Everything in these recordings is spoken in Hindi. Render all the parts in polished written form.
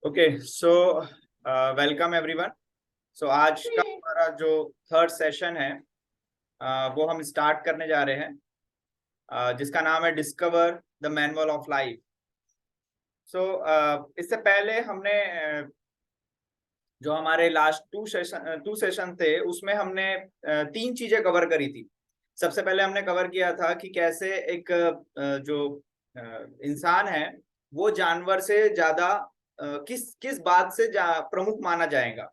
Okay so welcome everyone. So आज का हमारा जो थर्ड सेशन है वो हम स्टार्ट करने जा रहे हैं, जिसका नाम है discover the manual of life. So इससे पहले हमने जो हमारे लास्ट टू सेशन थे उसमें हमने तीन चीजें कवर करी थी। सबसे पहले हमने कवर किया था कि कैसे एक जो इंसान है वो जानवर से ज्यादा किस किस बात से प्रमुख माना जाएगा।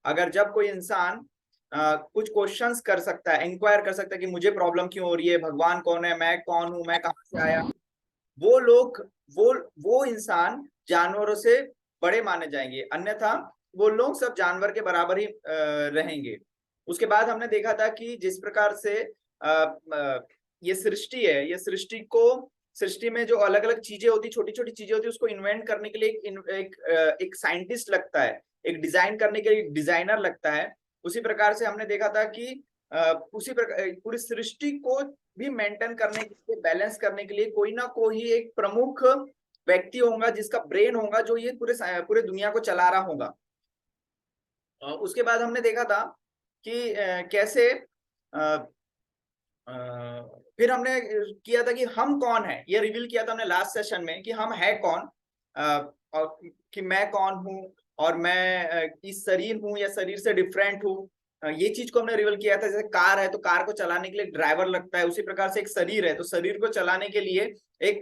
अगर जब कोई इंसान कुछ क्वेश्चंस कर सकता है, इंक्वायर कर सकता है कि मुझे प्रॉब्लम क्यों हो रही है, भगवान कौन है, मैं कौन हूं, मैं कहां से आया, वो लोग वो वो इंसान जानवरों से बड़े माने जाएंगे, अन्यथा वो लोग सब जानवर के बराबर ही रहेंगे। उसके बाद हमने देखा था कि जिस प्रकार से ये सृष्टि है, ये सृष्टि में जो अलग अलग चीजें होती, छोटी छोटी चीजें होती, उसको इन्वेंट करने के लिए एक साइंटिस्ट लगता है, एक डिजाइन करने के लिए एक डिजाइनर लगता है। उसी प्रकार से हमने देखा था कि उसी प्रकार पूरी सृष्टि को भी मेंटेन करने के लिए, बैलेंस करने के लिए कोई ना कोई एक प्रमुख व्यक्ति होगा जिसका ब्रेन होगा, जो ये पूरे दुनिया को चला रहा होगा। उसके बाद हमने देखा था कि कैसे फिर हमने किया था कि हम कौन है, ये रिवील किया था हमने लास्ट सेशन में कि हम है कौन, और कि मैं कौन हूं, और मैं इस शरीर हूं या शरीर से डिफरेंट हूं। ये चीज को हमने रिवील किया था। जैसे कार है तो कार को चलाने के लिए ड्राइवर लगता है, उसी प्रकार से एक शरीर है तो शरीर को चलाने के लिए एक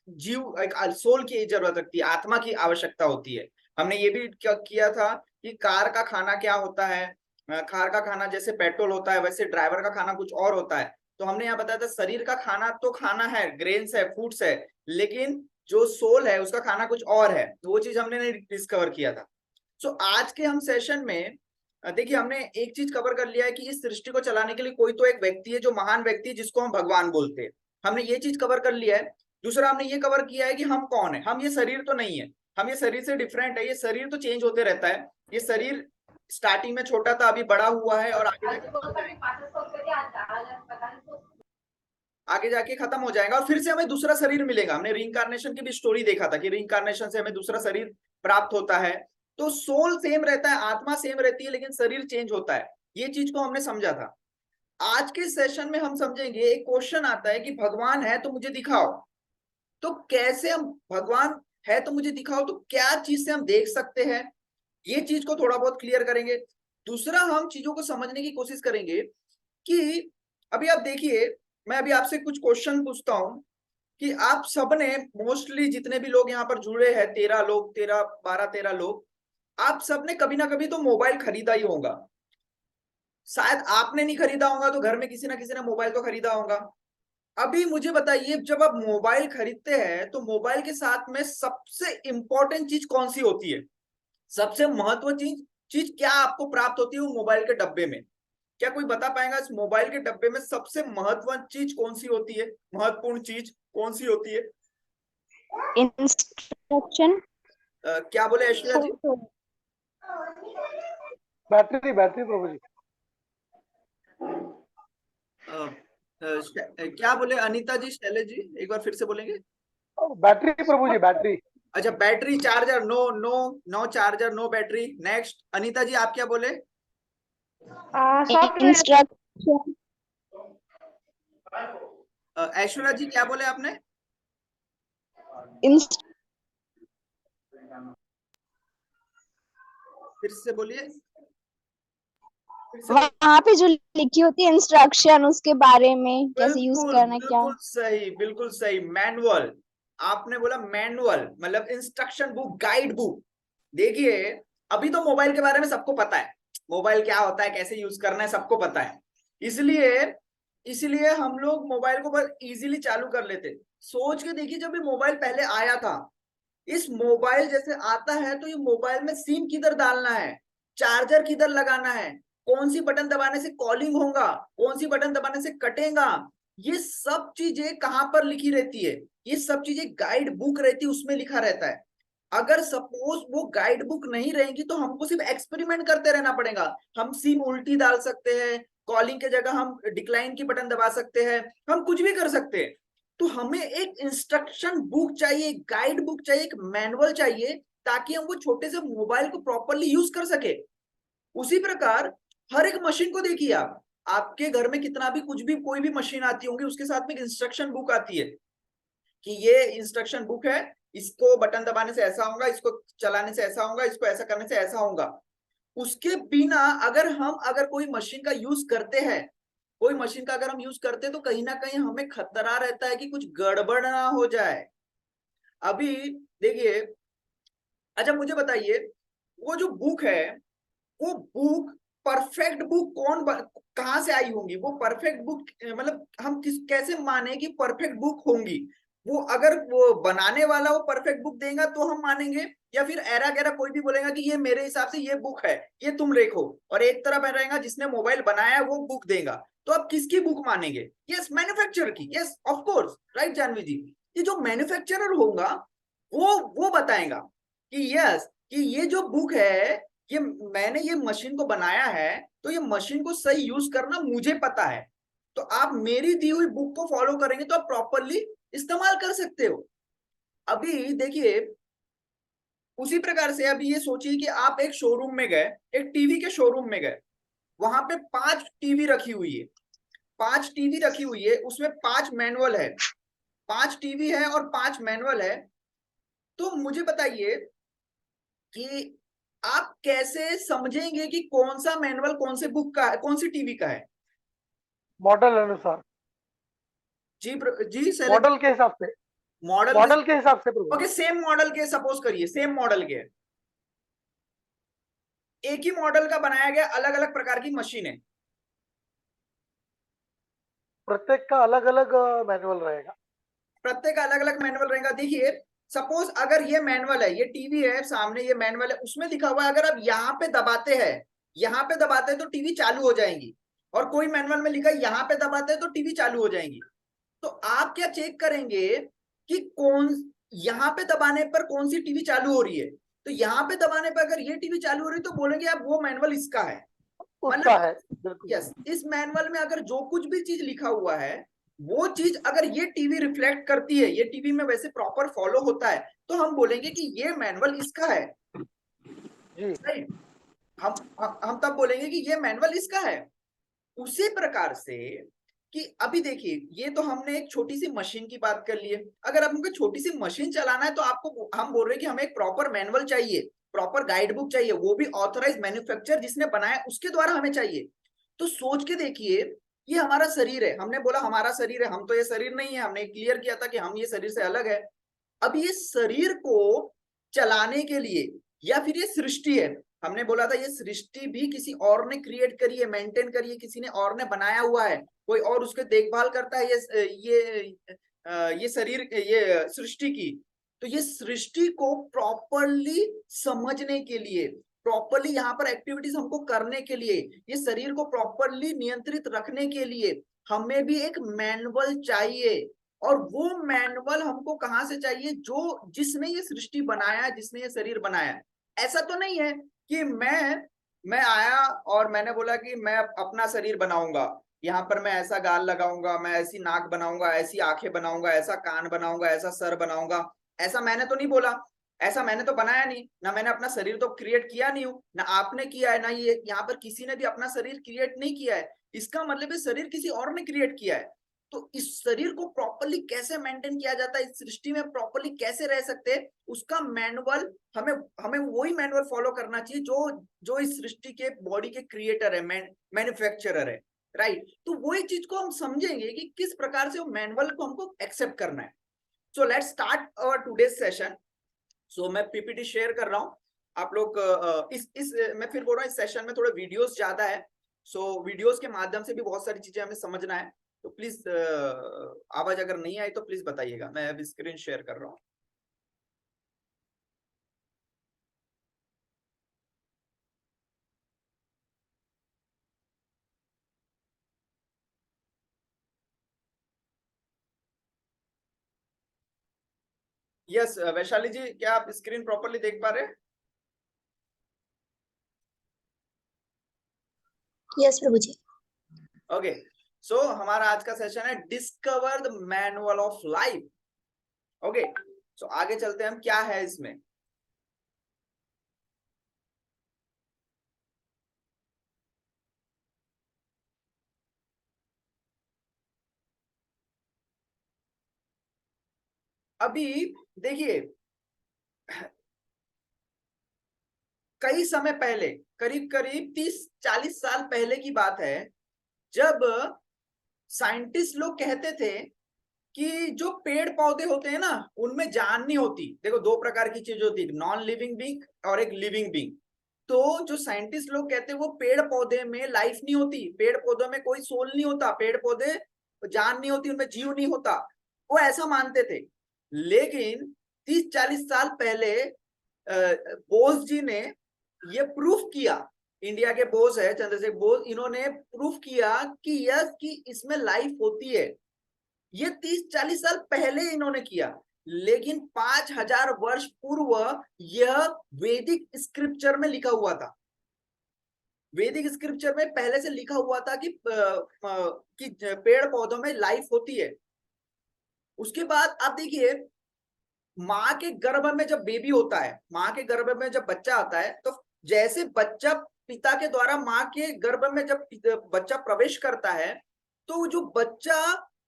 जीव, एक सोल की जरूरत लगती है, आत्मा की आवश्यकता होती है। हमने ये भी किया था कि कार का खाना क्या होता है। कार का खाना जैसे पेट्रोल होता है, वैसे ड्राइवर का खाना कुछ और होता है। तो हमने यहाँ बताया था शरीर का खाना तो खाना है, ग्रेन्स है, फूड्स है, लेकिन जो सोल है उसका खाना कुछ और है। तो वो चीज हमने नहीं डिस्कवर किया था। सो आज के हम सेशन में देखिए, हमने एक चीज कवर कर लिया है कि इस सृष्टि को चलाने के लिए कोई तो एक व्यक्ति है, जो महान व्यक्ति है, जिसको हम भगवान बोलते हैं। हमने ये चीज कवर कर लिया है। दूसरा हमने ये कवर किया है कि हम कौन है, हम ये शरीर तो नहीं है, हम ये शरीर से डिफरेंट है। ये शरीर तो चेंज होते रहता है। ये शरीर स्टार्टिंग में छोटा था, अभी बड़ा हुआ है, और आगे जाके खत्म हो जाएगा, और फिर से हमें दूसरा शरीर मिलेगा। हमने रीइंकार्नेशन की भी स्टोरी देखा था कि रीइंकार्नेशन से हमें दूसरा शरीर प्राप्त होता है। तो सोल सेम रहता है, आत्मा सेम रहती है, लेकिन शरीर चेंज होता है। ये चीज को हमने समझा था। आज के सेशन में हम समझेंगे, एक क्वेश्चन आता है कि भगवान है तो मुझे दिखाओ। तो कैसे हम, भगवान है तो मुझे दिखाओ, तो क्या चीज से हम देख सकते हैं, ये चीज को थोड़ा बहुत क्लियर करेंगे। दूसरा, हम चीजों को समझने की कोशिश करेंगे कि अभी आप देखिए, मैं अभी आपसे कुछ क्वेश्चन पूछता हूं कि आप सबने, मोस्टली जितने भी लोग यहाँ पर जुड़े हैं, 13 लोग, 13 लोग, आप सबने कभी ना कभी तो मोबाइल खरीदा ही होगा। शायद आपने नहीं खरीदा होगा तो घर में किसी ना किसी ने मोबाइल तो खरीदा होगा। अभी मुझे बताइए, जब आप मोबाइल खरीदते हैं तो मोबाइल के साथ में सबसे इंपॉर्टेंट चीज कौन सी होती है? सबसे महत्व चीज चीज क्या आपको प्राप्त होती है वो मोबाइल के डब्बे में? क्या कोई बता पाएगा इस मोबाइल के डब्बे में सबसे महत्वपूर्ण चीज कौन सी होती है? महत्वपूर्ण चीज कौन सी होती है? इंस्ट्रक्शन। क्या बोले ऐश्वर्या जी? बैटरी बैटरी प्रभु जी। क्या बोले अनीता जी, शैलेश जी, एक बार फिर से बोलेंगे? Battery Prabhu ji, battery. अच्छा, battery, charger. No no, no charger, no battery. Next, Anita ji आप क्या बोले? इंस्ट्रक्शन। ऐश्वर्या जी क्या बोले आपने? फिर से बोलिए। वहां पे जो लिखी होती है इंस्ट्रक्शन, उसके बारे में कैसे यूज करना, क्या? बिल्कुल सही, बिल्कुल सही, मैनुअल। आपने बोला मैनुअल, मतलब इंस्ट्रक्शन बुक, गाइड बुक। देखिए, अभी तो मोबाइल के बारे में सबको पता है, मोबाइल क्या होता है, कैसे यूज करना है, सबको पता है। इसलिए इसलिए हम लोग मोबाइल को बहुत इजीली चालू कर लेते। सोच के देखिए, जब ये मोबाइल पहले आया था, इस मोबाइल जैसे आता है तो ये मोबाइल में सिम किधर डालना है, चार्जर किधर लगाना है, कौन सी बटन दबाने से कॉलिंग होगा, कौन सी बटन दबाने से कटेगा, ये सब चीजें कहां पर लिखी रहती है? ये सब चीजें गाइड बुक रहती है, उसमें लिखा रहता है। अगर सपोज वो गाइड बुक नहीं रहेगी तो हमको सिर्फ एक्सपेरिमेंट करते रहना पड़ेगा। हम सिम उल्टी डाल सकते हैं, कॉलिंग की जगह हम डिक्लाइन की बटन दबा सकते हैं, हम कुछ भी कर सकते हैं। तो हमें एक इंस्ट्रक्शन बुक चाहिए, एक गाइड बुक चाहिए, एक मैनुअल चाहिए, ताकि हम वो छोटे से मोबाइल को प्रॉपरली यूज कर सके। उसी प्रकार हर एक मशीन को देखिए, आप आपके घर में कितना भी कुछ भी कोई भी मशीन आती होंगी, उसके साथ में एक इंस्ट्रक्शन बुक आती है कि ये इंस्ट्रक्शन बुक है, इसको बटन दबाने से ऐसा होगा, इसको चलाने से ऐसा होगा, इसको ऐसा करने से ऐसा होगा। उसके बिना अगर कोई मशीन का यूज करते हैं, कोई मशीन का अगर हम यूज करते हैं, तो कहीं ना कहीं हमें खतरा रहता है कि कुछ गड़बड़ ना हो जाए। अभी देखिए, अच्छा मुझे बताइए, वो जो बुक है, वो बुक परफेक्ट बुक कहाँ से आई होंगी? वो परफेक्ट बुक मतलब हम कैसे माने कि परफेक्ट बुक होंगी? वो अगर वो बनाने वाला वो परफेक्ट बुक देगा तो हम मानेंगे, या फिर एरा गैरा कोई भी बोलेगा कि ये मेरे हिसाब से ये बुक है, ये तुम देखो, और एक तरफ रहेगा जिसने मोबाइल बनाया वो बुक देगा, तो आप किसकी बुक मानेंगे? यस, मैन्युफैक्चरर की। Yes of course, right Janvi ji. ये जो मैन्युफैक्चरर होगा वो बताएगा कि यस, कि ये जो बुक है, ये मैंने ये मशीन को बनाया है, तो ये मशीन को सही यूज करना मुझे पता है, तो आप मेरी दी हुई बुक को फॉलो करेंगे तो आप प्रॉपरली इस्तेमाल कर सकते हो। अभी देखिए, उसी प्रकार से अभी ये सोचिए कि आप एक शोरूम में गए, एक टीवी के शोरूम में गए, वहां पे 5 टीवी रखी हुई है, 5 टीवी रखी हुई है, उसमें 5 मैनुअल है, 5 टीवी है और 5 मैनुअल है। तो मुझे बताइए कि आप कैसे समझेंगे कि कौन सा मैनुअल कौन से बुक का है, कौन सी टीवी का है? मॉडल अनुसार, जी सर, मॉडल के हिसाब से, मॉडल मॉडल के हिसाब से प्रभु। ओके, सेम मॉडल के, सपोज करिए सेम मॉडल के, एक ही मॉडल का बनाया गया, अलग अलग प्रकार की मशीन है, प्रत्येक का अलग अलग मैनुअल रहेगा। प्रत्येक का अलग अलग मैनुअल रहेगा। देखिए, सपोज अगर ये मैनुअल है, ये टीवी है सामने, ये मैनुअल है, उसमें लिखा हुआ है अगर आप यहाँ पे दबाते हैं, यहाँ पे दबाते हैं तो टीवी चालू हो जाएंगी, और कोई मैनुअल में लिखा है यहाँ पे दबाते हैं तो टीवी चालू हो जाएंगी। तो आप क्या चेक करेंगे कि कौन, यहाँ पे दबाने पर कौन सी टीवी चालू हो रही है? तो यहाँ पे दबाने पर अगर ये टीवी चालू हो रही है तो बोलेंगे आप वो मैनुअल इसका है। उसका मतलब है, बिल्कुल। यस, इस मैनुअल में अगर जो कुछ भी चीज लिखा हुआ है, वो चीज अगर ये टीवी रिफ्लेक्ट करती है, ये टीवी में वैसे प्रॉपर फॉलो होता है, तो हम बोलेंगे कि ये मैनुअल इसका है। जी, राइट, हम तब बोलेंगे कि ये मैनुअल इसका है। उसी प्रकार से कि अभी देखिए, ये तो हमने एक छोटी सी मशीन की बात कर ली है। अगर आपको छोटी सी मशीन चलाना है तो आपको, हम बोल रहे हैं कि हमें एक प्रॉपर मैनुअल चाहिए, प्रॉपर गाइड बुक चाहिए, वो भी ऑथराइज मैन्युफैक्चरर जिसने बनाया उसके द्वारा हमें चाहिए। तो सोच के देखिए, ये हमारा शरीर है, हमने बोला हमारा शरीर है, हम तो ये शरीर नहीं है, हमने क्लियर किया था कि हम ये शरीर से अलग है। अब ये शरीर को चलाने के लिए, या फिर ये सृष्टि है, हमने बोला था ये सृष्टि भी किसी और ने क्रिएट करी है, मेंटेन करी है, किसी ने और ने बनाया हुआ है, कोई और उसके देखभाल करता है ये शरीर, ये सृष्टि की। तो ये सृष्टि को प्रॉपरली समझने के लिए, प्रॉपरली यहाँ पर एक्टिविटीज हमको करने के लिए, ये शरीर को प्रॉपरली नियंत्रित रखने के लिए हमें भी एक मैनुअल चाहिए। और वो मैनुअल हमको कहाँ से चाहिए? जो जिसने ये सृष्टि बनाया, जिसने ये शरीर बनाया। ऐसा तो नहीं है कि मैं आया और मैंने बोला कि मैं अपना शरीर बनाऊंगा, यहाँ पर मैं ऐसा गाल लगाऊंगा, मैं ऐसी नाक बनाऊंगा, ऐसी आंखें बनाऊंगा, ऐसा कान बनाऊंगा, ऐसा सर बनाऊंगा। ऐसा मैंने तो नहीं बोला, ऐसा मैंने तो बनाया नहीं ना, मैंने अपना शरीर तो क्रिएट किया नहीं हूं ना, आपने किया है ना, ये यहाँ पर किसी ने भी अपना शरीर क्रिएट नहीं किया है। इसका मतलब है शरीर किसी और ने क्रिएट किया है। तो इस शरीर को प्रॉपरली कैसे मेंटेन किया जाता है, इस सृष्टि में प्रॉपरली कैसे रह सकते हैं, उसका मैनुअल हमें हमें वही मैनुअल फॉलो करना चाहिए जो जो इस सृष्टि के बॉडी के क्रिएटर है, मैन्युफैक्चरर है। राइट, तो वही चीज को हम समझेंगे कि किस प्रकार से वो मैनुअल को हमको एक्सेप्ट करना है। So let's start our today's session. So मैं पीपीटी शेयर कर रहा हूँ, आप लोग इस मैं फिर बोल रहा हूँ, इस सेशन में थोड़े वीडियोस ज्यादा है, सो वीडियोस के माध्यम से भी बहुत सारी चीजें हमें समझना है। तो प्लीज आवाज अगर नहीं आई तो प्लीज बताइएगा, मैं अभी स्क्रीन शेयर कर रहा हूँ। यस वैशाली जी, क्या आप स्क्रीन प्रॉपरली देख पा रहे हैं? यस प्रभु जी। ओके, सो हमारा आज का सेशन है discover the manual of life. Okay, so आगे चलते हैं हम, क्या है इसमें। अभी देखिए, कई समय पहले, करीब करीब 30-40 साल पहले की बात है, जब साइंटिस्ट लोग कहते थे कि जो पेड़ पौधे होते हैं ना, उनमें जान नहीं होती। देखो, दो प्रकार की चीज होती है, नॉन लिविंग बीइंग और एक लिविंग बीइंग। तो जो साइंटिस्ट लोग कहते हैं वो पेड़ पौधे में लाइफ नहीं होती, पेड़ पौधों में कोई सोल नहीं होता, पेड़ पौधे जान नहीं होती, उनमें जीव नहीं होता, वो ऐसा मानते थे। लेकिन 30-40 साल पहले बोस जी ने ये प्रूफ किया, इंडिया के बोस है चंद्रशेखर बोस, इन्होंने प्रूफ किया कि यस, कि इसमें लाइफ होती है। ये 30-40 साल पहले इन्होंने किया, लेकिन 5000 वर्ष पूर्व यह वैदिक स्क्रिप्चर में लिखा हुआ था। वैदिक स्क्रिप्चर में पहले से लिखा हुआ था कि पेड़ पौधों में लाइफ होती है। उसके बाद आप देखिए, माँ के गर्भ में जब बेबी होता है, माँ के गर्भ में जब बच्चा आता है, तो जैसे बच्चा पिता के द्वारा माँ के गर्भ में जब बच्चा प्रवेश करता है, तो जो बच्चा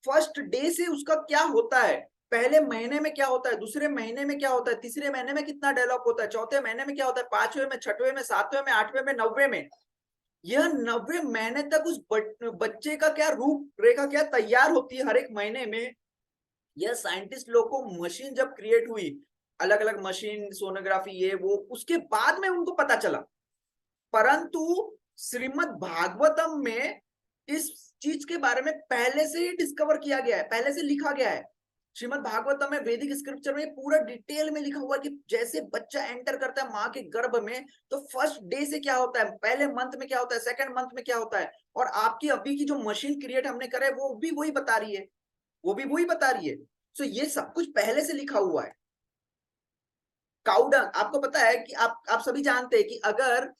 फर्स्ट डे से उसका क्या होता है, पहले महीने में क्या होता है, दूसरे महीने में क्या होता है, तीसरे महीने में कितना डेवलप होता है, चौथे महीने में क्या होता है, पांचवें में, छठवें में, सातवें में, आठवें में, 90वें में, यह 90 महीने तक उस बच्चे का क्या रूप रेखा क्या तैयार होती है हर एक महीने में। यह साइंटिस्ट लोग को मशीन जब क्रिएट हुई, अलग अलग मशीन, सोनोग्राफी, ये वो, उसके बाद में उनको पता चला। परंतु श्रीमद् भागवतम में इस चीज के बारे में पहले से ही डिस्कवर किया गया है, पहले से लिखा गया है। श्रीमद् भागवतम में, वैदिक स्क्रिप्चर में पूरा डिटेल में लिखा हुआ है कि जैसे बच्चा एंटर करता है माँ के गर्भ में, तो फर्स्ट डे से क्या होता है, पहले मंथ में क्या होता है, सेकंड मंथ में क्या होता है। और आपकी अभी की जो मशीन क्रिएट हमने करा है, वो भी वही बता रही है, वो भी वही बता रही है। सो ये सब कुछ पहले से लिखा हुआ है। काउडंग, आपको पता है कि आप सभी जानते हैं कि अगर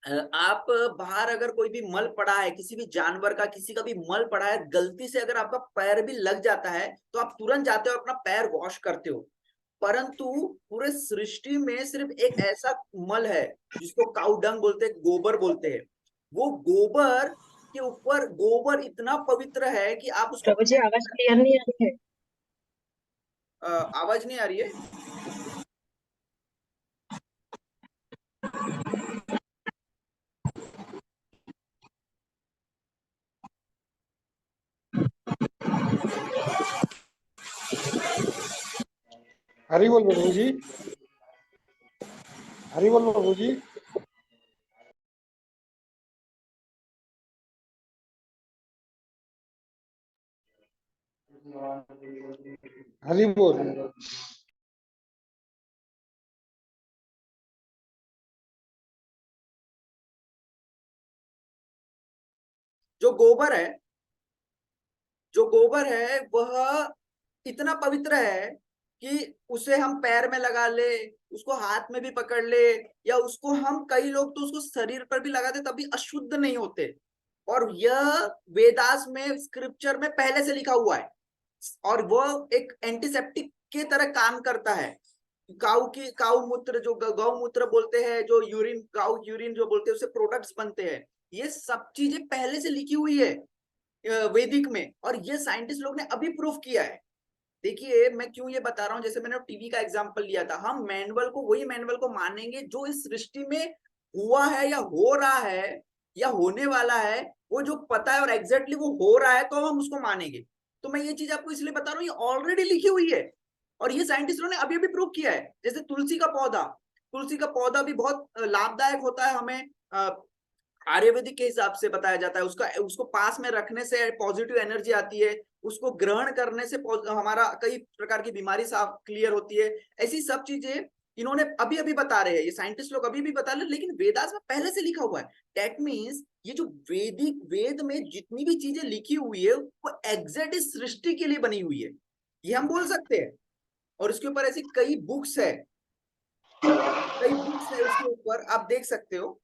आप बाहर अगर कोई भी मल पड़ा है, किसी भी जानवर का, किसी का भी मल पड़ा है, गलती से अगर आपका पैर भी लग जाता है, तो आप तुरंत जाते हो अपना पैर वॉश करते हो। परंतु पूरे सृष्टि में सिर्फ एक ऐसा मल है जिसको काउडंग बोलते हैं, गोबर बोलते हैं। वो गोबर के ऊपर, गोबर इतना पवित्र है कि आप उसको, प्रभु जी आवाज क्लियर नहीं आ रही है। आवाज नहीं आ रही है? हरी बोल प्रभु जी, हरी बोल प्रभु जी। हरी बोल। जो गोबर है, जो गोबर है वह इतना पवित्र है कि उसे हम पैर में लगा ले, उसको हाथ में भी पकड़ ले, या उसको हम, कई लोग तो उसको शरीर पर भी लगाते तभी अशुद्ध नहीं होते। और यह वेदास में, स्क्रिप्चर में पहले से लिखा हुआ है, और वह एक एंटीसेप्टिक के तरह काम करता है। काऊ मूत्र, जो गौ मूत्र बोलते हैं, जो यूरिन, काऊ यूरिन जो बोलते हैं, उससे प्रोडक्ट्स बनते हैं। ये सब चीजें पहले से लिखी हुई है वैदिक में, और ये साइंटिस्ट लोग ने अभी प्रूफ किया है। देखिए, मैं क्यों ये बता रहा हूँ, जैसे मैंने टीवी का एग्जांपल लिया था, हम मैनुअल को, वही मैनुअल को मानेंगे जो इस सृष्टि में हुआ है, या हो रहा है, या होने वाला है, वो जो पता है और एग्जैक्टली वो हो रहा है, तो हम उसको मानेंगे। तो मैं ये चीज आपको इसलिए बता रहा हूँ, ये ऑलरेडी लिखी हुई है, और ये साइंटिस्टों ने अभी अभी प्रूव किया है। जैसे तुलसी का पौधा, तुलसी का पौधा भी बहुत लाभदायक होता है हमें, आयुर्वेदिक के हिसाब से बताया जाता है। उसको पास में रखने से पॉजिटिव एनर्जी आती है, उसको ग्रहण करने से हमारा कई प्रकार की बीमारी साफ क्लियर होती है। ऐसी सब चीजें इन्होंने अभी अभी बता रहे हैं, ये साइंटिस्ट लोग अभी भी बता रहे हैं, लेकिन वेदास में पहले से लिखा हुआ है। दैट मीन्स ये जो वैदिक वेद में जितनी भी चीजें लिखी हुई है, वो एग्जैक्ट इस सृष्टि के लिए बनी हुई है, ये हम बोल सकते हैं। और इसके ऊपर ऐसी कई बुक्स है, कई बुक्स है उसके ऊपर, आप देख सकते हो।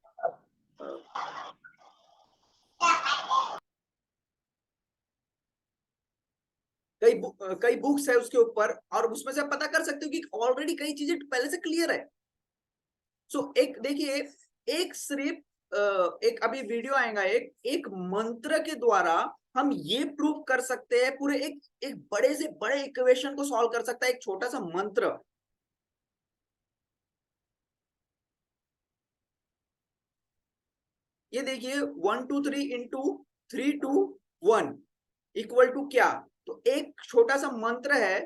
कई बुक्स है उसके ऊपर, और उसमें से आप पता कर सकते हो कि ऑलरेडी कई चीजें पहले से क्लियर है। सो एक देखिए, एक सिर्फ एक अभी वीडियो आएगा, एक मंत्र के द्वारा हम ये प्रूव कर सकते हैं, पूरे एक बड़े से बड़े इक्वेशन को सॉल्व कर सकता है एक छोटा सा मंत्र। ये देखिए 1 2 3 इंटू 3 2 1 इक्वल टू क्या, तो एक छोटा सा मंत्र है,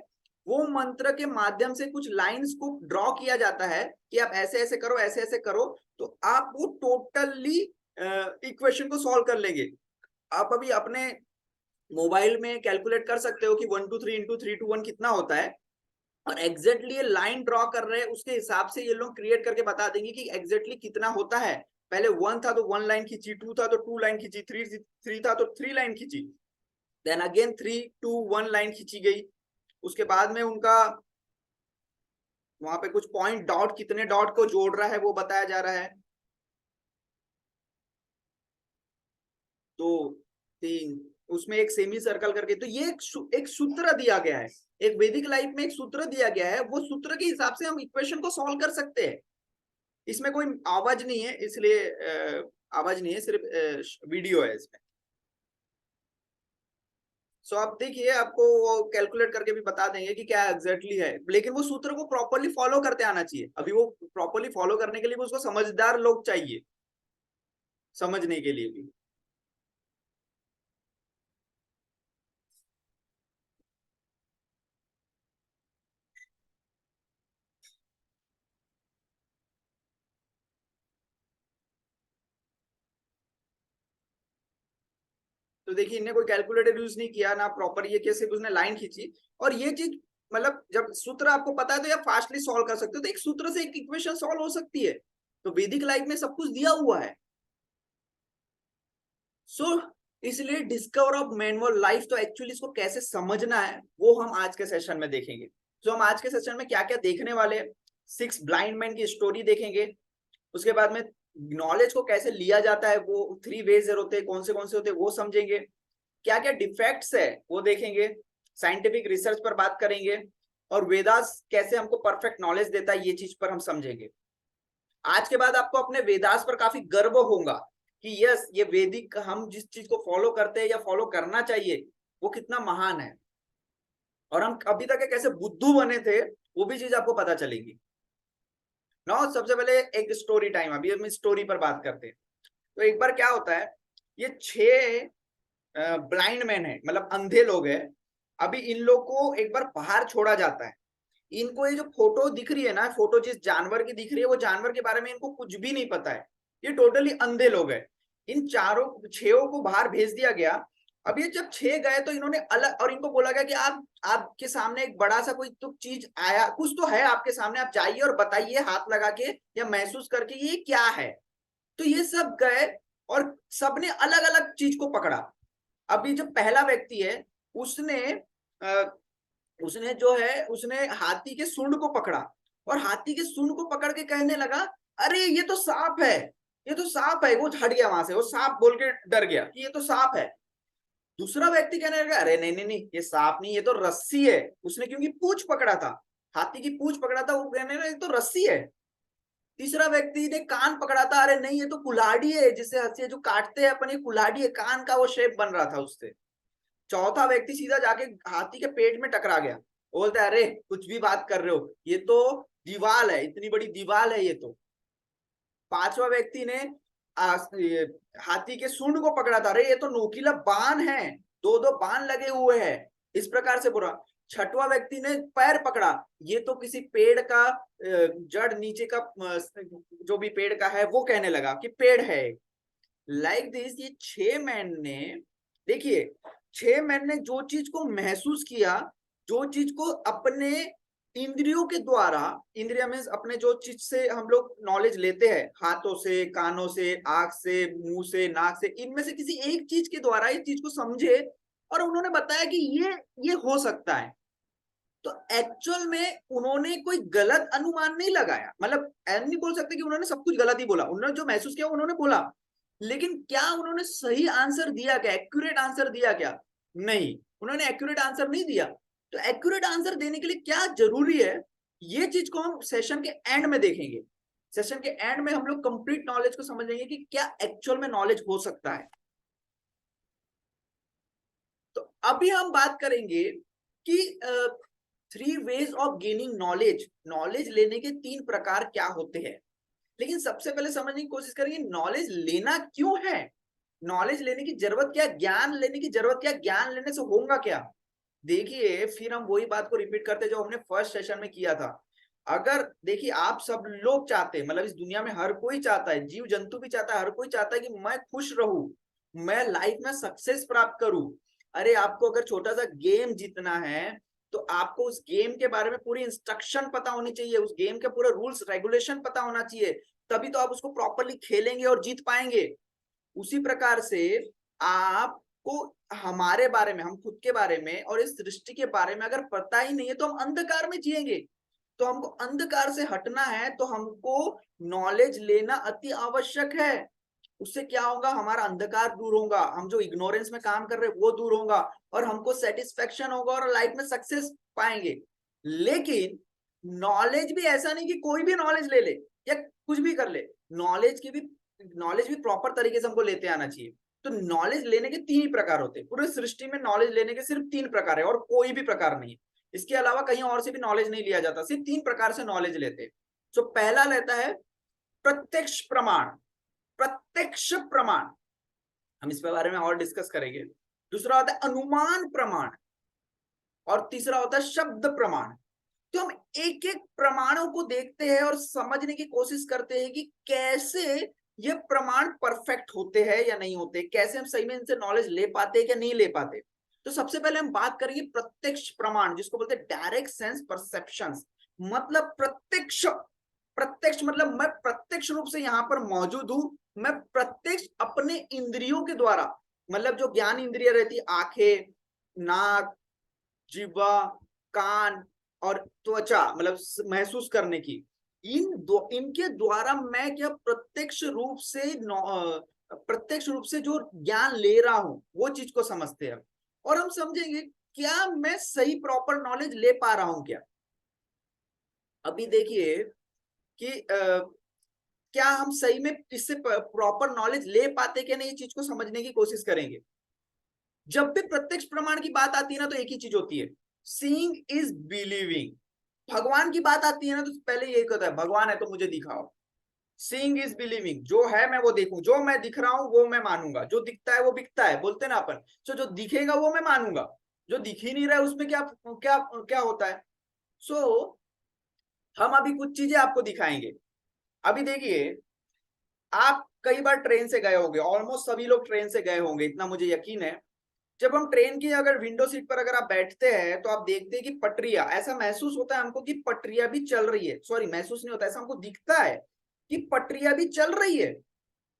वो मंत्र के माध्यम से कुछ लाइंस को ड्रॉ किया जाता है कि आप ऐसे ऐसे करो, ऐसे ऐसे करो, तो आप वो टोटली इक्वेशन को सॉल्व कर लेंगे। आप अभी अपने मोबाइल में कैलकुलेट कर सकते हो कि 1 2 3 इंटू 3 2 1 कितना होता है, और एग्जैक्टली ये लाइन ड्रॉ कर रहे हैं, उसके हिसाब से ये लोग क्रिएट करके बता देंगे कि एग्जैक्टली कितना होता है। पहले 1 था तो 1 लाइन खींची, 2 था तो 2 लाइन खींची, 3 था तो 3 लाइन खींची, देन अगेन 3 2 1 लाइन खींची गई। उसके बाद में उनका वहां पे कुछ पॉइंट डॉट, कितने डॉट को जोड़ रहा है वो बताया जा रहा है। तो 3, उसमें एक सेमी सर्कल करके, तो ये एक सूत्र दिया गया है, एक वैदिक लाइफ में एक सूत्र दिया गया है, वो सूत्र के हिसाब से हम इक्वेशन को सॉल्व कर सकते हैं। इसमें कोई आवाज नहीं है, इसलिए आवाज नहीं है, सिर्फ वीडियो है इसमें। सो आप देखिए, आपको वो कैलकुलेट करके भी बता देंगे कि क्या एग्जैक्टली है, लेकिन वो सूत्र को प्रॉपरली फॉलो करते आना चाहिए। अभी वो प्रॉपरली फॉलो करने के लिए उसको समझदार लोग चाहिए, समझने के लिए भी। तो देखिए, इनने कोई कैलकुलेटर यूज नहीं किया ना प्रॉपर, ये कैसे उसने लाइन खींची, और ये चीज मतलब जब सूत्र आपको पता है तो आप फास्टली सॉल्व कर सकते हो, तो एक सूत्र से एक इक्वेशन सॉल्व हो सकती है। तो वैदिक लाइफ में सब कुछ दिया हुआ है। सो इसलिए डिस्कवर ऑफ मैनुअल लाइफ, तो एक्चुअली इसको कैसे समझना है वो हम आज के सेशन में देखेंगे। तो हम आज के सेशन में क्या क्या देखने वाले, 6 ब्लाइंड मैन की स्टोरी देखेंगे। उसके बाद में नॉलेज को कैसे लिया जाता है, वो 3 वेज होते हैं, कौन से होते हैं वो समझेंगे। क्या क्या डिफेक्ट्स है वो देखेंगे। साइंटिफिक रिसर्च पर बात करेंगे, और वेदास कैसे हमको परफेक्ट नॉलेज देता है ये चीज पर हम समझेंगे। आज के बाद आपको अपने वेदास पर काफी गर्व होगा कि यस, ये वैदिक हम जिस चीज को फॉलो करते हैं या फॉलो करना चाहिए वो कितना महान है, और हम अभी तक कैसे बुद्धू बने थे वो भी चीज आपको पता चलेगी। ना सबसे पहले एक स्टोरी टाइम, अभी हम स्टोरी पर बात करते हैं। तो एक बार क्या होता है, ये 6 ब्लाइंड मैन है, मतलब अंधे लोग हैं। अभी इन लोग को एक बार बाहर छोड़ा जाता है। इनको ये जो फोटो दिख रही है ना, फोटो जिस जानवर की दिख रही है, वो जानवर के बारे में इनको कुछ भी नहीं पता है। ये टोटली अंधे लोग हैं। इन 6 को बाहर भेज दिया गया। अब ये जब 6 गए तो इन्होंने अलग, और इनको बोला गया कि आपके सामने एक बड़ा सा कोई तो चीज आया, कुछ तो है आपके सामने, आप जाइए और बताइए हाथ लगा के या महसूस करके ये क्या है। तो ये सब गए और सबने अलग अलग चीज को पकड़ा। अभी जो पहला व्यक्ति है उसने उसने जो है उसने हाथी के सूंड को पकड़ा, और हाथी के सूंड को पकड़ के कहने लगा, अरे ये तो सांप है, ये तो सांप है। वो हट गया वहां से, वो सांप बोल के डर गया कि ये तो सांप है। दूसरा व्यक्ति कहने लगा, अरे नहीं नहीं नहीं, ये सांप नहीं, ये तो रस्सी है। उसने क्योंकि पूंछ पकड़ा था, हाथी की पूंछ पकड़ा था, वो कहने लगा ये तो रस्सी है। तीसरा व्यक्ति ने कान पकड़ा था, अरे नहीं ये तो कुल्हाड़ी है, जिससे हंसी जो काटते हैं अपनी कुल्हाड़ी है, कान का वो शेप बन रहा था उससे। चौथा व्यक्ति सीधा जाके हाथी के पेट में टकरा गया, बोलता है अरे कुछ भी बात कर रहे हो, ये तो दीवाल है, इतनी बड़ी दीवाल है ये तो। पांचवा व्यक्ति ने हाथी के सूंड को पकड़ा था, अरे ये तो नोकीला बाण है, 2-2 बाण लगे हुए हैं, इस प्रकार से बोला। छठवा व्यक्ति ने पैर पकड़ा, ये तो किसी पेड़ का जड़ नीचे का जो भी पेड़ का है वो कहने लगा कि पेड़ है। लाइक दिस ये 6 मैन ने, देखिए 6 मैन ने जो चीज को महसूस किया, जो चीज को अपने इंद्रियों के द्वारा, इंद्रिया मीन्स अपने जो चीज से हम लोग नॉलेज लेते हैं, हाथों से, कानों से, आंख से, मुंह से, नाक से, इनमें से किसी एक चीज के द्वारा इस चीज को समझे, और उन्होंने बताया कि ये हो सकता है। तो एक्चुअल में उन्होंने कोई गलत अनुमान नहीं लगाया, मतलब ऐसा नहीं बोल सकते कि उन्होंने सब कुछ गलत ही बोला, उन्होंने जो महसूस किया उन्होंने बोला, लेकिन क्या उन्होंने सही आंसर दिया, क्या एक्यूरेट आंसर दिया क्या? नहीं, उन्होंने एक्यूरेट आंसर नहीं दिया। तो एक्यूरेट आंसर देने के लिए क्या जरूरी है, ये चीज को हम सेशन के एंड में देखेंगे। सेशन के एंड में हम लोग कंप्लीट नॉलेज को समझेंगे कि क्या एक्चुअल में नॉलेज हो सकता है। अभी हम बात करेंगे कि 3 ways of gaining knowledge, knowledge लेने के 3 प्रकार क्या होते हैं। लेकिन सबसे पहले समझने की कोशिश करेंगे नॉलेज लेना क्यों है, नॉलेज लेने की जरूरत क्या, ज्ञान लेने की जरूरत क्या, ज्ञान लेने से होगा क्या। देखिए फिर हम वही बात को रिपीट करते जो हमने फर्स्ट सेशन में किया था। अगर देखिए आप सब लोग चाहते हैं, मतलब इस दुनिया में हर कोई चाहता है, जीव जंतु भी चाहता है, हर कोई चाहता है कि मैं खुश रहूं, मैं लाइफ में सक्सेस प्राप्त करूं। अरे आपको अगर छोटा सा गेम जीतना है तो आपको उस गेम के बारे में पूरी इंस्ट्रक्शन पता होनी चाहिए, उस गेम के पूरे रूल्स रेगुलेशन पता होना चाहिए, तभी तो आप उसको प्रॉपरली खेलेंगे और जीत पाएंगे। उसी प्रकार से आपको हमारे बारे में, हम खुद के बारे में और इस सृष्टि के बारे में अगर पता ही नहीं है तो हम अंधकार में जिएंगे। तो हमको अंधकार से हटना है तो हमको नॉलेज लेना अति आवश्यक है। उससे क्या होगा, हमारा अंधकार दूर होगा, हम जो इग्नोरेंस में काम कर रहे हैं वो दूर होगा और हमको सेटिस्फेक्शन होगा और लाइफ में सक्सेस पाएंगे। लेकिन नॉलेज भी ऐसा नहीं कि कोई भी नॉलेज ले ले या कुछ भी कर ले, नॉलेज भी प्रॉपर तरीके से हमको लेते आना चाहिए। तो नॉलेज लेने के 3 ही प्रकार होते हैं पूरे सृष्टि में, नॉलेज लेने के सिर्फ 3 प्रकार है और कोई भी प्रकार नहीं है। इसके अलावा कहीं और से भी नॉलेज नहीं लिया जाता, सिर्फ 3 प्रकार से नॉलेज लेते हैं। तो पहला लेता है प्रत्यक्ष प्रमाण, प्रत्यक्ष प्रमाण, हम इस बारे में और डिस्कस करेंगे। दूसरा होता है अनुमान प्रमाण और तीसरा होता है शब्द प्रमाण। तो हम एक एक प्रमाणों को देखते हैं और समझने की कोशिश करते हैं कि कैसे ये प्रमाण परफेक्ट होते हैं या नहीं होते, कैसे हम सही में इनसे नॉलेज ले पाते हैं या नहीं ले पाते। तो सबसे पहले हम बात करेंगे प्रत्यक्ष प्रमाण, जिसको बोलते हैं डायरेक्ट सेंस परसेप्शंस। मतलब प्रत्यक्ष, प्रत्यक्ष मतलब मैं प्रत्यक्ष रूप से यहाँ पर मौजूद हूं, मैं प्रत्यक्ष अपने इंद्रियों के द्वारा, मतलब जो ज्ञान इंद्रिय रहती, आंखें, नाक, जिह्वा, कान और त्वचा, मतलब महसूस करने की, इनके द्वारा मैं क्या प्रत्यक्ष रूप से जो ज्ञान ले रहा हूं वो चीज को समझते हैं। और हम समझेंगे क्या मैं सही प्रॉपर नॉलेज ले पा रहा हूं क्या। अभी देखिए कि क्या हम सही में इससे प्रॉपर नॉलेज ले पाते क्या नहीं, चीज को समझने की कोशिश करेंगे। जब भी प्रत्यक्ष प्रमाण की बात आती है ना तो एक ही चीज होती है, सीइंग इज बिलीविंग। भगवान की बात आती है ना तो पहले यही कहता है भगवान है तो मुझे दिखाओ। सीइंग इज बिलीविंग, जो है मैं वो देखूं, जो मैं दिख रहा हूं वो मैं मानूंगा, जो दिखता है वो बिकता है, बोलते ना अपन। सो जो दिखेगा वो मैं मानूंगा, जो दिख ही नहीं रहा है उसमें क्या क्या क्या होता है। सो हम अभी कुछ चीजें आपको दिखाएंगे। अभी देखिए आप कई बार ट्रेन से गए होंगे, ऑलमोस्ट सभी लोग ट्रेन से गए होंगे, इतना मुझे यकीन है। जब हम ट्रेन की अगर विंडो सीट पर अगर आप बैठते हैं तो आप देखते हैं कि पटरियां, ऐसा महसूस होता है हमको कि पटरियां भी चल रही है, सॉरी महसूस नहीं होता, ऐसा हमको दिखता है कि पटरियां भी चल रही है।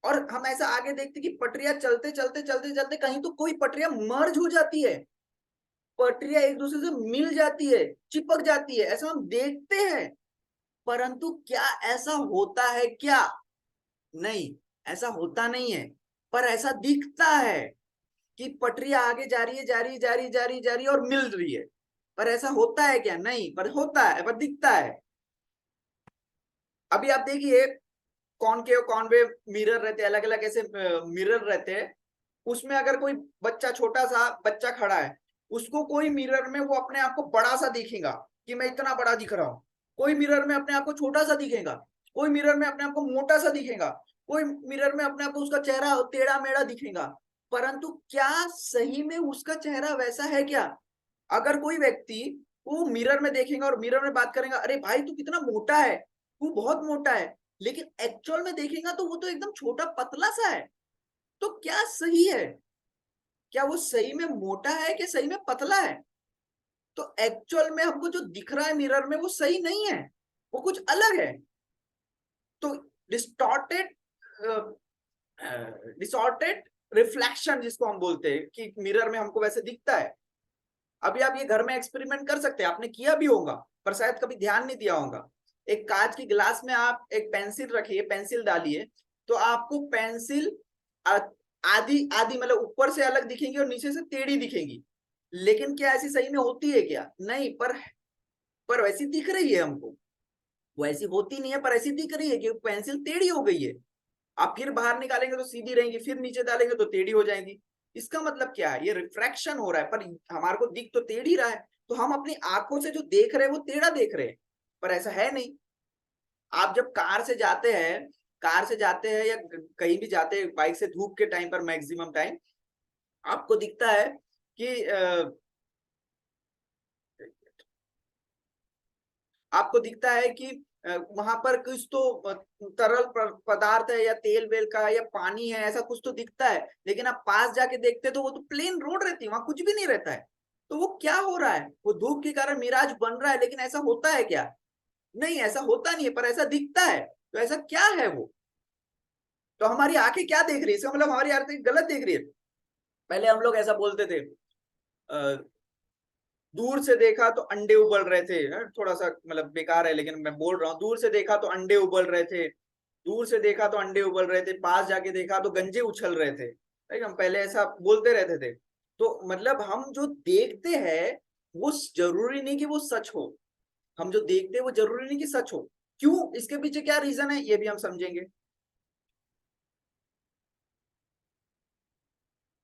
और हम ऐसा आगे देखते कि पटरियां चलते चलते चलते चलते कहीं तो कोई पटरियां मर्ज हो जाती है, पटरियां एक दूसरे से मिल जाती है, चिपक जाती है, ऐसा हम देखते हैं। परंतु क्या ऐसा होता है क्या? नहीं, ऐसा होता नहीं है। पर ऐसा दिखता है कि पटरियां आगे जा रही है, जा रही जा रही जा रही जा रही और मिल रही है। पर ऐसा होता है क्या? नहीं, पर होता है, पर दिखता है। अभी आप देखिए कॉनकेव कॉनवेव मिरर रहते हैं, अलग अलग ऐसे मिरर रहते हैं। उसमें अगर कोई बच्चा, छोटा सा बच्चा खड़ा है, उसको कोई मिरर में वो अपने आप को बड़ा सा दिखेगा कि मैं इतना बड़ा दिख रहा हूं, कोई मिरर में अपने आप को छोटा सा दिखेगा, कोई मिरर में अपने आप को मोटा सा दिखेगा, कोई मिरर में अपने आप को उसका चेहरा टेढ़ा मेढ़ा दिखेगा। परंतु क्या सही में उसका चेहरा वैसा है क्या? अगर कोई व्यक्ति वो मिरर में देखेगा और मिरर में बात करेगा, अरे भाई तू कितना मोटा है, तू बहुत मोटा है, लेकिन एक्चुअल में देखेगा तो वो तो एकदम छोटा पतला सा है। तो क्या सही है? क्या वो सही में मोटा है कि सही में पतला है? तो एक्चुअल में हमको जो दिख रहा है मिरर में वो सही नहीं है, वो कुछ अलग है। तो डिस्टॉर्टेड डिसऑर्टेड रिफ्लेक्शन जिसको हम बोलते हैं कि मिरर में हमको वैसे दिखता है। अभी आप ये घर में एक्सपेरिमेंट कर सकते हैं, आपने किया भी होगा पर शायद कभी ध्यान नहीं दिया होगा। एक कांच की गिलास में आप एक पेंसिल रखिए, पेंसिल डालिए, तो आपको पेंसिल आधी आधी मतलब ऊपर से अलग दिखेंगी और नीचे से टेढ़ी दिखेंगी। लेकिन क्या ऐसी सही में होती है क्या? नहीं, पर वैसी दिख रही है हमको। वो ऐसी होती नहीं है पर ऐसी दिख रही है कि पेंसिल टेढ़ी हो गई है। आप फिर बाहर निकालेंगे तो सीधी रहेंगी, फिर नीचे डालेंगे तो टेढ़ी हो जाएंगी। इसका मतलब क्या है, ये रिफ्रैक्शन हो रहा है, पर हमारे को दिख तो टेढ़ ही रहा है, तो हम अपनी आंखों से जो देख रहे हैं वो टेढ़ा देख रहे हैं, पर ऐसा है नहीं। आप जब कार से जाते हैं या कहीं भी जाते हैं बाइक से, धूप के टाइम पर मैक्सिमम टाइम आपको दिखता है कि आपको दिखता है कि वहां पर कुछ तो तरल पदार्थ है या तेल वेल का है या पानी है, ऐसा कुछ तो दिखता है, लेकिन आप पास जाके देखते तो वो तो प्लेन रोड रहती है, वहां कुछ भी नहीं रहता है। तो वो क्या हो रहा है, वो धूप के कारण मिराज बन रहा है, लेकिन ऐसा होता है क्या? नहीं, ऐसा होता नहीं है, पर ऐसा दिखता है। तो ऐसा क्या है वो? तो हमारी आंखें क्या देख रही है? इसका मतलब हमारी आंखें गलत देख रही है। पहले हम लोग ऐसा बोलते थे, दूर से देखा तो अंडे उबल रहे थे, थोड़ा सा मतलब बेकार है लेकिन मैं बोल रहा हूँ, दूर से देखा तो अंडे उबल रहे थे, दूर से देखा तो अंडे उबल रहे थे, पास जाके देखा तो गंजे उछल रहे थे, राइट? हम पहले ऐसा बोलते रहते थे। तो मतलब हम जो देखते हैं वो जरूरी नहीं कि वो सच हो, हम जो देखते हैं वो जरूरी नहीं कि सच हो। क्यों? इसके पीछे क्या रीजन है ये भी हम समझेंगे।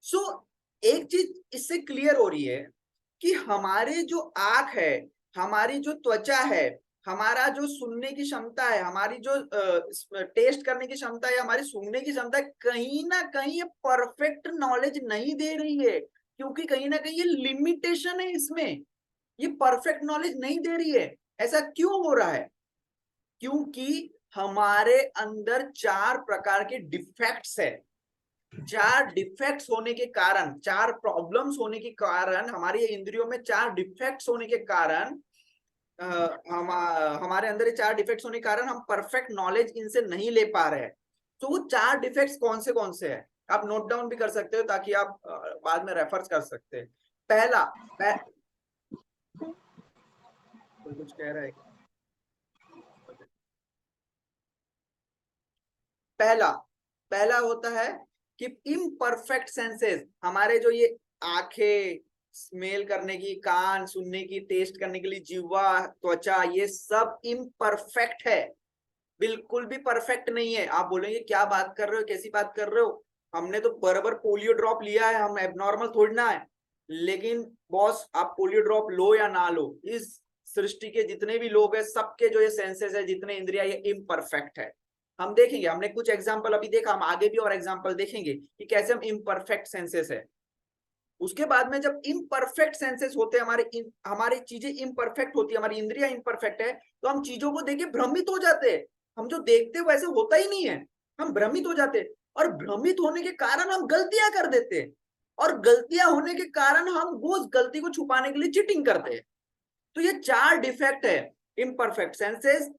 सो एक चीज इससे क्लियर हो रही है कि हमारे जो आंख है, हमारी जो त्वचा है, हमारा जो सुनने की क्षमता है, हमारी जो टेस्ट करने की क्षमता है, हमारी सूंघने की क्षमता है, कहीं ना कहीं ये परफेक्ट नॉलेज नहीं दे रही है, क्योंकि कहीं ना कहीं ये लिमिटेशन है इसमें, ये परफेक्ट नॉलेज नहीं दे रही है। ऐसा क्यों हो रहा है? क्योंकि हमारे अंदर 4 प्रकार के डिफेक्ट्स है। 4 डिफेक्ट्स होने के कारण, 4 प्रॉब्लम्स होने के कारण, हमारी इंद्रियों में 4 डिफेक्ट्स होने के कारण, हमारे अंदर ये 4 डिफेक्ट्स होने के कारण हम परफेक्ट नॉलेज इनसे नहीं ले पा रहे हैं। तो वो 4 डिफेक्ट्स कौन से हैं? आप नोट डाउन भी कर सकते हो ताकि आप बाद में रेफर कर सकते हैं। पहला कोई कुछ कह रहा है? पहला पहला होता है कि इम्परफेक्ट सेंसेस, हमारे जो ये आंखें, स्मेल करने की, कान सुनने की, टेस्ट करने के लिए जीवा, त्वचा, ये सब इम्परफेक्ट है, बिल्कुल भी परफेक्ट नहीं है। आप बोलेंगे क्या बात कर रहे हो, कैसी बात कर रहे हो, हमने तो बराबर पोलियो ड्रॉप लिया है, हम एबनॉर्मल थोड़ी ना है। लेकिन बॉस, आप पोलियो ड्रॉप लो या ना लो, इस सृष्टि के जितने भी लोग हैं सबके जो ये सेंसेस है, जितने इंद्रिया, ये इम्परफेक्ट है। हम देखेंगे, हमने कुछ एग्जाम्पल अभी देखा, हम आगे भी और एग्जाम्पल देखेंगे कि कैसे हम इम्परफेक्ट सेंसेस है। उसके बाद में जब इम्परफेक्ट सेंसेस होते हैं, हमारी चीजें इम्परफेक्ट होती है, हमारी इंद्रिया इम्परफेक्ट है, तो हम चीजों को देख के भ्रमित हो जाते हैं। हम जो देखते हैं वैसे होता ही नहीं है, हम भ्रमित हो जाते हैं, और भ्रमित होने के कारण हम गलतियां कर देते हैं, और गलतियां होने के कारण हम वो उस गलती को छुपाने के लिए चीटिंग करते हैं। तो ये 4 डिफेक्ट है, इम्परफेक्ट सेंसेस,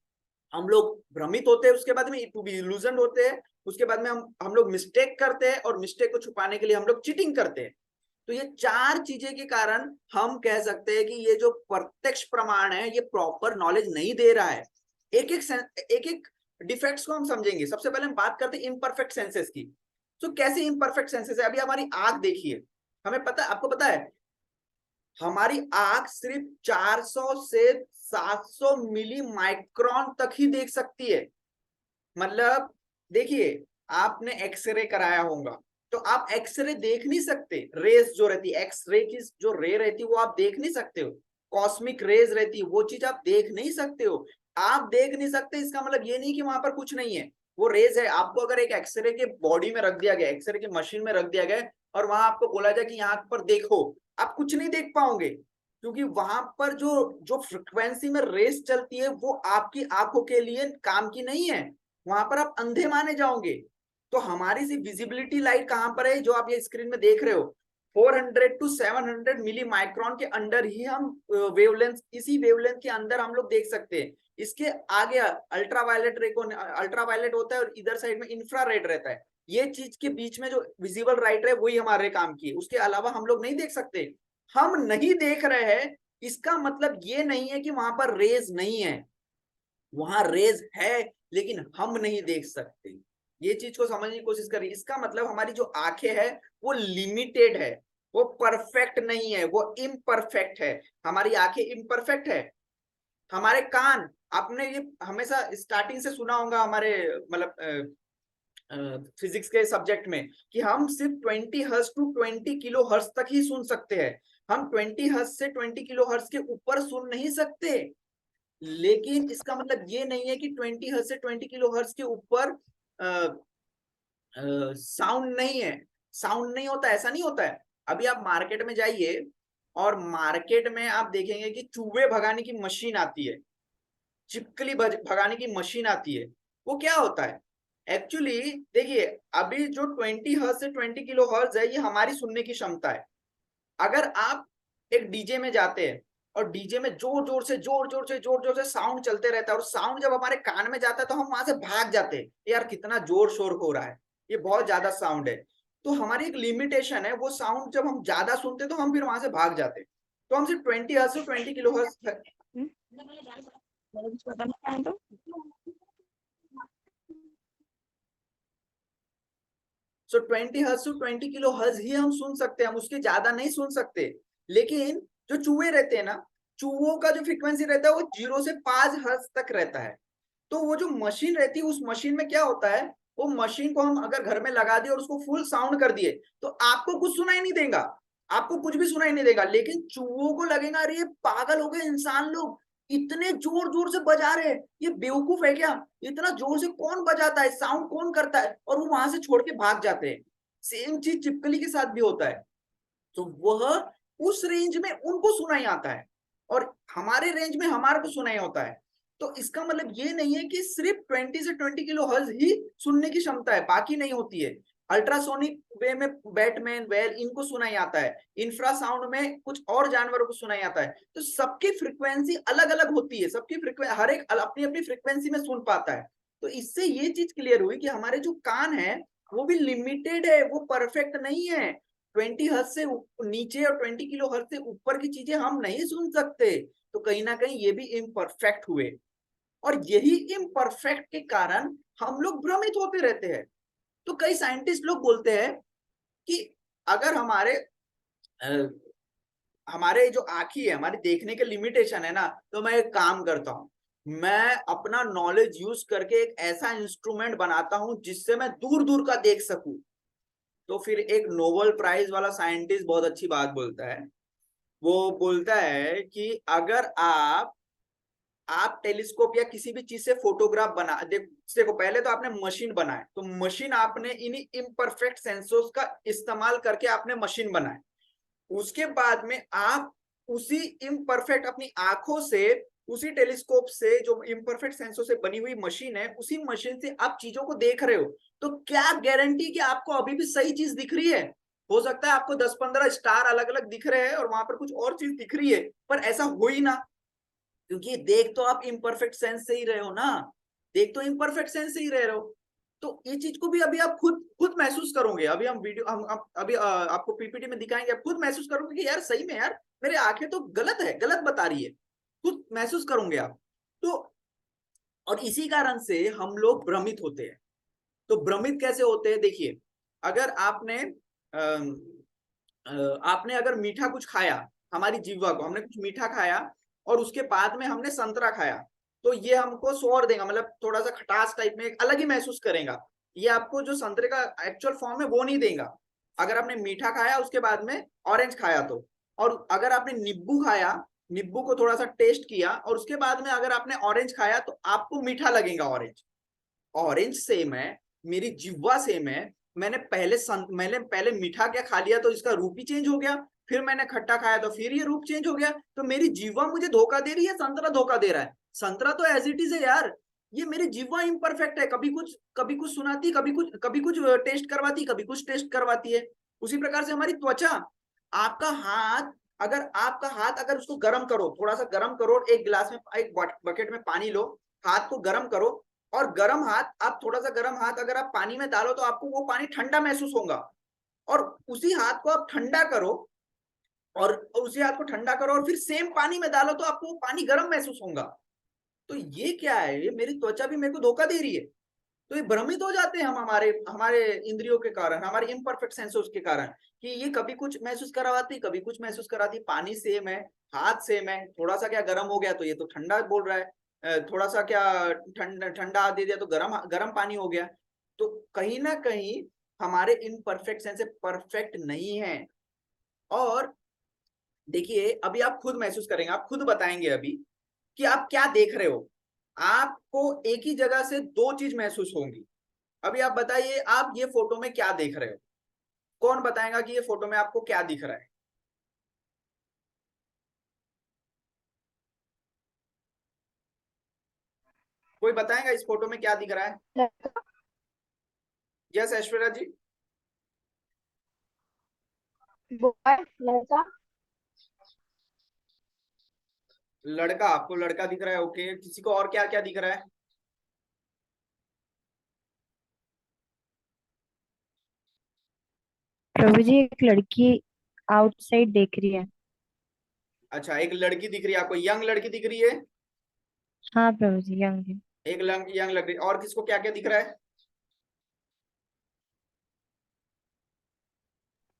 हम लोग भ्रमित होते हैं, उसके बाद में टू बी इल्यूजन होते हैं, उसके बाद में हम लोग मिस्टेक करते हैं, और मिस्टेक को छुपाने के लिए हम लोग चीटिंग करते हैं। तो ये 4 चीजें के कारण हम कह सकते हैं कि ये जो प्रत्यक्ष प्रमाण है ये प्रॉपर नॉलेज नहीं दे रहा है। एक एक डिफेक्ट्स को हम समझेंगे। सबसे पहले हम बात करते हैं इम्परफेक्ट सेंसेस की। तो कैसे इम्परफेक्ट सेंसेस है? अभी हमारी आंख देखिए, हमें पता, आपको पता है हमारी आंख सिर्फ 400 से 700 मिली माइक्रोन तक ही देख सकती है। मतलब देखिए, आपने एक्सरे कराया होगा, तो आप एक्सरे देख नहीं सकते, रेस जो रहती है, एक्सरे की जो रे रहती है वो आप देख नहीं सकते हो, कॉस्मिक रेज रहती है वो चीज आप देख नहीं सकते हो। आप देख नहीं सकते इसका मतलब ये नहीं कि वहां पर कुछ नहीं है, वो रेज है। आपको अगर एक एक्सरे के बॉडी में रख दिया गया, एक्सरे की मशीन में रख दिया गया, और वहां आपको बोला जाए कि यहाँ पर देखो, आप कुछ नहीं देख पाओगे, क्योंकि वहां पर जो जो फ्रिक्वेंसी में रेस चलती है वो आपकी आंखों के लिए काम की नहीं है, वहां पर आप अंधे माने जाओगे। तो हमारी सी विजिबिलिटी लाइट कहां पर है, जो आप ये स्क्रीन में देख रहे हो, 400 टू 700 मिली माइक्रोन के अंदर ही हम वेवलेंथ, इसी वेवलेंथ के अंदर हम लोग देख सकते हैं। इसके आगे अल्ट्रावायलेट रे को, अल्ट्रावायलेट होता है और इधर साइड में इंफ्रारेड रहता है, ये चीज के बीच में जो विजिबल लाइट है वही हमारे काम की है, उसके अलावा हम लोग नहीं देख सकते। हम नहीं देख रहे हैं इसका मतलब ये नहीं है कि वहां पर रेज नहीं है, वहां रेज है, लेकिन हम नहीं देख सकते। ये चीज को समझने की कोशिश करिए। इसका मतलब हमारी जो आंखें है वो लिमिटेड है, वो परफेक्ट नहीं है, वो इम्परफेक्ट है। हमारी आंखें इम्परफेक्ट है। हमारे कान, आपने ये हमेशा स्टार्टिंग से सुना होगा, हमारे मतलब फिजिक्स के सब्जेक्ट में कि हम सिर्फ 20 हर्ट्ज टू 20 किलो हर्ट्ज तक ही सुन सकते हैं। हम 20 हर्ट्ज से 20 किलो हर्ट्ज के ऊपर सुन नहीं सकते। लेकिन इसका मतलब ये नहीं है कि 20 हर्ट्ज से 20 किलो हर्ट्ज के ऊपर साउंड नहीं है, साउंड नहीं होता, ऐसा नहीं होता है। अभी आप मार्केट में जाइए और मार्केट में आप देखेंगे कि चूहे भगाने की मशीन आती है, चिपकली भगाने की मशीन आती है। वो क्या होता है एक्चुअली? देखिए, अभी जो 20 हर्ट्ज से 20 किलो हर्ट्ज है, ये हमारी सुनने की क्षमता है। अगर आप एक डीजे में जाते हैं और डीजे में जोर जोर से साउंड चलते रहता है, और साउंड जब हमारे कान में जाता है तो हम वहां से भाग जाते हैं, यार कितना जोर शोर हो रहा है, ये बहुत ज्यादा साउंड है। तो हमारी एक लिमिटेशन है, वो साउंड जब हम ज्यादा सुनते तो हम फिर वहां से भाग जाते। तो हम सिर्फ 20 हर्ट्ज से 20 kilohertz so 20 hertz to 20 kilohertz ही हम सुन सकते हैं, हम उसके ज्यादा नहीं सुन सकते। लेकिन जो चूहे रहते हैं ना, चूहों का जो फ्रीक्वेंसी रहता है वो 0 से 5 हर्ट्ज तक रहता है। तो वो जो मशीन रहती है, उस मशीन में क्या होता है, वो मशीन को हम अगर घर में लगा दिए और उसको फुल साउंड कर दिए तो आपको कुछ सुनाई नहीं देगा, आपको कुछ भी सुनाई नहीं देगा। लेकिन चूहों को लगेगा अरे ये पागल हो गए इंसान लोग, इतने जोर जोर से बजा रहे हैं, ये बेवकूफ है क्या, इतना जोर से कौन बजाता है, साउंड कौन करता है, और वो वहां से छोड़ के भाग जाते हैं। सेम चीज चिपकली के साथ भी होता है। तो वह उस रेंज में उनको सुनाई आता है और हमारे रेंज में हमारे को सुनाई होता है। तो इसका मतलब ये नहीं है कि सिर्फ 20 से 20 किलो हर्ट्ज ही सुनने की क्षमता है, बाकी नहीं होती है। अल्ट्रासोनिक वे में बैटमैन, वेल, इनको सुनाई आता है। इंफ्रासाउंड में कुछ और जानवरों को सुनाई आता है। तो सबकी फ्रीक्वेंसी अलग अलग होती है, सबकी फ्रीक्वेंसी, हर एक अपनी अपनी फ्रीक्वेंसी में सुन पाता है। तो इससे ये चीज क्लियर हुई कि हमारे जो कान है वो भी लिमिटेड है, वो परफेक्ट नहीं है। 20 हर्ट्ज से नीचे और 20 किलो हर्ट्ज से ऊपर की चीजें हम नहीं सुन सकते। तो कहीं ना कहीं ये भी इम्परफेक्ट हुए, और यही इम्परफेक्ट के कारण हम लोग भ्रमित होते रहते हैं। तो कई साइंटिस्ट लोग बोलते हैं कि अगर हमारे जो आंखी है, हमारी देखने के लिमिटेशन है ना, तो मैं एक काम करता हूं, मैं अपना नॉलेज यूज करके एक ऐसा इंस्ट्रूमेंट बनाता हूं जिससे मैं दूर दूर का देख सकूं। तो फिर एक नोबेल प्राइज वाला साइंटिस्ट बहुत अच्छी बात बोलता है। वो बोलता है कि अगर आप टेलीस्कोप या किसी भी चीज से फोटोग्राफ बना देखो, पहले तो आपने मशीन बनाए, तो मशीन आपने इन्हीं इम्परफेक्ट सेंसर्स का इस्तेमाल करके आपने मशीन बनाए। उसके बाद में आप उसी इम्परफेक्ट अपनी आंखों से, उसी टेलीस्कोप से, जो इम्परफेक्ट सेंसर से बनी हुई मशीन है, उसी मशीन से आप चीजों को देख रहे हो। तो क्या गारंटी कि आपको अभी भी सही चीज दिख रही है? हो सकता है आपको 10-15 स्टार अलग अलग दिख रहे हैं और वहां पर कुछ और चीज दिख रही है, पर ऐसा हो ही ना, क्योंकि देख तो आप इम्परफेक्ट सेंस से ही रहे हो ना, देख तो इम्परफेक्ट सेंस से ही रह रहे हो। तो ये चीज को भी अभी आप खुद महसूस करोगे। अभी हम वीडियो हम अभी आपको पीपीटी में दिखाएंगे, आप खुद महसूस करोगे कि यार सही में यार मेरे आंखें तो गलत है, गलत बता रही है, खुद महसूस करोगे आप। तो और इसी कारण से हम लोग भ्रमित होते हैं। तो भ्रमित कैसे होते हैं? देखिए, अगर आपने अगर मीठा कुछ खाया, हमारी जीवा को हमने कुछ मीठा खाया और उसके बाद में हमने संतरा खाया, तो ये हमको स्वाद देगा, मतलब थोड़ा सा खटास टाइप में एक अलग ही महसूस करेगा। ये आपको जो संतरे का एक्चुअल फॉर्म है वो नहीं देगा। अगर आपने मीठा खाया उसके बाद में ऑरेंज खाया तो, और अगर आपने नींबू खाया, नींबू को थोड़ा सा टेस्ट किया और उसके बाद में अगर आपने ऑरेंज खाया तो आपको मीठा लगेगा ऑरेंज। ऑरेंज सेम है, मेरी जिह्वा सेम है। मैंने पहले मीठा क्या खा लिया तो इसका रूप ही चेंज हो गया, फिर मैंने खट्टा खाया तो फिर ये रूप चेंज हो गया। तो मेरी जिह्वा मुझे धोखा दे रही है, संतरा धोखा दे रहा है? संतरा तो एज इट इज है यार, ये मेरी जिह्वा इम्परफेक्ट है, कभी कुछ सुनाती, कभी कुछ टेस्ट करवाती, कभी कुछ टेस्ट करवाती है। उसी प्रकार से हमारी त्वचा, आपका हाथ, अगर उसको गर्म करो, थोड़ा सा गर्म करो, एक गिलास में, एक बकेट में पानी लो, हाथ को गर्म करो, और गर्म हाथ, आप थोड़ा सा गर्म हाथ अगर आप पानी में डालो तो आपको वो पानी ठंडा महसूस होगा। और उसी हाथ को आप ठंडा करो, और उसी हाथ को ठंडा करो और फिर सेम पानी में डालो तो आपको वो पानी गर्म महसूस होगा। तो ये क्या है? ये मेरी त्वचा भी मेरे को धोखा दे रही है। तो ये भ्रमित हो जाते हैं हम, हमारे इंद्रियों के कारण, हमारे इम्परफेक्ट सेंसर्स के कारण, कि ये कभी कुछ महसूस कराती, कभी कुछ महसूस कराती। पानी सेम है, हाथ सेम है, थोड़ा सा क्या गर्म हो गया तो ये तो ठंडा बोल रहा है, थोड़ा सा क्या ठंडा दे दिया तो गर्म पानी हो गया। तो कहीं ना कहीं हमारे इम्परफेक्ट से परफेक्ट नहीं है। और देखिए अभी आप खुद महसूस करेंगे, आप खुद बताएंगे अभी कि आप क्या देख रहे हो। आपको एक ही जगह से दो चीज महसूस होंगी। अभी आप बताइए आप ये फोटो में क्या देख रहे हो। कौन बताएगा कि ये फोटो में आपको क्या दिख रहा है? कोई बताएगा इस फोटो में क्या दिख रहा है? लड़का यस ऐश्वर्या जी। बॉय लड़का लड़का, आपको लड़का दिख रहा है, ओके। किसी को और क्या क्या दिख रहा है? प्रभु जी, एक लड़की आउटसाइड देख रही है। अच्छा, एक लड़की दिख रही है आपको, यंग लड़की दिख रही है। हाँ प्रभु जी, यंग है। एक यंग लड़की, और किसको क्या क्या दिख रहा है?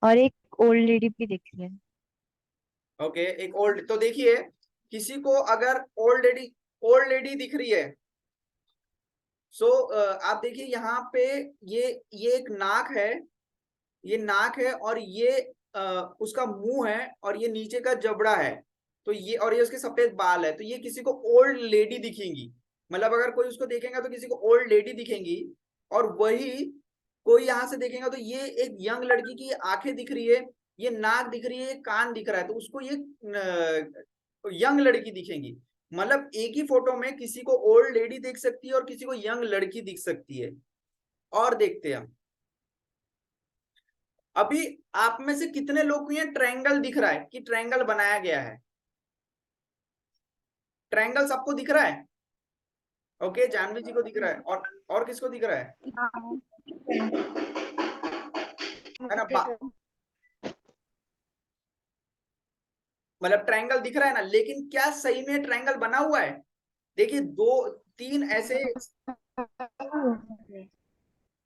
और एक ओल्ड लेडी भी दिख रही है। ओके, एक ओल्ड, तो देखिए किसी को अगर ओल्ड लेडी दिख रही है, सो आप देखिए यहाँ पे ये एक नाक है, ये नाक है, और ये उसका मुंह है, और ये नीचे का जबड़ा है। तो ये, और ये उसके सफेद बाल है, तो ये किसी को ओल्ड लेडी दिखेंगी। मतलब अगर कोई उसको देखेगा तो किसी को ओल्ड लेडी दिखेंगी। और वही कोई यहाँ से देखेगा तो ये एक यंग लड़की की आंखें दिख रही है, ये नाक दिख रही है, ये कान दिख रहा है, तो उसको ये यंग लड़की दिखेंगी। मतलब एक ही फोटो में किसी को ओल्ड लेडी देख सकती है और किसी को यंग लड़की दिख सकती है। और देखते हैं हम अभी आप में से कितने लोग को ये ट्रायंगल दिख रहा है कि ट्रायंगल बनाया गया है? ट्रायंगल सबको दिख रहा है? ओके, जानवी जी को दिख रहा है, और किसको दिख रहा है? हाँ, है ना? मुझे तो मतलब ट्रायंगल दिख रहा है ना, लेकिन क्या सही में ट्रायंगल बना हुआ है? देखिए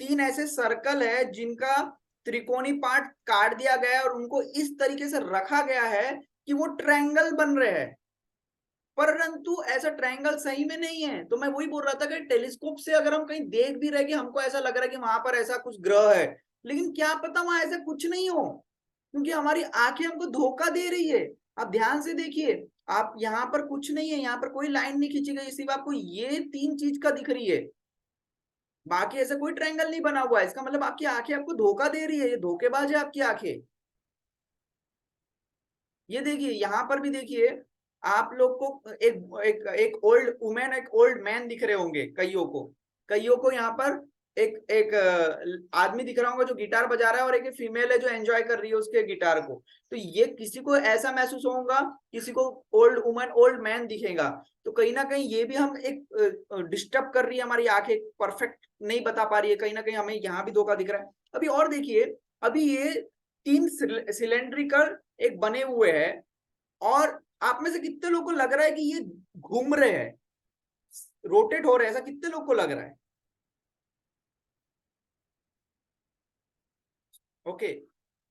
तीन ऐसे सर्कल है जिनका त्रिकोणी पार्ट काट दिया गया है और उनको इस तरीके से रखा गया है कि वो ट्रायंगल बन रहे हैं। परंतु ऐसा ट्रायंगल सही में नहीं है। तो मैं वही बोल रहा था कि टेलीस्कोप से अगर हम कहीं देख भी रहे कि हमको ऐसा लग रहा है कि वहां पर ऐसा कुछ ग्रह है, लेकिन क्या पता वहां ऐसा कुछ नहीं हो, क्योंकि हमारी आंखें हमको धोखा दे रही है। आप ध्यान से देखिए, आप यहाँ पर कुछ नहीं है, यहाँ पर कोई लाइन नहीं खींची गई, सिर्फ आपको ये तीन चीज का दिख रही है, बाकी ऐसा कोई ट्रायंगल नहीं बना हुआ है। इसका मतलब आपकी आंखें आपको धोखा दे रही है, ये धोखेबाज है आपकी आंखें। ये देखिए यहाँ पर भी देखिए, आप लोग को एक ओल्ड वुमेन, एक ओल्ड मैन दिख रहे होंगे कईयों को यहाँ पर एक एक आदमी दिख रहा होगा जो गिटार बजा रहा है, और एक फीमेल है जो एंजॉय कर रही है उसके गिटार को। तो ये किसी को ऐसा महसूस होगा, किसी को ओल्ड वुमेन ओल्ड मैन दिखेगा। तो कहीं ना कहीं ये भी हम एक डिस्टर्ब कर रही है, हमारी आंखें परफेक्ट नहीं बता पा रही है, कहीं ना कहीं हमें यहाँ भी धोखा दिख रहा है। अभी और देखिए, अभी ये तीन सिलेंड्रिकल एक बने हुए हैं, और आप में से कितने लोगों को लग रहा है कि ये घूम रहे हैं, रोटेट हो रहे हैं? ऐसा कितने लोग को लग रहा है? ओके,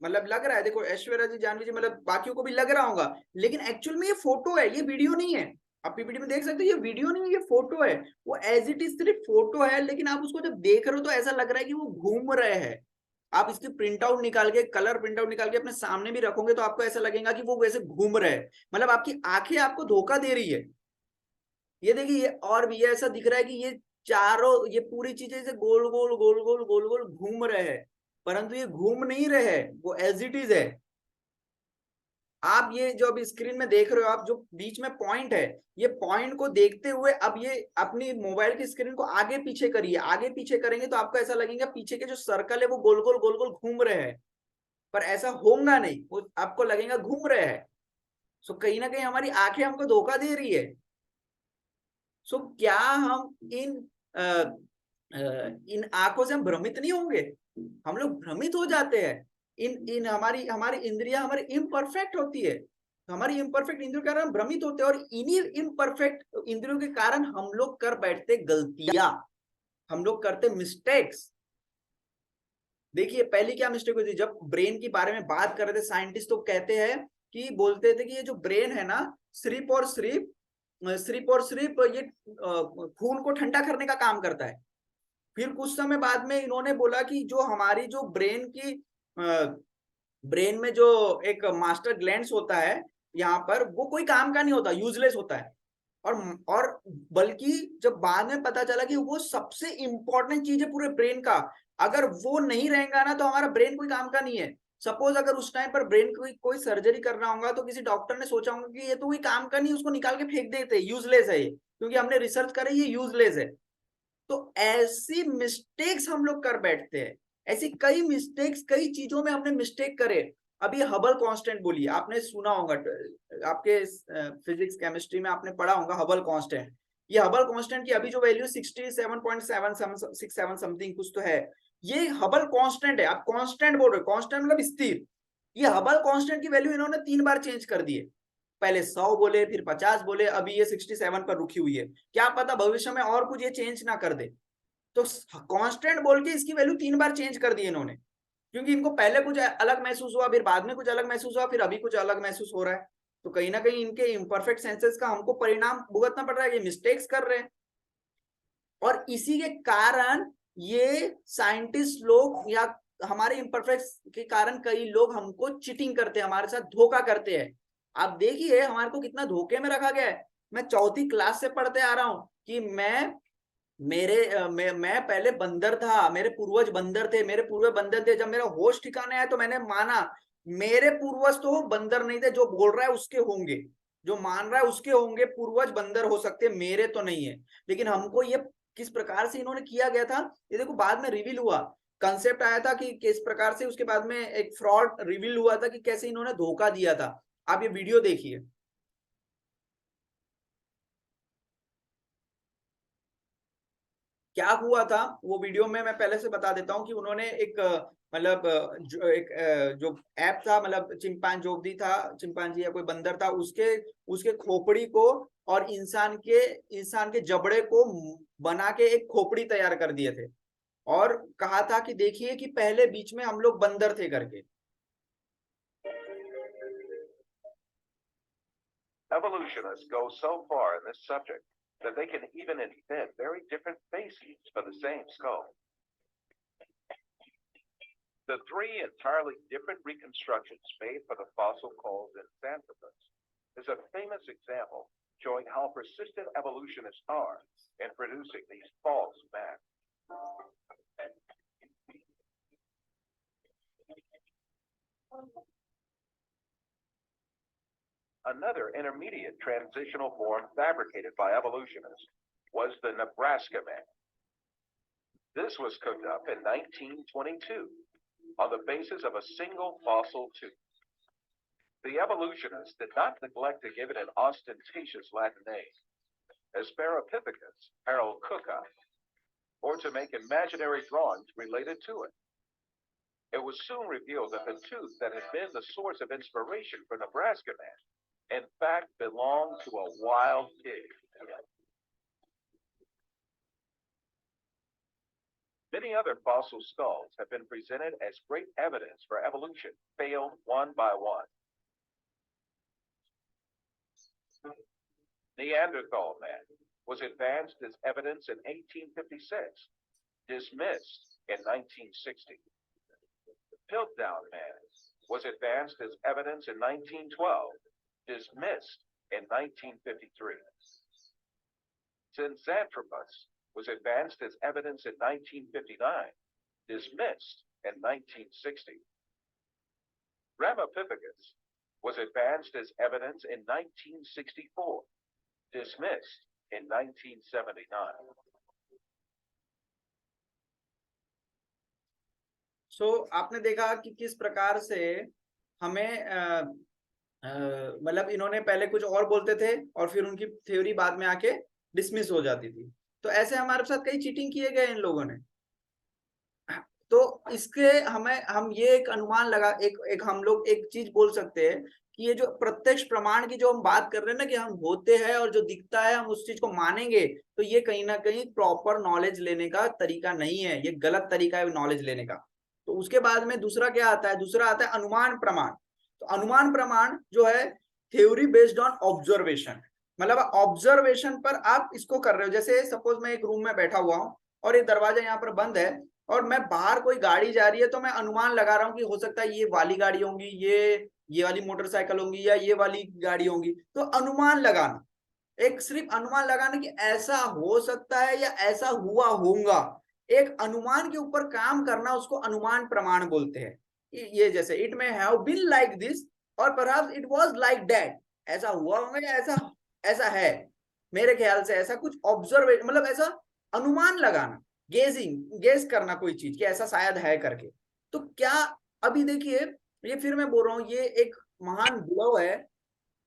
मतलब लग रहा है। देखो ऐश्वर्या जी, जानवी जी, मतलब बाकियों को भी लग रहा होगा, लेकिन एक्चुअल में ये फोटो है, ये वीडियो नहीं है। आप पीपीटी में देख सकते हो, ये वीडियो नहीं है, ये फोटो है। वो एज इट इज सिर्फ फोटो है, लेकिन आप उसको जब देख रहे हो तो ऐसा लग रहा है कि वो घूम रहे हैं। आप इसकी प्रिंट आउट निकाल के, कलर प्रिंट आउट निकाल के अपने सामने भी रखोगे तो आपको ऐसा लगेगा कि वो वैसे घूम रहे हैं। मतलब आपकी आंखें आपको धोखा दे रही है। ये देखिए, ये और भी ये ऐसा दिख रहा है कि ये चारों, ये पूरी चीजें से गोल गोल गोल गोल गोल गोल घूम रहे हैं, परंतु ये घूम नहीं रहे हैं, वो एज इट इज है। आप ये जो अभी स्क्रीन में देख रहे हो, आप जो बीच में पॉइंट है, ये पॉइंट को देखते हुए अब ये अपनी मोबाइल की स्क्रीन को आगे पीछे करिए। आगे पीछे करेंगे तो आपको ऐसा लगेगा पीछे के जो सर्कल है वो गोल गोल गोल गोल घूम रहे हैं, पर ऐसा होगा नहीं, वो आपको लगेगा घूम रहे हैं। सो कहीं ना कहीं हमारी आंखें हमको धोखा दे रही है। सो क्या हम इन आंखों से हम भ्रमित नहीं होंगे? हम लोग भ्रमित हो जाते हैं। इन इन हमारी हमारी इंद्रियां हमारी इम्परफेक्ट होती है, तो हमारी इम्परफेक्ट इंद्रियों के कारण हम भ्रमित होते हैं, और इन्हीं इम्परफेक्ट इंद्रियों के कारण हम लोग कर बैठते गलतियां, हम लोग करते मिस्टेक्स। देखिए पहले क्या मिस्टेक हुई थी, जब ब्रेन के बारे में बात कर रहे थे साइंटिस्ट, तो कहते हैं कि बोलते थे कि ये जो ब्रेन है ना, सिर्फ और सिर्फ ये खून को ठंडा करने का काम करता है। फिर कुछ समय बाद में इन्होंने बोला कि जो हमारी जो ब्रेन में जो एक मास्टर ग्लैंड्स होता है यहाँ पर, वो कोई काम का नहीं होता, यूजलेस होता है। और बल्कि जब बाद में पता चला कि वो सबसे इंपॉर्टेंट चीज है पूरे ब्रेन का, अगर वो नहीं रहेगा ना तो हमारा ब्रेन कोई काम का नहीं है। सपोज अगर उस टाइम पर ब्रेन कोई सर्जरी करना होगा तो किसी डॉक्टर ने सोचा होगा कि ये तो कोई काम का नहीं, उसको निकाल के फेंक देते, यूजलेस है ये, क्योंकि हमने रिसर्च करी ये यूजलेस है। तो ऐसी मिस्टेक्स हम लोग कर बैठते हैं, ऐसी कई मिस्टेक्स, कई चीजों में हमने मिस्टेक करे। अभी हबल कांस्टेंट बोलिए, आपने सुना होगा, आपके फिजिक्स केमिस्ट्री में आपने पढ़ा होगा हबल कांस्टेंट। ये हबल कांस्टेंट की अभी जो वैल्यू 67.767 समथिंग कुछ तो है, ये हबल कांस्टेंट है। आप कांस्टेंट बोल रहे हो, कांस्टेंट मतलब स्थिर। ये हबल कांस्टेंट की वैल्यू इन्होंने 3 बार चेंज कर दी है, पहले 100 बोले, फिर 50 बोले, अभी ये 67 पर रुकी हुई है। क्या पता भविष्य में और कुछ ये चेंज ना कर दे। तो कांस्टेंट बोल के इसकी वैल्यू 3 बार चेंज कर दी इन्होंने, क्योंकि इनको पहले कुछ अलग महसूस हुआ, फिर बाद में कुछ अलग महसूस हुआ, फिर अभी कुछ अलग महसूस हो रहा है। तो कहीं ना कहीं इनके इम्परफेक्ट सेंसेस का हमको परिणाम भुगतना पड़ रहा है, ये मिस्टेक्स कर रहे हैं। और इसी के कारण ये साइंटिस्ट लोग या हमारे इम्परफेक्ट के कारण कई लोग हमको चीटिंग करते हैं, हमारे साथ धोखा करते हैं। आप देखिए हमारे को कितना धोखे में रखा गया है। मैं 4th क्लास से पढ़ते आ रहा हूं कि मैं पहले बंदर था, मेरे पूर्वज बंदर थे, मेरे पूर्वज बंदर थे। जब मेरा होश ठिकाने आया तो मैंने माना मेरे पूर्वज तो बंदर नहीं थे, जो बोल रहा है उसके होंगे, जो मान रहा है उसके होंगे पूर्वज बंदर हो सकते, मेरे तो नहीं है। लेकिन हमको ये किस प्रकार से इन्होंने किया गया था, ये देखो बाद में रिवील हुआ, कंसेप्ट आया था कि किस प्रकार से, उसके बाद में एक फ्रॉड रिवील हुआ था कि कैसे इन्होंने धोखा दिया था। आप ये वीडियो देखिए। क्या हुआ था वो वीडियो में मैं पहले से बता देता हूं कि उन्होंने एक मतलब जो ऐप था, मतलब चिंपांजी या कोई बंदर था, उसके खोपड़ी को और इंसान के जबड़े को बना के एक खोपड़ी तैयार कर दिए थे, और कहा था कि देखिए कि पहले बीच में हम लोग बंदर थे करके। Evolutionists go so far in this subject that they can even invent very different faces for the same skull. The 3 entirely different reconstructions made for the fossil called Xanthropus is a famous example showing how persistent evolutionists are in producing these false masks. Another intermediate transitional form fabricated by evolutionists was the Nebraska man. This was cooked up in 1922 on the basis of a single fossil tooth. The evolutionists did not neglect to give it an ostentatious Latin name, Asparapithecus paralcuca, or to make imaginary drawings related to it. It was soon revealed that the tooth that had been the source of inspiration for Nebraska man in fact belonged to a wild pig. Many other fossil skulls have been presented as great evidence for evolution, failed one by one. Neanderthal man was advanced as evidence in 1856, dismissed in 1960. Piltdown man was advanced as evidence in 1912, dismissed in 1953. Xanthropus was advanced as evidence in 1959, dismissed in 1960. Ramapithecus was advanced as evidence in 1964, dismissed in 1979. So, आपने देखा कि किस प्रकार से हमें मतलब इन्होंने पहले कुछ और बोलते थे और फिर उनकी थ्योरी बाद में आके डिसमिस हो जाती थी। तो ऐसे हमारे साथ कई चीटिंग किए गए इन लोगों ने। तो इसके हम ये एक अनुमान लगा, एक हम लोग एक चीज बोल सकते हैं कि ये जो प्रत्यक्ष प्रमाण की जो हम बात कर रहे हैं ना, कि हम होते हैं और जो दिखता है हम उस चीज को मानेंगे, तो ये कहीं ना कहीं प्रॉपर नॉलेज लेने का तरीका नहीं है, ये गलत तरीका है नॉलेज लेने का। तो उसके बाद में दूसरा क्या आता है, दूसरा आता है अनुमान प्रमाण। तो अनुमान प्रमाण जो है थ्योरी बेस्ड ऑन ऑब्जर्वेशन, मतलब ऑब्जर्वेशन पर आप इसको कर रहे हो। जैसे सपोज मैं एक रूम में बैठा हुआ हूं, और ये दरवाजा यहाँ पर बंद है और मैं बाहर कोई गाड़ी जा रही है तो मैं अनुमान लगा रहा हूँ कि हो सकता है ये वाली गाड़ी होंगी, ये वाली मोटरसाइकिल होंगी या ये वाली गाड़ी होंगी। तो अनुमान लगाना, एक सिर्फ अनुमान लगाना कि ऐसा हो सकता है या ऐसा हुआ होगा, एक अनुमान के ऊपर काम करना, उसको अनुमान प्रमाण बोलते हैं। ये जैसे it may have been like this और perhaps it was like that, ऐसा हुआ होगा या ऐसा ऐसा है, मेरे ख्याल से ऐसा कुछ ऑब्जर्व, मतलब ऐसा अनुमान लगाना, गेस करना कोई चीज कि ऐसा शायद है करके। तो क्या, अभी देखिए, ये फिर मैं बोल रहा हूँ, ये एक महान बुढ़ऊ है,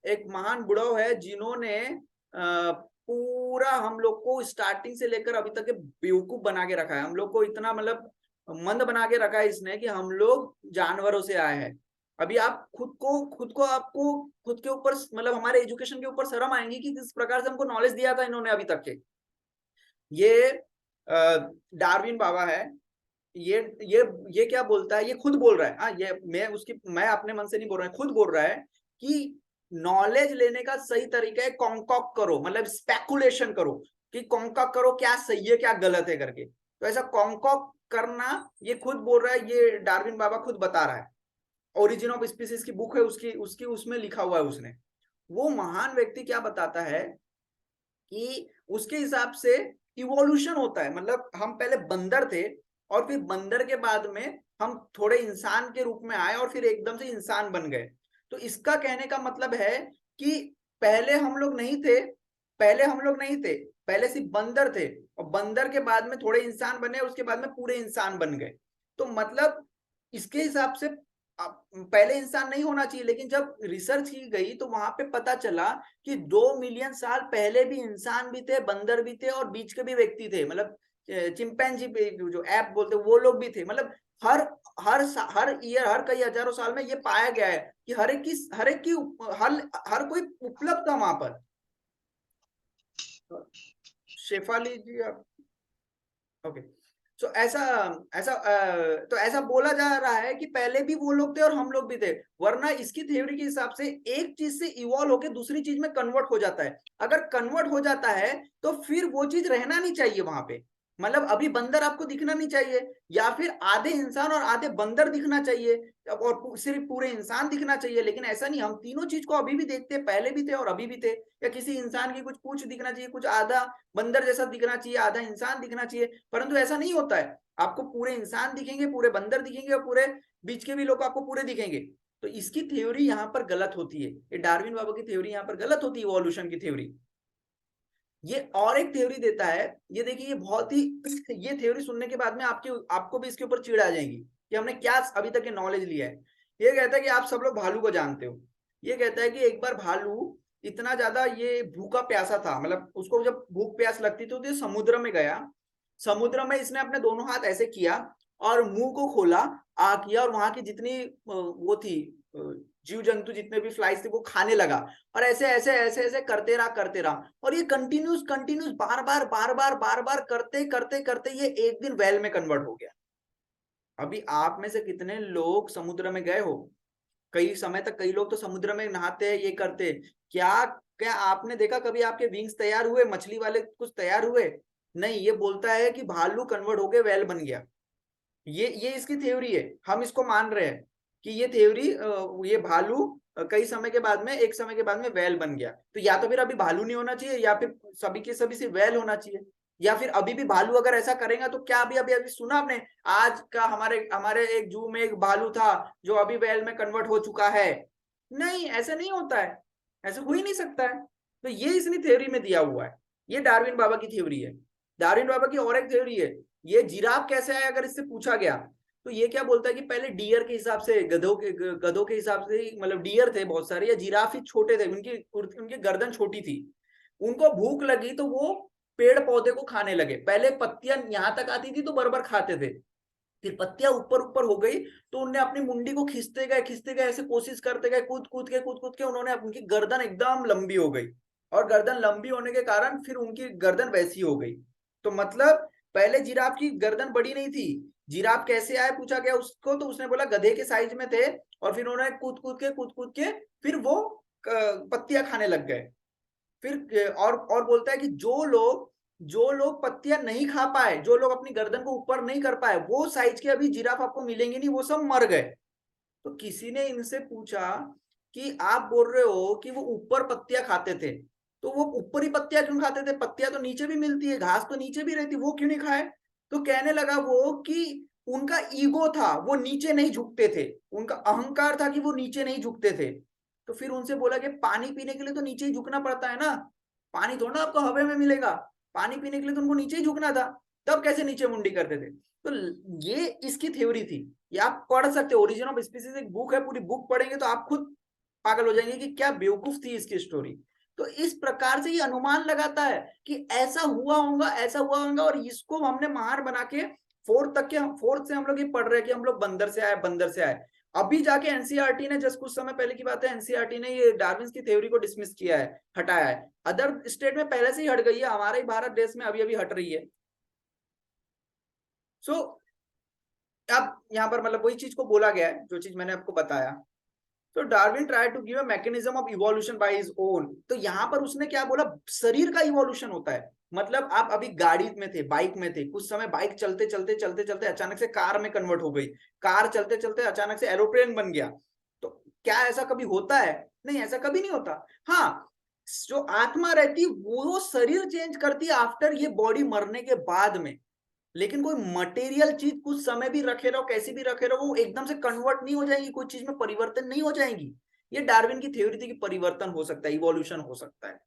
एक महान बुढ़ऊ है जिन्होंने पूरा हम लोग को स्टार्टिंग से लेकर अभी तक के बेवकूफ बना के रखा है, हम लोग को इतना मतलब मंद बना के रखा है इसने कि हम लोग जानवरों से आए हैं। अभी आप आपको खुद के ऊपर, मतलब हमारे एजुकेशन के ऊपर शर्म आएंगी कि किस प्रकार से हमको नॉलेज दिया था इन्होंने अभी तक के। ये डार्विन बाबा है, ये क्या बोलता है, ये खुद बोल रहा है, हाँ, ये मैं अपने मन से नहीं बोल रहा है, खुद बोल रहा है कि नॉलेज लेने का सही तरीका है कॉन्कॉक करो, मतलब स्पेकुलेशन करो कि कॉन्कॉक करो क्या सही है क्या गलत है करके। तो ऐसा कॉन्कॉक करना ये खुद बोल रहा है, ये डार्विन बाबा खुद बता रहा है। ओरिजिन ऑफ स्पीसीज की बुक है उसकी उसमें लिखा हुआ है उसने। वो महान व्यक्ति क्या बताता है कि उसके हिसाब से इवोल्यूशन होता है, मतलब हम पहले बंदर थे और फिर बंदर के बाद में हम थोड़े इंसान के रूप में आए और फिर एकदम से इंसान बन गए। तो इसका कहने का मतलब है कि पहले हम लोग नहीं थे, पहले सिर्फ बंदर थे और बंदर के बाद में थोड़े इंसान बने, उसके बाद में पूरे इंसान बन गए। तो मतलब इसके हिसाब से पहले इंसान नहीं होना चाहिए, लेकिन जब रिसर्च की गई तो वहां पे पता चला कि 2 मिलियन साल पहले भी इंसान भी थे, बंदर भी थे और बीच के भी व्यक्ति थे, मतलब चिंपैंजी जो ऐप बोलते वो लोग भी थे। मतलब हर ईयर, हर कई हजारों साल में ये पाया गया है कि हर एक की हर कोई उपलब्ध था वहां पर। शेफाली जी आप, ओके। तो ऐसा बोला जा रहा है कि पहले भी वो लोग थे और हम लोग भी थे, वरना इसकी थ्योरी के हिसाब से एक चीज से इवॉल्व होकर दूसरी चीज में कन्वर्ट हो जाता है। अगर कन्वर्ट हो जाता है तो फिर वो चीज रहना नहीं चाहिए वहां पे, मतलब अभी बंदर आपको दिखना नहीं चाहिए, या फिर आधे इंसान और आधे बंदर दिखना चाहिए और सिर्फ पूरे इंसान दिखना चाहिए। लेकिन ऐसा नहीं, हम तीनों चीज को अभी भी देखते हैं, पहले भी थे और अभी भी थे। या किसी इंसान की कुछ पूंछ दिखना चाहिए, कुछ आधा बंदर जैसा दिखना चाहिए, आधा इंसान दिखना चाहिए, परंतु ऐसा नहीं होता है। आपको पूरे इंसान दिखेंगे, पूरे बंदर दिखेंगे और पूरे बीच के भी लोग आपको पूरे दिखेंगे। तो इसकी थ्योरी यहाँ पर गलत होती है, ये डार्विन बाबा की थ्योरी यहाँ पर गलत होती है, इवोल्यूशन की थ्योरी। ये और एक थ्योरी देता है, ये देखिए, ये बहुत ही ये थ्योरी सुनने के बाद में आपको भी इसके ऊपर चिढ़ आ जाएगी कि हमने क्या अभी तक के नॉलेज लिया है। ये कहता है कि आप सब लोग भालू को जानते हो। ये कहता है कि एक बार भालू इतना ज्यादा ये भूखा प्यासा था, मतलब उसको जब भूख प्यास लगती थी तो ये समुद्र में गया, समुद्र में इसने अपने दोनों हाथ ऐसे किया और मुंह को खोला, आ किया और वहां की जितनी वो थी जीव जंतु, जितने भी फ्लाइज थे, वो खाने लगा। और ऐसे ऐसे ऐसे ऐसे करते रहा और ये कंटिन्यूस बार बार करते करते करते ये एक दिन वेल में कन्वर्ट हो गया। अभी आप में से कितने लोग समुद्र में गए हो? कई समय तक कई लोग तो समुद्र में नहाते, ये करते। क्या क्या आपने देखा कभी आपके विंग्स तैयार हुए, मछली वाले कुछ तैयार हुए? नहीं, ये बोलता है कि भालू कन्वर्ट होके वेल बन गया। ये इसकी थ्योरी है, हम इसको मान रहे हैं कि ये थ्योरी, ये भालू कई समय के बाद में, एक समय के बाद में वेल बन गया। तो या तो फिर अभी भालू नहीं होना चाहिए, या फिर सभी के सभी से वेल होना चाहिए, या फिर अभी भी भालू अगर ऐसा करेगा तो क्या अभी अभी अभी सुना आपने आज का हमारे एक जू में एक भालू था जो अभी वेल में कन्वर्ट हो चुका है? नहीं, ऐसा नहीं होता है, ऐसा हो ही नहीं सकता है। तो ये इसने थ्योरी में दिया हुआ है, ये डार्विन बाबा की थ्योरी है। डार्विन बाबा की और एक थ्योरी है, ये जिराफ कैसे आया अगर इससे पूछा गया तो ये क्या बोलता है कि पहले डियर के हिसाब से, गधों के हिसाब से, मतलब डियर थे बहुत सारे या जिराफ ही छोटे थे, उनकी गर्दन छोटी थी, उनको भूख लगी तो वो पेड़ पौधे को खाने लगे। पहले पत्तियां यहां तक आती थी तो बरबर खाते थे, फिर पत्तियां ऊपर ऊपर हो गई तो उनने अपनी मुंडी को खींचते गए, ऐसे कोशिश करते गए, कूद के उन्होंने उनकी गर्दन एकदम लंबी हो गई, और गर्दन लंबी होने के कारण फिर उनकी गर्दन वैसी हो गई। तो मतलब पहले जिराफ की गर्दन बड़ी नहीं थी। जिराफ कैसे आए पूछा गया उसको तो उसने बोला गधे के साइज में थे, और फिर उन्होंने कूद के फिर वो पत्तियां खाने लग गए। फिर और बोलता है कि जो लोग जो लोग पत्तियां नहीं खा पाए, जो लोग अपनी गर्दन को ऊपर नहीं कर पाए, वो साइज के अभी जिराफ आपको मिलेंगे नहीं, वो सब मर गए। तो किसी ने इनसे पूछा कि आप बोल रहे हो कि वो ऊपर पत्तियां खाते थे, तो वो ऊपर ही पत्तियां क्यों खाते थे? पत्तियां तो नीचे भी मिलती है, घास तो नीचे भी रहती, वो क्यों नहीं खाए? तो कहने लगा वो कि उनका ईगो था, वो नीचे नहीं झुकते थे, उनका अहंकार था कि वो नीचे नहीं झुकते थे। तो फिर उनसे बोला कि पानी पीने के लिए तो नीचे ही झुकना पड़ता है ना, पानी थोड़ा ना आपको हवा में मिलेगा, पानी पीने के लिए तो उनको नीचे ही झुकना था, तब कैसे नीचे मुंडी करते थे? तो ये इसकी थ्योरी थी, ये आप पढ़ सकते हो, ओरिजिन ऑफ स्पीसीज एक बुक है, पूरी बुक पढ़ेंगे तो आप खुद पागल हो जाएंगे कि क्या बेवकूफ थी इसकी स्टोरी। तो इस प्रकार से ये अनुमान लगाता है कि ऐसा हुआ होगा, ऐसा हुआ होगा, और इसको हमने महार बना के फोर्थ से हम लोग ये पढ़ रहे हैं कि हम लोग बंदर से आए, बंदर से आए। अभी जाके एनसीईआरटी ने, जस्ट कुछ समय पहले की बात है, एनसीईआरटी ने ये डार्विन की थ्योरी को डिसमिस किया है, हटाया है। अदर स्टेट में पहले से ही हट गई है, हमारे भारत देश में अभी अभी हट रही है। सो अब यहाँ पर मतलब वही चीज को बोला गया है जो चीज मैंने आपको बताया। तो Darwin try to give a mechanism of evolution by his own. तो यहाँ पर उसने क्या बोला, शरीर का इवोल्यूशन होता है। मतलब आप अभी गाड़ी में थे, बाइक में थे, कुछ समय बाइक चलते चलते चलते चलते अचानक से कार में कन्वर्ट हो गई, कार चलते चलते अचानक से एरोप्लेन बन गया। तो क्या ऐसा कभी होता है? नहीं, ऐसा कभी नहीं होता। हाँ, जो आत्मा रहती वो शरीर चेंज करती है आफ्टर ये बॉडी मरने के बाद में, लेकिन कोई मटेरियल चीज कुछ समय भी रखे रहो, कैसी भी रखे रहो, वो एकदम से कन्वर्ट नहीं हो जाएगी, कोई चीज में परिवर्तन नहीं हो जाएगी। ये डार्विन की थ्योरी थी कि परिवर्तन हो सकता है, इवोल्यूशन हो सकता है।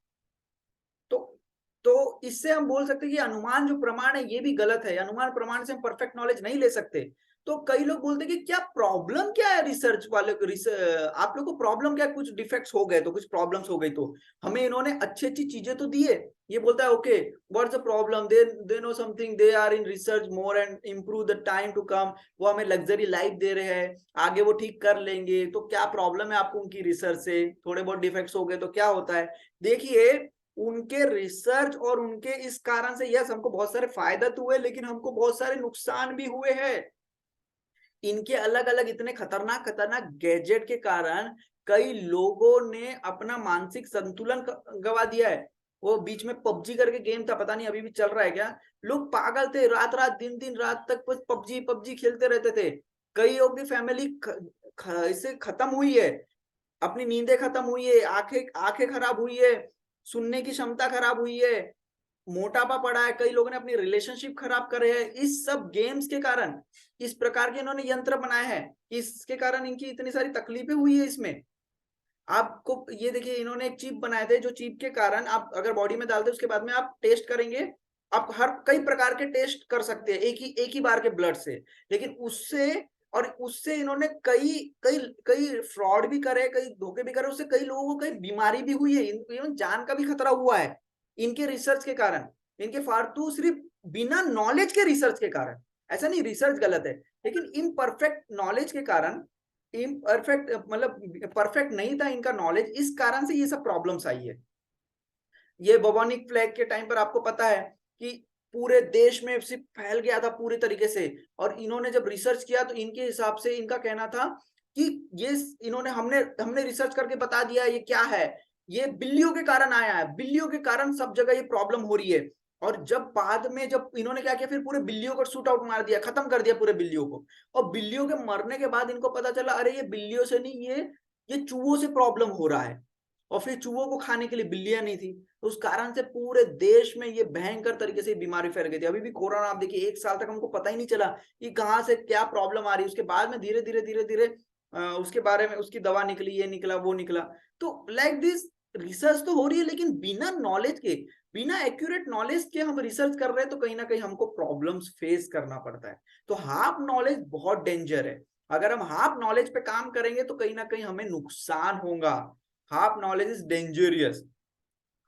तो इससे हम बोल सकते हैं कि अनुमान जो प्रमाण है ये भी गलत है, अनुमान प्रमाण से हम परफेक्ट नॉलेज नहीं ले सकते। तो कई लोग बोलते हैं कि क्या प्रॉब्लम क्या है रिसर्च वाले, आप लोग को प्रॉब्लम क्या, कुछ डिफेक्ट्स हो गए तो, कुछ प्रॉब्लम्स हो गई तो, हमें इन्होंने अच्छी अच्छी चीजें तो दी है। ये बोलता है okay, what's the problem, they know something, they are in research more and improve the time to come, वो हमें लग्जरी लाइफ दे रहे हैं, आगे वो ठीक कर लेंगे। तो क्या प्रॉब्लम है आपको उनकी रिसर्च से? थोड़े बहुत डिफेक्ट्स हो गए तो क्या होता है? देखिए, उनके रिसर्च और उनके इस कारण से यस हमको बहुत सारे फायदा तो हुए, लेकिन हमको बहुत सारे नुकसान भी हुए हैं। इनके अलग अलग इतने खतरनाक खतरनाक गैजेट के कारण कई लोगों ने अपना मानसिक संतुलन गवा दिया है। वो बीच में पबजी करके गेम था, पता नहीं अभी भी चल रहा है क्या, लोग पागल थे, रात रात दिन दिन रात तक बस पबजी पबजी खेलते रहते थे। कई लोग की फैमिली इससे खत्म हुई है, अपनी नींदें खत्म हुई है, आंखें आंखें खराब हुई है, सुनने की क्षमता खराब हुई है, मोटापा पड़ा है, कई लोगों ने अपनी रिलेशनशिप खराब करे हैं इस सब गेम्स के कारण। इस प्रकार के इन्होंने यंत्र बनाए हैं, इसके कारण इनकी इतनी सारी तकलीफें हुई है। इसमें आपको ये देखिए, इन्होंने एक चिप बनाए थे, जो चिप के कारण आप अगर बॉडी में डालते उसके बाद में आप टेस्ट करेंगे, आप हर कई प्रकार के टेस्ट कर सकते हैं एक ही बार के ब्लड से। लेकिन उससे इन्होंने कई कई कई फ्रॉड भी करे, कई धोखे भी करे, उससे कई लोगों को कई बीमारी भी हुई है, इवन जान का भी खतरा हुआ है इनके रिसर्च के कारण, इनके फालतू सिर्फ बिना नॉलेज के रिसर्च के कारण। ऐसा नहीं रिसर्च गलत है, लेकिन इम्परफेक्ट नॉलेज के कारण, इम्परफेक्ट मतलब परफेक्ट नहीं था इनका नॉलेज, इस कारण से ये सब प्रॉब्लम्स आई है। ये बबोनिक प्लेग के टाइम पर आपको पता है कि पूरे देश में सिर्फ फैल गया था पूरे तरीके से, और इन्होंने जब रिसर्च किया तो इनके हिसाब से इनका कहना था कि ये इन्होंने हमने रिसर्च करके बता दिया ये क्या है, ये बिल्लियों के कारण आया है, बिल्लियों के कारण सब जगह ये प्रॉब्लम हो रही है। और जब बाद में जब इन्होंने क्या किया, फिर पूरे बिल्लियों को शूट आउट मार दिया, खत्म कर दिया पूरे बिल्लियों को। और बिल्लियों के मरने के बाद इनको पता चला अरे ये बिल्लियों से नहीं, ये चूहों से प्रॉब्लम हो रहा है। और फिर चूहों को खाने के लिए बिल्लियां नहीं थी, तो उस कारण से पूरे देश में ये भयंकर तरीके से बीमारी फैल गई थी। अभी भी कोरोना आप देखिए 1 साल तक हमको पता ही नहीं चला कि कहाँ से क्या प्रॉब्लम आ रही है। उसके बाद में धीरे धीरे धीरे धीरे उसके बारे में उसकी दवा निकली, ये निकला वो निकला। तो लाइक दिस रिसर्च तो हो रही है, लेकिन बिना नॉलेज के, बिना एक्यूरेट नॉलेज के हम रिसर्च कर रहे हैं, तो कहीं ना कहीं हमको प्रॉब्लम्स फेस करना पड़ता है। तो हाफ नॉलेज बहुत डेंजर है। अगर हम हाफ नॉलेज पे काम करेंगे तो कहीं ना कहीं हमें नुकसान होगा। Half knowledge is dangerous.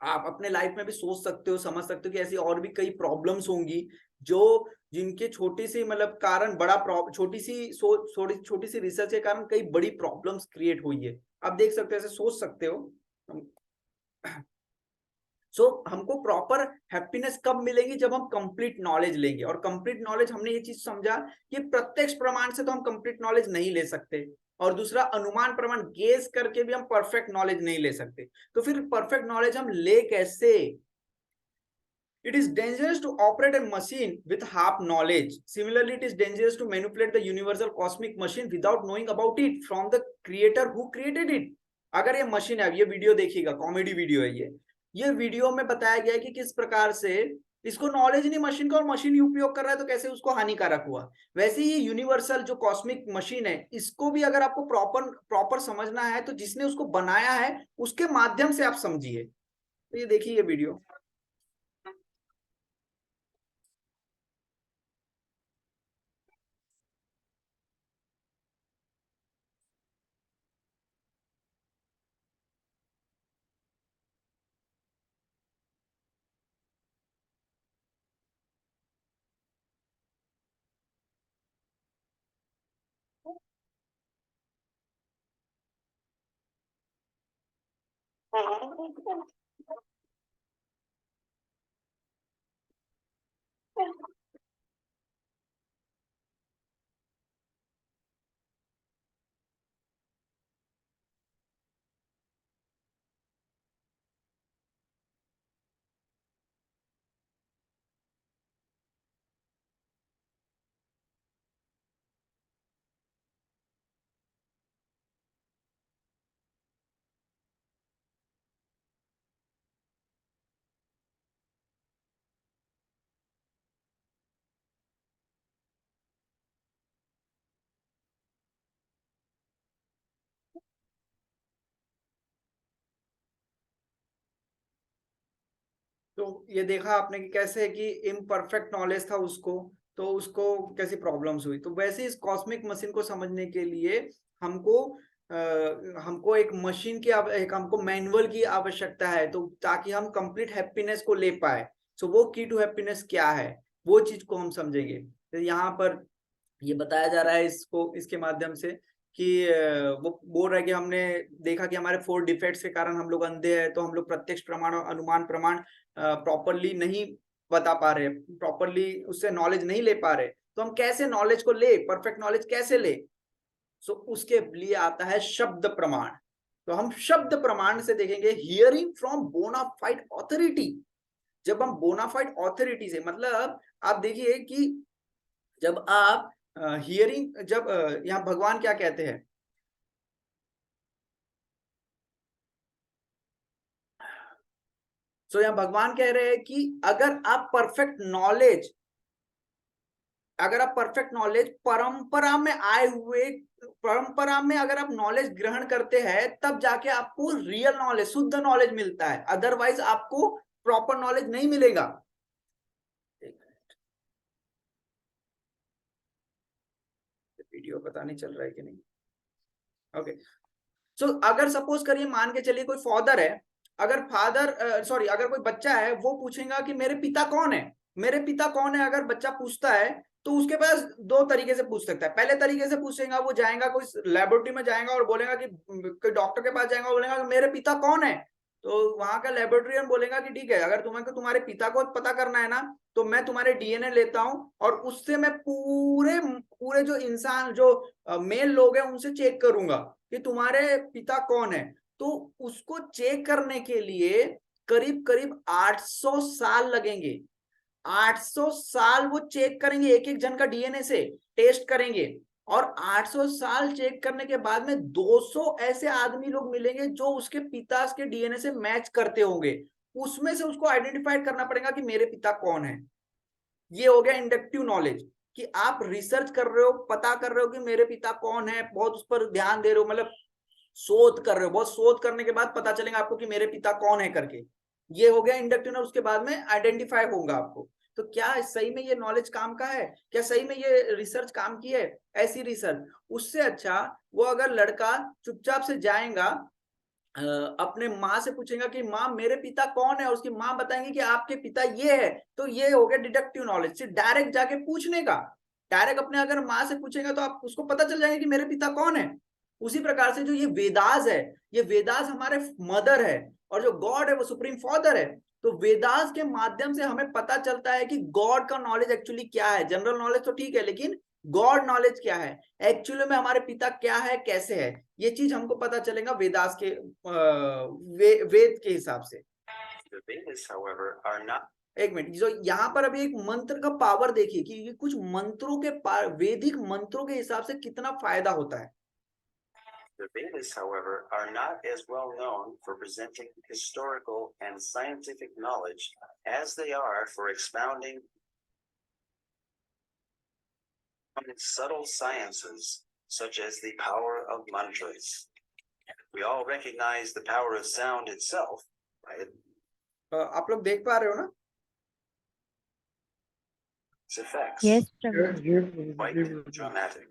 आप अपने लाइफ में भी सोच सकते हो, समझ सकते हो कि ऐसी और भी कई प्रॉब्लम्स होंगी जो जिनके छोटी सी मतलब कारण बड़ा छोटी सी रिसर्च के कारण कई बड़ी प्रॉब्लम्स क्रिएट हुई है। आप देख सकते हो, ऐसे सोच सकते हो। हमको प्रॉपर हैप्पीनेस कब मिलेगी, जब हम कंप्लीट नॉलेज लेंगे। और कंप्लीट नॉलेज हमने ये चीज समझा कि प्रत्यक्ष प्रमाण से तो हम कंप्लीट नॉलेज नहीं ले सकते, और दूसरा अनुमान प्रमाण गेस करके भी हम परफेक्ट नॉलेज नहीं ले सकते। तो फिर परफेक्ट नॉलेज हम ले कैसे? It is dangerous to operate a machine with half knowledge. Similarly, it is dangerous to manipulate the universal cosmic machine without knowing about it from the creator who created it. अगर ये मशीन है, ये वीडियो देखिएगा, कॉमेडी वीडियो है ये वीडियो में बताया गया है कि किस प्रकार से इसको नॉलेज नहीं मशीन का, और मशीन उपयोग कर रहा है तो कैसे उसको हानिकारक हुआ। वैसे ही यूनिवर्सल जो कॉस्मिक मशीन है, इसको भी अगर आपको प्रॉपर समझना है तो जिसने उसको बनाया है उसके माध्यम से आप समझिए। तो ये देखिए ये वीडियो। तो ये देखा आपने कि कैसे कि इम्परफेक्ट नॉलेज था उसको, तो उसको कैसी प्रॉब्लम्स हुई। तो वैसे इस कॉस्मिक मशीन को समझने के लिए हमको एक मशीन की हमको मैनुअल की आवश्यकता है, तो ताकि हम कंप्लीट हैप्पीनेस को ले पाए। सो वो की टू हैप्पीनेस क्या है, वो चीज को हम समझेंगे। तो यहाँ पर ये बताया जा रहा है इसको, इसके माध्यम से कि वो बोल रहा है कि हमने देखा कि हमारे 4 डिफेक्ट्स के कारण हम लोग अंधे हैं, तो हम लोग प्रत्यक्ष प्रमाण और अनुमान प्रमाण प्रॉपरली नहीं बता पा रहे, प्रॉपरली उससे नॉलेज नहीं ले पा रहे। तो हम कैसे नॉलेज को ले, परफेक्ट नॉलेज कैसे ले? सो उसके लिए आता है शब्द प्रमाण। तो हम शब्द प्रमाण से देखेंगे हियरिंग फ्रॉम बोनाफाइड ऑथोरिटी। जब हम बोनाफाइड ऑथोरिटी से, मतलब आप देखिए कि जब आप हियरिंग, जब यहाँ भगवान क्या कहते हैं, सो यहाँ भगवान कह रहे हैं कि अगर आप परफेक्ट नॉलेज परंपरा में आए हुए, परंपरा में अगर आप नॉलेज ग्रहण करते हैं तब जाके आपको रियल नॉलेज, शुद्ध नॉलेज मिलता है, अदरवाइज आपको प्रॉपर नॉलेज नहीं मिलेगा। वीडियो पता नहीं चल रहा है कि नहीं। ओके, सो अगर सपोज करिए, मान के चलिए कोई फादर है, अगर अगर कोई बच्चा है, वो पूछेगा कि मेरे पिता कौन है, मेरे पिता कौन है। अगर बच्चा पूछता है तो उसके पास 2 तरीके से पूछ सकता है। पहले तरीके से पूछेगा, वो जाएगा कोई लेबोरेटरी में जाएगा और बोलेगा कि कोई डॉक्टर के पास जाएगा, बोलेगा मेरे पिता कौन है। तो वहां का लेबोरेटरियन बोलेगा कि ठीक है, अगर तुम्हारे पिता को पता करना है ना, तो मैं तुम्हारे डीएनए लेता हूं और उससे मैं पूरे जो इंसान, जो मेल लोग हैं, उनसे चेक करूंगा कि तुम्हारे पिता कौन है। तो उसको चेक करने के लिए करीब करीब 800 साल लगेंगे। 800 साल वो चेक करेंगे, एक एक जन का डीएनए से टेस्ट करेंगे, और 800 साल चेक करने के बाद में 200 ऐसे आदमी लोग मिलेंगे जो उसके पिता के डीएनए से मैच करते होंगे। उसमें से उसको आइडेंटिफाई करना पड़ेगा कि मेरे पिता कौन है। ये हो गया इंडक्टिव नॉलेज, कि आप रिसर्च कर रहे हो, पता कर रहे हो कि मेरे पिता कौन है, बहुत उस पर ध्यान दे रहे हो, मतलब शोध कर रहे हो, बहुत शोध करने के बाद पता चलेगा आपको कि मेरे पिता कौन है करके। ये हो गया इंडक्टिव नॉलेज। उसके बाद में आइडेंटिफाई होगा आपको। तो क्या सही में ये नॉलेज काम का है, क्या सही में ये रिसर्च काम की है? ऐसी रिसर्च, उससे अच्छा वो अगर लड़का चुपचाप से जाएगा, अपने माँ से पूछेगा कि माँ मेरे पिता कौन है, और उसकी माँ बताएंगे कि आपके पिता ये है, तो ये हो गया डिडक्टिव नॉलेज। सिर्फ डायरेक्ट जाके पूछने का, डायरेक्ट अपने अगर माँ से पूछेगा तो आप उसको पता चल जाएगा कि मेरे पिता कौन है। उसी प्रकार से जो ये वेदास है, ये वेदास हमारे मदर है, और जो गॉड है वो सुप्रीम फादर है। तो वेदास के माध्यम से हमें पता चलता है कि गॉड का नॉलेज एक्चुअली क्या है। जनरल नॉलेज तो ठीक है, लेकिन गॉड नॉलेज क्या है, एक्चुअली में हमारे पिता क्या है, कैसे है, ये चीज हमको पता चलेगा वेदास के वेद के हिसाब से। The Vedas, however, are not एक मिनट, जो यहाँ पर अभी एक मंत्र का पावर देखिए कि ये कुछ मंत्रों के वैदिक मंत्रों के हिसाब से कितना फायदा होता है। The Vedas, however, are not as well known for presenting historical and scientific knowledge as they are for expounding on its subtle sciences, such as the power of mantras. We all recognize the power of sound itself, right? आप लोग देख पा रहे हो ना? Its effects. Yes, ये Praveen. Quite dramatic.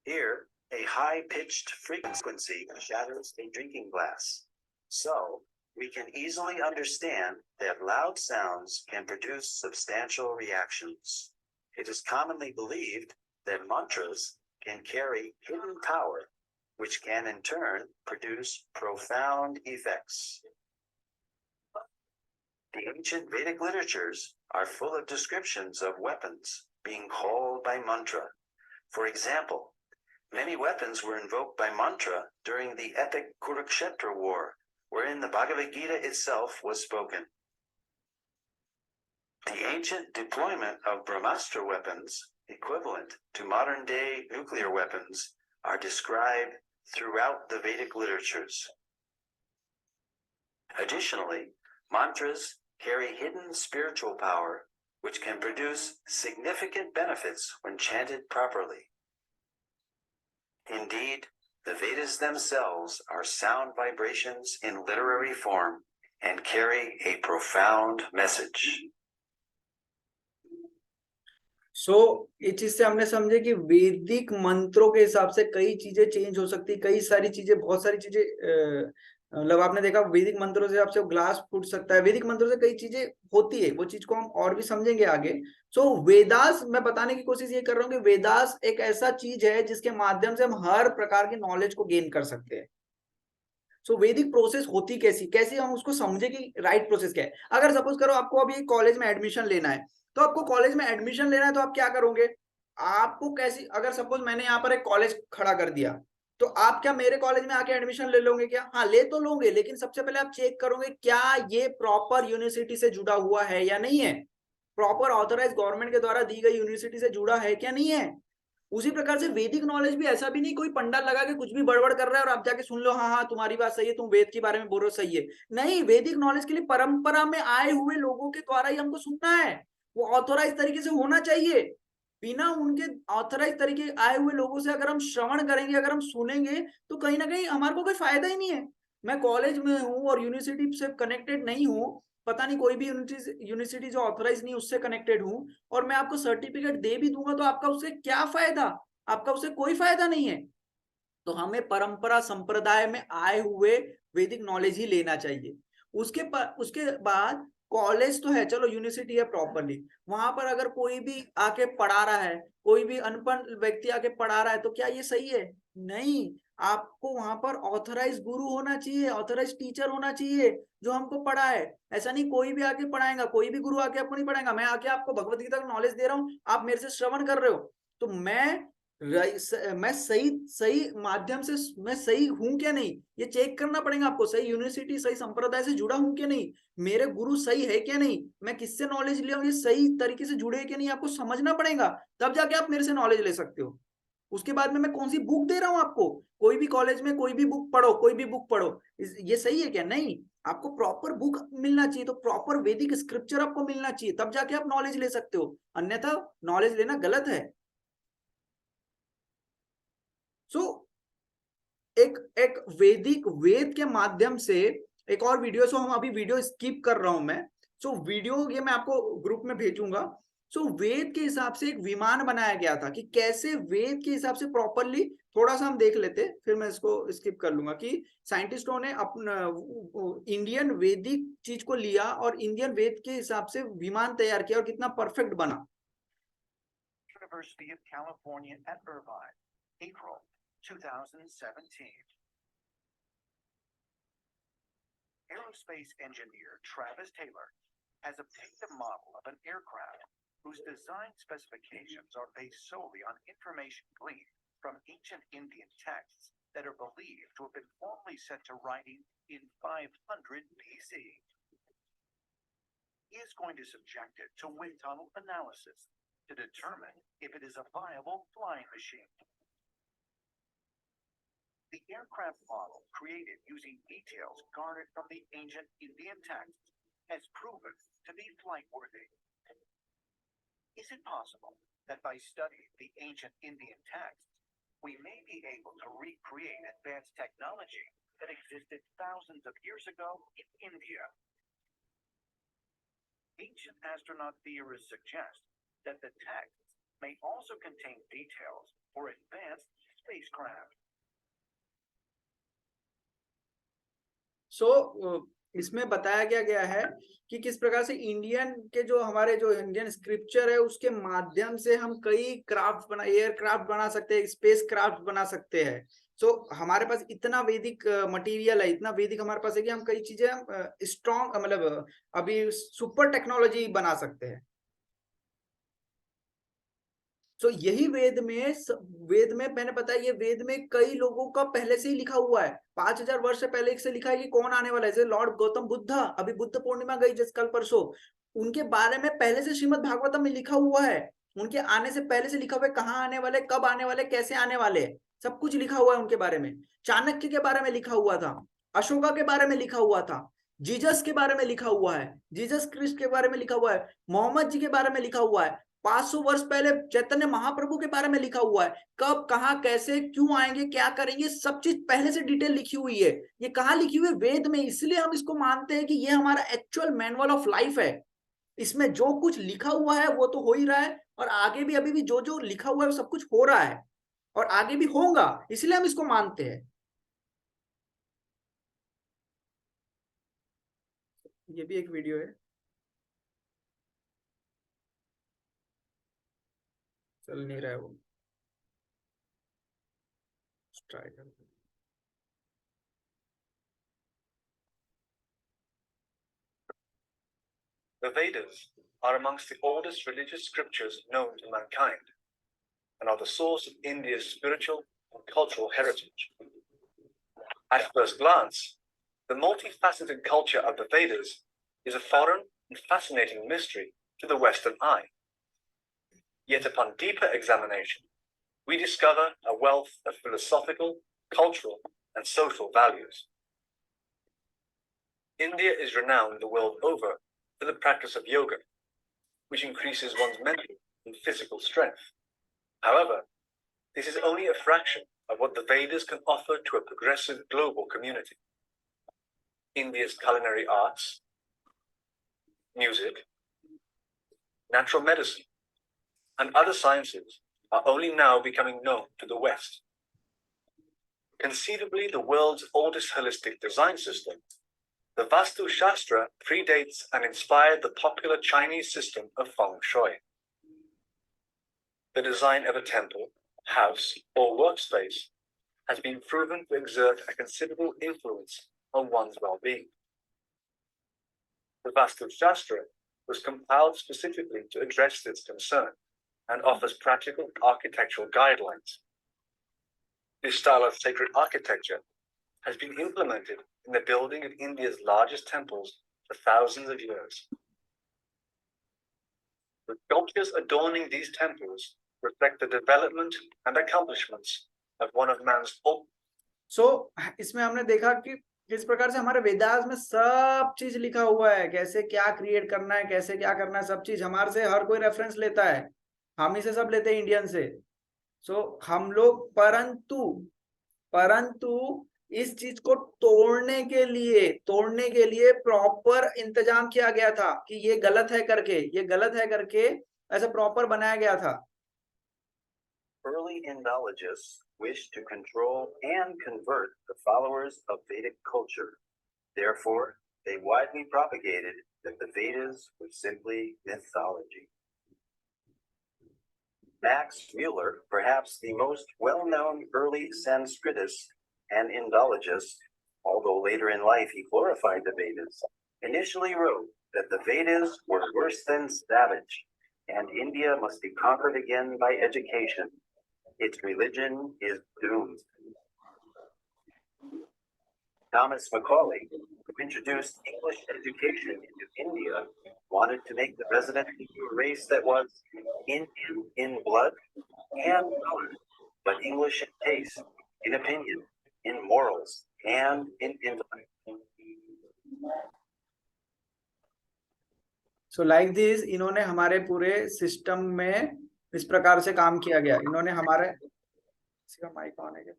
Here, a high-pitched frequency shatters a drinking glass. So, we can easily understand that loud sounds can produce substantial reactions. It is commonly believed that mantras can carry hidden power, which can in turn produce profound effects. The ancient Vedic literatures are full of descriptions of weapons being called by mantra. For example, many weapons were invoked by mantra during the epic Kurukshetra war, wherein the Bhagavad Gita itself was spoken. The ancient deployment of Brahmastra weapons, equivalent to modern-day nuclear weapons, are described throughout the Vedic literatures. Additionally, mantras carry hidden spiritual power, which can produce significant benefits when chanted properly. Indeed, the Vedas themselves are sound vibrations in literary form and carry a profound message. ये चीज से हमने समझे कि वैदिक मंत्रों के हिसाब से कई चीजें चेंज हो सकती, कई सारी चीजें, बहुत सारी चीजें, मतलब आपने देखा वैदिक मंत्रों से आपसे ग्लास फूट सकता है, वैदिक मंत्रों से कई चीजें होती है, वो चीज को हम और भी समझेंगे आगे। वेदास, मैं बताने की कोशिश ये कर रहा हूँ कि वेदास एक ऐसा चीज है जिसके माध्यम से हम हर प्रकार की नॉलेज को गेन कर सकते हैं। वैदिक प्रोसेस होती कैसी हम उसको समझे कि राइट प्रोसेस क्या है। अगर सपोज करो आपको अभी कॉलेज में एडमिशन लेना है, तो आपको कॉलेज में एडमिशन लेना है तो आप क्या करोगे, आपको कैसी, अगर सपोज मैंने यहाँ पर एक कॉलेज खड़ा कर दिया, तो आप क्या मेरे कॉलेज में आके एडमिशन ले लोगे क्या? हाँ, ले तो लोगे, लेकिन सबसे पहले आप चेक करोगे क्या ये प्रॉपर यूनिवर्सिटी से जुड़ा हुआ है या नहीं है, प्रॉपर ऑथराइज गवर्नमेंट के द्वारा दी गई यूनिवर्सिटी से जुड़ा है क्या नहीं है। उसी प्रकार से वैदिक नॉलेज भी ऐसा भी नहीं कोई पंडाल लगा के कुछ भी बड़बड़ कर रहा है और आप जाके सुन लो, हाँ हाँ तुम्हारी बात सही है, तुम वेद के बारे में बोल रहे हो, सही है। नहीं, वैदिक नॉलेज के लिए परंपरा में आए हुए लोगों के द्वारा ही हमको सुनना है, वो ऑथोराइज तरीके से होना चाहिए। बिना उनके ऑथराइज तरीके आए हुए लोगों से अगर हम श्रवण करेंगे, अगर हम सुनेंगे, तो कहीं ना कहीं हमारे को कोई फायदा ही नहीं है। मैं कॉलेज में हूँ और यूनिवर्सिटी से कनेक्टेड नहीं हूँ, पता नहीं कोई भी यूनिवर्सिटी जो ऑथराइज नहीं उससे कनेक्टेड हूँ, और मैं आपको सर्टिफिकेट दे भी दूंगा तो आपका उससे क्या फायदा? आपका उससे कोई फायदा नहीं है। तो हमें परंपरा संप्रदाय में आए हुए वैदिक नॉलेज ही लेना चाहिए। उसके बाद कॉलेज तो है, चलो यूनिवर्सिटी है प्रॉपरली, वहां पर अगर कोई भी आके पढ़ा रहा है, कोई भी अनपढ़ व्यक्ति आके पढ़ा रहा है, तो क्या ये सही है? नहीं, आपको वहां पर ऑथराइज गुरु होना चाहिए, ऑथराइज टीचर होना चाहिए जो हमको पढ़ाए। ऐसा नहीं कोई भी आके पढ़ाएगा, कोई भी गुरु आके आपको नहीं पढ़ाएगा। मैं आके आपको भगवत गीता का नॉलेज दे रहा हूँ, आप मेरे से श्रवण कर रहे हो, तो मैं सही माध्यम से मैं सही हूं क्या नहीं, ये चेक करना पड़ेगा आपको। सही यूनिवर्सिटी, सही संप्रदाय से जुड़ा हूं क्या नहीं, मेरे गुरु सही है क्या नहीं, मैं किससे नॉलेज लिया हूं, ये सही तरीके से जुड़े क्या नहीं, आपको समझना पड़ेगा, तब जाके आप मेरे से नॉलेज ले सकते हो। उसके बाद में मैं कौन सी बुक दे रहा हूं आपको, कोई भी कॉलेज में कोई भी बुक पढ़ो, कोई भी बुक पढ़ो, ये सही है क्या? नहीं, आपको प्रॉपर बुक मिलना चाहिए, तो प्रॉपर वैदिक स्क्रिप्चर आपको मिलना चाहिए, तब जाके आप नॉलेज ले सकते हो, अन्यथा नॉलेज लेना गलत है। एक वैदिक वेद के माध्यम से एक और वीडियो, हम अभी वीडियो स्किप कर रहा हूं मैं, वीडियो ये मैं आपको ग्रुप में भेजूंगा। वेद के हिसाब से एक विमान बनाया गया था कि कैसे वेद के हिसाब से प्रॉपरली, थोड़ा सा हम देख लेते, फिर मैं इसको स्किप कर लूंगा, कि साइंटिस्टों ने अपना इंडियन वैदिक चीज को लिया और इंडियन वेद के हिसाब से विमान तैयार किया और कितना परफेक्ट बना। University of California at Irvine, April 2017. Aerospace engineer Travis Taylor has obtained a model of an aircraft whose design specifications are based solely on information gleaned from ancient Indian texts that are believed to have been formally set to writing in 500 BC. is going to subject it to wind tunnel analysis to determine if it is a viable flying machine. The aircraft model created using details garnered from the ancient Indian texts has proven to be flight-worthy. Is it possible that by studying the ancient Indian texts, we may be able to recreate advanced technology that existed thousands of years ago in India? Ancient astronaut theorists suggest that the texts may also contain details for advanced spacecraft. इसमें बताया गया है कि किस प्रकार से इंडियन के जो हमारे जो इंडियन स्क्रिप्चर है उसके माध्यम से हम कई क्राफ्ट बना एयरक्राफ्ट बना सकते हैं, स्पेस क्राफ्ट बना सकते हैं। हमारे पास इतना वैदिक मटेरियल है, इतना वैदिक हमारे पास है कि हम कई चीजें स्ट्रॉन्ग मतलब अभी सुपर टेक्नोलॉजी बना सकते हैं। यही वेद में मैंने बताया, ये वेद में कई लोगों का पहले से ही लिखा हुआ है, 5000 वर्ष से पहले से लिखा है कि कौन आने वाला है। जैसे लॉर्ड गौतम बुद्ध, अभी बुद्ध पूर्णिमा गई जिस कल परसों, उनके बारे में पहले से श्रीमद् भागवतम में लिखा हुआ है, उनके आने से पहले से लिखा हुआ है, कहाँ आने वाले, कब आने वाले, कैसे आने वाले, सब कुछ लिखा हुआ है उनके बारे में। चाणक्य के बारे में लिखा हुआ था, अशोका के बारे में लिखा हुआ था, जीसस के बारे में लिखा हुआ है, जीसस क्रिस्ट के बारे में लिखा हुआ है, मोहम्मद जी के बारे में लिखा हुआ है, 500 वर्ष पहले चैतन्य महाप्रभु के बारे में लिखा हुआ है, कब कहां कैसे क्यों आएंगे, क्या करेंगे, सब चीज पहले से डिटेल लिखी हुई है। ये कहां लिखी हुई है? वेद में। इसलिए हम इसको मानते हैं कि ये हमारा एक्चुअल मैनुअल ऑफ लाइफ है। इसमें जो कुछ लिखा हुआ है वो तो हो ही रहा है, और आगे भी अभी भी जो जो लिखा हुआ है वो सब कुछ हो रहा है और आगे भी होगा, इसलिए हम इसको मानते हैं। ये भी एक वीडियो है, चल नहीं रहा है वो, ट्राई कर। The Vedas are amongst the oldest religious scriptures known to mankind and are the source of India's spiritual and cultural heritage. At first glance, the multifaceted culture of the Vedas is a foreign and fascinating mystery to the Western eye. Yet upon deeper examination, we discover a wealth of philosophical, cultural, and social values. India is renowned the world over for the practice of yoga, which increases one's mental and physical strength. However, this is only a fraction of what the Vedas can offer to a progressive global community. India's culinary arts, music, natural medicine, and other sciences are only now becoming known to the West. Conceivably the world's oldest holistic design system, the Vastu Shastra predates and inspired the popular Chinese system of Feng Shui. The design of a temple, house, or workspace has been proven to exert a considerable influence on one's well-being. The Vastu Shastra was compiled specifically to address this concern and offers practical architectural guidelines. This style of sacred architecture has been implemented in the building of India's largest temples for thousands of years. The sculptures adorning these temples reflect the development and accomplishments of one of man's So, इसमें हमने देखा कि किस प्रकार से हमारे वेदास में सब चीज लिखा हुआ है, कैसे क्या क्रिएट करना है, कैसे क्या करना है, सब चीज हमारे से हर कोई रेफरेंस लेता है, हम ही से सब लेते हैं इंडियन से। हम लोग परंतु इस चीज को तोड़ने के लिए प्रॉपर इंतजाम किया गया था कि ये गलत है करके ऐसा प्रॉपर बनाया गया था। Early Indologists wished to control and convert the followers of Vedic culture. Therefore, they widely propagated that the Vedas were simply mythology. Max Mueller, perhaps the most well-known early Sanskritist and Indologist, although later in life he glorified the Vedas, initially wrote that the Vedas were worse than savage, and India must be conquered again by education. Its religion is doomed. Thomas Macaulay, who introduced English education into India, wanted to make the residents into a race that was Indian in blood and color, but English in taste, in opinion, in morals, and in intellect. So like this इन्होंने हमारे पूरे सिस्टम में इस प्रकार से काम किया गया। इन्होंने हमारे इसका माइक ऑन है क्या?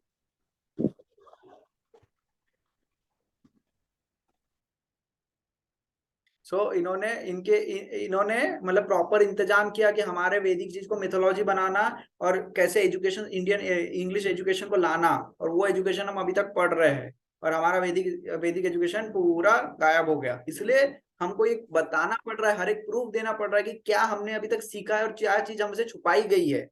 इन्होंने मतलब प्रॉपर इंतजाम किया कि हमारे वैदिक चीज को मिथोलॉजी बनाना और कैसे एजुकेशन इंडियन इंग्लिश एजुकेशन को लाना, और वो एजुकेशन हम अभी तक पढ़ रहे हैं और हमारा वैदिक एजुकेशन पूरा गायब हो गया। इसलिए हमको ये बताना पड़ रहा है, हर एक प्रूफ देना पड़ रहा है कि क्या हमने अभी तक सीखा है और क्या चीज हमसे छुपाई गई है।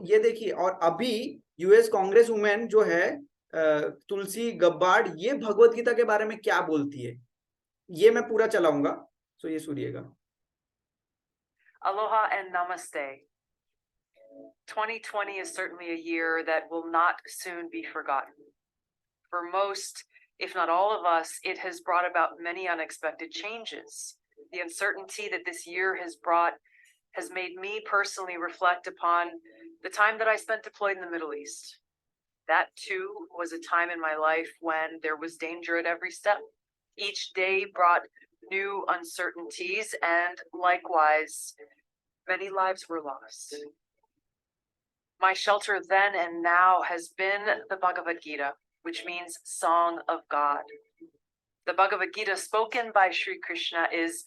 ये देखिए, और अभी यूएस कांग्रेस वुमेन जो है तुलसी गब्बार्ड, ये भगवत गीता के बारे में क्या बोलती है, ये मैं पूरा चलाऊंगा। ये सुनिएगा। Aloha and namaste. 2020 is certainly a year that will not soon be forgotten. For most, if not all of us, it has brought about many unexpected changes. The uncertainty that this year has brought has made me personally reflect upon the time that I spent deployed in the Middle East. That too was a time in my life when there was danger at every step. Each day brought new uncertainties, and likewise, many lives were lost. My shelter then and now has been the Bhagavad Gita, which means Song of God. The Bhagavad Gita spoken by Sri Krishna is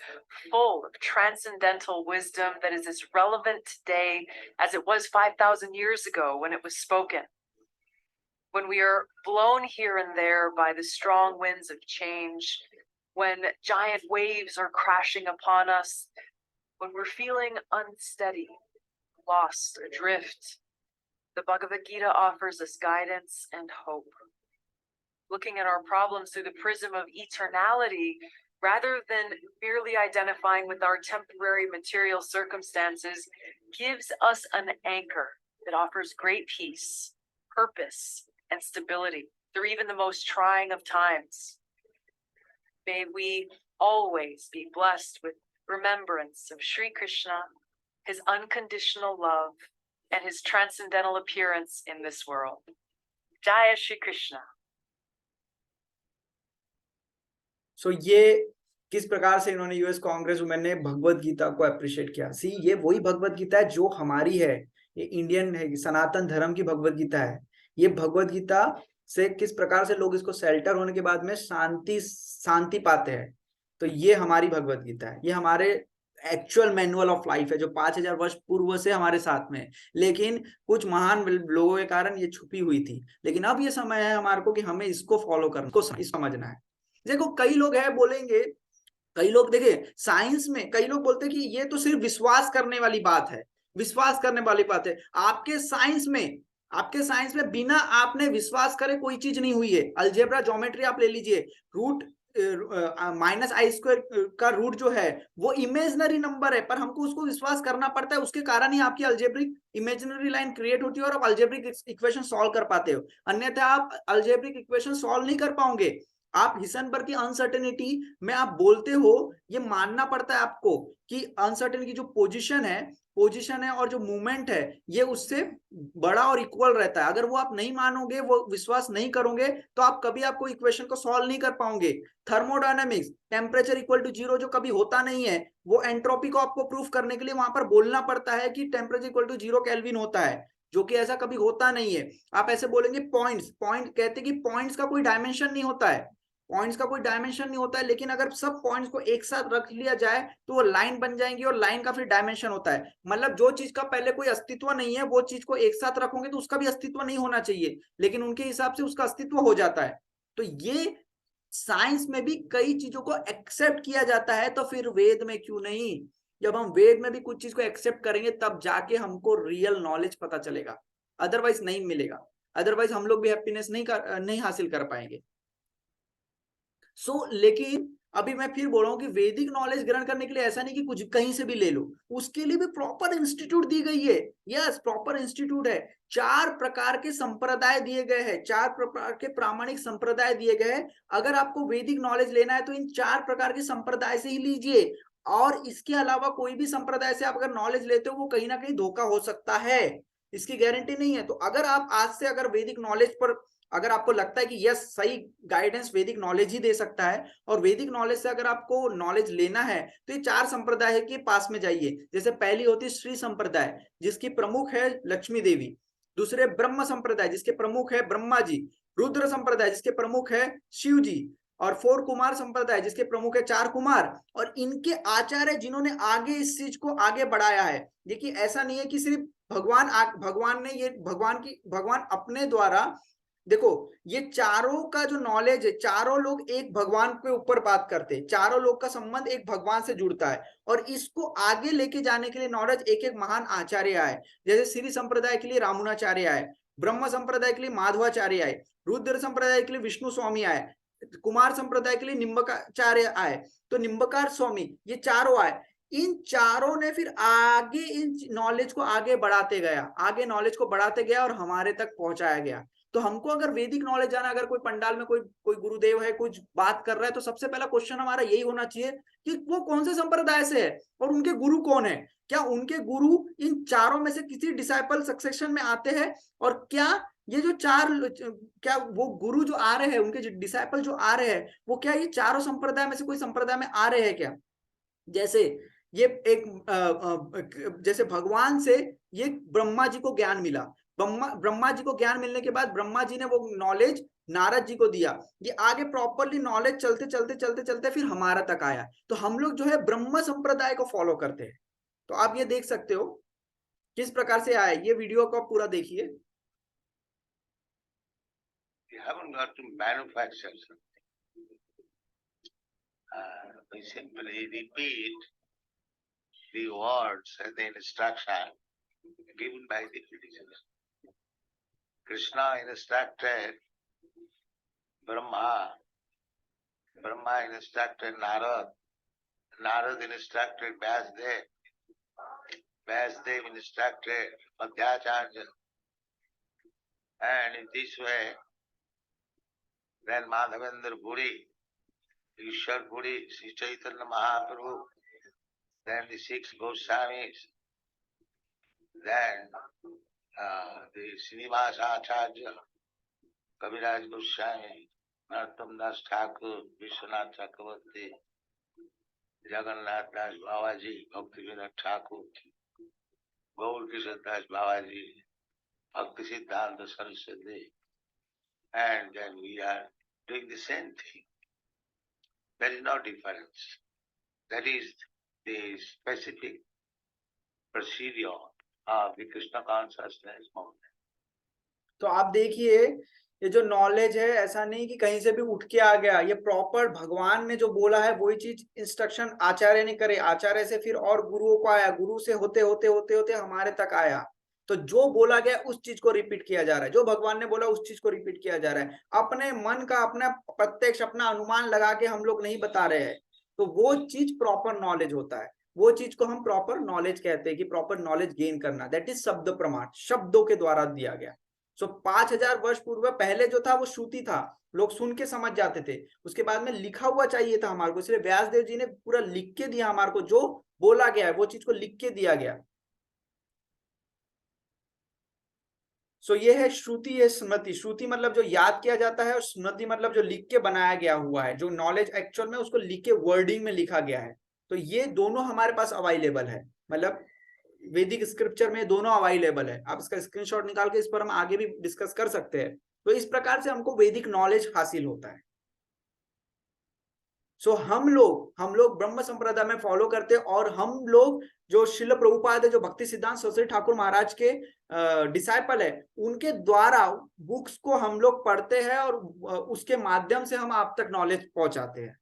full of transcendental wisdom that is as relevant today as it was 5,000 years ago when it was spoken. When we are blown here and there by the strong winds of change, when giant waves are crashing upon us, when we're feeling unsteady, lost, adrift, the Bhagavad Gita offers us guidance and hope. Looking at our problems through the prism of eternality, rather than merely identifying with our temporary material circumstances, gives us an anchor that offers great peace, purpose, and stability through even the most trying of times. May we always be blessed with remembrance of Sri Krishna, his unconditional love, and his transcendental appearance in this world. Jaya Shri Krishna. ये किस प्रकार से इन्होंने यूएस कांग्रेस वुमेन ने भगवत गीता को अप्रिशिएट किया। ये वही भगवत गीता है जो हमारी है, ये इंडियन है, सनातन धर्म की भगवत गीता है। ये भगवत गीता से किस प्रकार से लोग इसको शेल्टर होने के बाद में शांति पाते हैं। तो ये हमारी भगवत गीता है, ये हमारे एक्चुअल मैनुअल ऑफ लाइफ है जो 5000 वर्ष पूर्व से हमारे साथ में है, लेकिन कुछ महान लोगों के कारण ये छुपी हुई थी। लेकिन अब ये समय है हमारे को कि हमें इसको फॉलो करना, इसको समझना है। देखो कई लोग है बोलेंगे, कई लोग देखिए साइंस में कई लोग बोलते हैं कि ये तो सिर्फ विश्वास करने वाली बात है, विश्वास करने वाली बात है। आपके साइंस में बिना आपने विश्वास करे कोई चीज नहीं हुई है। अलजेब्रा ज्योमेट्री आप ले लीजिए, रूट माइनस आई स्क्वायर का रूट जो है वो इमेजिनरी नंबर है, पर हमको उसको विश्वास करना पड़ता है। उसके कारण ही आपकी अलजेब्रिक इमेजिनरी लाइन क्रिएट होती है और आप अलजेब्रिक इक्वेशन सॉल्व कर पाते हो, अन्यथा आप अलजेब्रिक इक्वेशन सॉल्व नहीं कर पाओगे। आप हिसेनबर्ग की अनसर्टेनिटी में आप बोलते हो, ये मानना पड़ता है आपको कि अनसर्टेनिटी की जो पोजीशन है और जो मूवमेंट है ये उससे बड़ा और इक्वल रहता है। अगर वो आप नहीं मानोगे, वो विश्वास नहीं करोगे, तो आप कभी आपको इक्वेशन को सॉल्व नहीं कर पाओगे। थर्मोडायनेमिक्स, टेम्परेचर इक्वल टू 0 जो कभी होता नहीं है, वो एंट्रोपी को आपको प्रूफ करने के लिए वहां पर बोलना पड़ता है कि टेम्परेचर इक्वल टू 0 केल्विन होता है, जो कि ऐसा कभी होता नहीं है। आप ऐसे बोलेंगे पॉइंट कहते कि पॉइंट्स का कोई डायमेंशन नहीं होता है, लेकिन अगर सब पॉइंट्स को एक साथ रख लिया जाए तो वो लाइन बन जाएंगी और लाइन का फिर डायमेंशन होता है। मतलब जो चीज का पहले कोई अस्तित्व नहीं है, वो चीज को एक साथ रखोगे तो उसका भी अस्तित्व नहीं होना चाहिए, लेकिन उनके हिसाब से उसका अस्तित्व हो जाता है। तो ये साइंस में भी कई चीजों को एक्सेप्ट किया जाता है, तो फिर वेद में क्यों नहीं? जब हम वेद में भी कुछ चीज को एक्सेप्ट करेंगे तब जाके हमको रियल नॉलेज पता चलेगा, अदरवाइज नहीं मिलेगा। अदरवाइज हम लोग भी हैप्पीनेस नहीं हासिल कर पाएंगे। लेकिन अभी मैं फिर बोल रहा हूँ कि वैदिक नॉलेज ग्रहण करने के लिए ऐसा नहीं कि कुछ कहीं से भी ले लो, उसके लिए भी प्रॉपर इंस्टीट्यूट दी गई है। यस, प्रॉपर इंस्टीट्यूट है। 4 प्रकार के संप्रदाय दिए गए हैं, 4 प्रकार के प्रामाणिक संप्रदाय दिए गए हैं। अगर आपको वैदिक नॉलेज लेना है तो इन 4 प्रकार के संप्रदाय से ही लीजिए, और इसके अलावा कोई भी संप्रदाय से आप अगर नॉलेज लेते हो वो कहीं ना कहीं धोखा हो सकता है, इसकी गारंटी नहीं है। तो अगर आप आज से अगर वैदिक नॉलेज पर अगर आपको लगता है कि यस सही गाइडेंस वैदिक नॉलेज ही दे सकता है, और वैदिक नॉलेज से अगर आपको नॉलेज लेना है तो ये 4 संप्रदाय के पास में जाइए। जैसे पहली होती है श्री संप्रदाय, जिसकी प्रमुख है लक्ष्मी देवी। दूसरे ब्रह्म संप्रदाय, जिसके प्रमुख है ब्रह्मा जी। रुद्र संप्रदाय, जिसके प्रमुख है शिव जी। और 4 कुमार संप्रदाय, जिसके प्रमुख है 4 कुमार, और इनके आचार्य जिन्होंने आगे इस चीज को आगे बढ़ाया है। देखिए ऐसा नहीं है कि सिर्फ भगवान ने ये भगवान अपने द्वारा, देखो ये चारों का जो नॉलेज है, चारों लोग एक भगवान के ऊपर बात करते हैं, चारों लोग का संबंध एक भगवान से जुड़ता है, और इसको आगे लेके जाने के लिए नॉलेज एक एक महान आचार्य आए। जैसे श्री संप्रदाय के लिए रामुनाचार्य आए, ब्रह्म संप्रदाय के लिए माधवाचार्य आए, रुद्र संप्रदाय के लिए विष्णु स्वामी आए, कुमार संप्रदाय के लिए निम्बकाचार्य आए, तो निम्बकार स्वामी, ये चारों आए। इन चारों ने फिर आगे इन नॉलेज को आगे बढ़ाते गया, आगे नॉलेज को बढ़ाते गया और हमारे तक पहुंचाया गया। तो हमको अगर वैदिक नॉलेज जाना, अगर कोई पंडाल में कोई गुरुदेव है कुछ बात कर रहा है, तो सबसे पहला क्वेश्चन हमारा यही होना चाहिए कि वो कौन से संप्रदाय से है और उनके गुरु कौन है। क्या उनके गुरु इन चारों में से किसी डिसाइपल सक्सेशन में आते हैं, और क्या ये जो 4 क्या वो गुरु जो आ रहे हैं, उनके जो डिसाइपल जो आ रहे हैं, वो क्या ये चारों संप्रदाय में से कोई संप्रदाय में आ रहे हैं क्या। जैसे ये एक जैसे भगवान से ये ब्रह्मा जी को ज्ञान मिला, ब्रह्मा जी को ज्ञान मिलने के बाद ब्रह्मा जी ने वो नॉलेज नारद जी को दिया, ये आगे प्रॉपरली नॉलेज चलते चलते चलते चलते फिर हमारा तक आया। तो हम लोग जो है ब्रह्म संप्रदाय को फॉलो करते हैं। तो आप ये देख सकते हो किस प्रकार से आया, ये वीडियो को आप पूरा देखिए। You haven't got to manufacture something. We simply repeat the words and the instruction given by the traditions. Krishna instructed Brahma, Brahma instructed Narad, Narad instructed Vyasdev, Vyasdev instructed Madhyacharya, and in this way, then Madhavendra Puri, Ishwar Puri, Sri Chaitanya Mahaprabhu, then the 6 Goswamis, then the Srinivasa Acharya, Kaviraj Goswami, Narottam Das Thakur, Vishwanath Chakravarti, Jagannath Das Babaji, Bhaktivinoda Thakur, Gaur Kishore Das Babaji, Bhakti Siddhanta Saraswati, and then we are doing the same thing. There is no difference. That is the specific procedure of the Krishna consciousness movement. तो आप देखिए ये जो नॉलेज है, ऐसा नहीं कि कहीं से भी उठ के आ गया, ये प्रॉपर भगवान ने जो बोला है वही चीज इंस्ट्रक्शन आचार्य ने करे, आचार्य से फिर और गुरुओं को आया, गुरु से होते होते होते होते हमारे तक आया। तो जो बोला गया उस चीज को रिपीट किया जा रहा है, जो भगवान ने बोला उस चीज को रिपीट किया जा रहा है। अपने मन का अपना प्रत्यक्ष अपना अनुमान लगा के हम लोग नहीं बता रहे हैं। तो वो चीज प्रॉपर नॉलेज होता है, वो चीज को हम प्रॉपर नॉलेज कहते हैं कि प्रॉपर नॉलेज गेन करना, दैट इज शब्द प्रमाण, शब्दों के द्वारा दिया गया। सो 5000 वर्ष पूर्व पहले जो था वो श्रुति था, लोग सुन के समझ जाते थे, उसके बाद में लिखा हुआ चाहिए था हमारे को, इसलिए व्यासदेव जी ने पूरा लिख के दिया हमारे को, जो बोला गया है वो चीज को लिख के दिया गया। सो ये है श्रुति, है स्मृति। श्रुति मतलब जो याद किया जाता है, और स्मृति मतलब जो लिख के बनाया गया हुआ है, जो नॉलेज एक्चुअल में उसको लिख के वर्डिंग में लिखा गया है। तो ये दोनों हमारे पास अवेलेबल है, मतलब वैदिक स्क्रिप्चर में दोनों अवेलेबल है। आप इसका स्क्रीनशॉट निकाल के इस पर हम आगे भी डिस्कस कर सकते हैं। तो इस प्रकार से हमको वैदिक नॉलेज हासिल होता है। सो हम लोग ब्रह्म संप्रदाय में फॉलो करते हैं, और हम लोग जो शिल प्रभुपाद है, जो भक्ति सिद्धांत सरस्वती ठाकुर महाराज के डिसाइपल है, उनके द्वारा बुक्स को हम लोग पढ़ते हैं और उसके माध्यम से हम आप तक नॉलेज पहुंचाते हैं।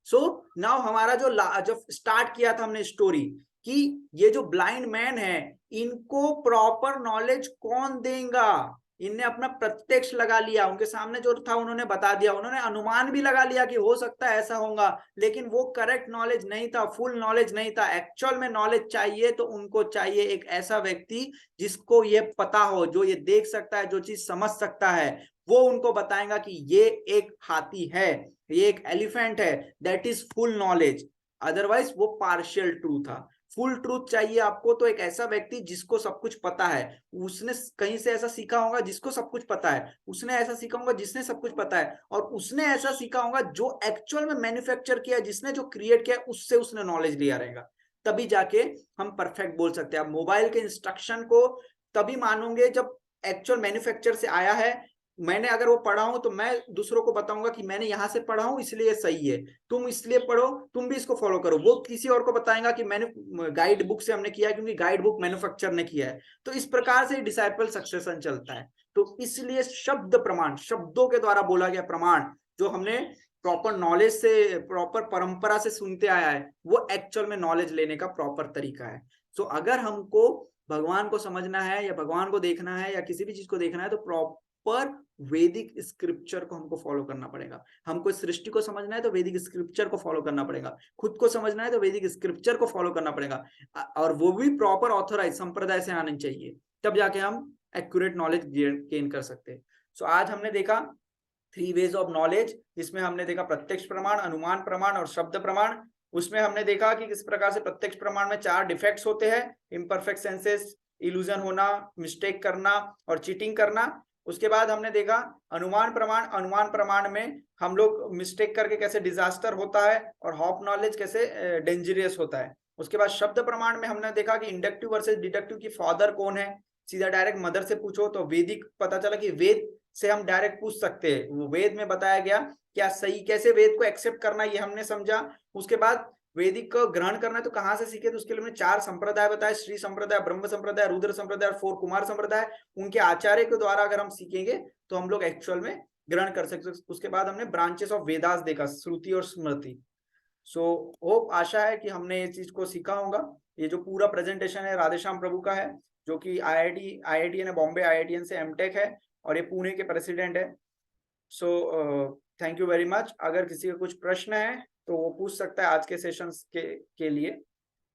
सो नाउ हमारा जो स्टार्ट किया था हमने स्टोरी कि ये जो ब्लाइंड मैन है, इनको प्रॉपर नॉलेज कौन देगा, इनने अपना प्रत्यक्ष लगा लिया, उनके सामने जो था उन्होंने बता दिया, उन्होंने अनुमान भी लगा लिया कि हो सकता है ऐसा होगा, लेकिन वो करेक्ट नॉलेज नहीं था, फुल नॉलेज नहीं था। एक्चुअल में नॉलेज चाहिए तो उनको चाहिए एक ऐसा व्यक्ति जिसको ये पता हो, जो ये देख सकता है, जो चीज समझ सकता है, वो उनको बताएगा कि ये एक हाथी है, ये एक एलिफेंट है। That is full knowledge. Otherwise वो पार्शियल ट्रूथ था। फुल ट्रूथ चाहिए आपको तो एक ऐसा व्यक्ति जिसको सब कुछ पता है, उसने कहीं से ऐसा सीखा होगा जिसको सब कुछ पता है, उसने ऐसा सीखा होगा जिसने सब कुछ पता है, और उसने ऐसा सीखा होगा जो एक्चुअल में मैन्युफैक्चर किया, जिसने जो क्रिएट किया उससे उसने नॉलेज लिया रहेगा। तभी जाके हम परफेक्ट बोल सकते हैं। आप मोबाइल के इंस्ट्रक्शन को तभी मानोगे जब एक्चुअल मैन्युफैक्चर से आया है। मैंने अगर वो पढ़ा हूं तो मैं दूसरों को बताऊंगा कि मैंने यहां से पढ़ा हूं इसलिए सही है, तुम इसलिए पढ़ो, तुम भी इसको फॉलो करो। वो किसी और को बताएगा कि मैंने गाइड बुक से हमने किया है क्योंकि गाइड बुक मैन्युफैक्चर ने किया है। तो इस प्रकार से डिसाइपल सक्सेशन चलता है। तो इसलिए शब्द प्रमाण, शब्दों के द्वारा बोला गया प्रमाण, जो हमने प्रॉपर नॉलेज से, प्रॉपर परंपरा से सुनते आया है, वो एक्चुअल में नॉलेज लेने का प्रॉपर तरीका है। सो अगर हमको भगवान को समझना है या भगवान को देखना है या किसी भी चीज को देखना है तो प्रॉपर वैदिक स्क्रिप्चर को हमको फॉलो करना पड़ेगा। हमको सृष्टि को समझना है तो वैदिक स्क्रिप्चर को फॉलो करना पड़ेगा। खुद को समझना है तो वैदिक स्क्रिप्चर को फॉलो करना पड़ेगा, और वो भी प्रॉपर ऑथोराइज संप्रदाय से आने चाहिए, तब जाके हम एक्यूरेट नॉलेज गेन कर सकते हैं। सो आज हमने देखा 3 वेज ऑफ नॉलेज, जिसमें हमने देखा प्रत्यक्ष प्रमाण, अनुमान प्रमाण और शब्द प्रमाण। उसमें हमने देखा कि किस प्रकार से प्रत्यक्ष प्रमाण में 4 डिफेक्ट्स होते हैं: इम्परफेक्ट सेंसेस, इल्यूजन होना, मिस्टेक करना और चीटिंग करना। उसके बाद हमने देखा अनुमान प्रमाण। अनुमान प्रमाण में हम लोग मिस्टेक करके कैसे डिजास्टर होता है और हॉप नॉलेज कैसे डेंजरियस होता है। उसके बाद शब्द प्रमाण में हमने देखा कि इंडक्टिव वर्सेस डिडक्टिव की फादर कौन है। सीधा डायरेक्ट मदर से पूछो तो वैदिक पता चला कि वेद से हम डायरेक्ट पूछ सकते हैं। वो वेद में बताया गया क्या सही, कैसे वेद को एक्सेप्ट करना, ये हमने समझा। उसके बाद वैदिक को ग्रहण करना है तो कहाँ से सीखे, तो उसके लिए हमने 4 संप्रदाय बताए: श्री संप्रदाय, ब्रह्म संप्रदाय, रुद्र संप्रदाय और 4 कुमार संप्रदाय। उनके आचार्य के द्वारा अगर हम सीखेंगे तो हम लोग एक्चुअल में ग्रहण कर सकते। उसके बाद हमने ब्रांचेस ऑफ वेदास देखा, श्रुति और स्मृति। सो होप, आशा है कि हमने ये चीज को सीखा होगा। ये जो पूरा प्रेजेंटेशन है राधेश्याम प्रभु का है, जो कि IITN बॉम्बे IITN से MTech है और ये पुणे के प्रेसिडेंट है। So thank you very much. अगर किसी का कुछ प्रश्न है तो वो पूछ सकता है आज के सेशंस के लिए,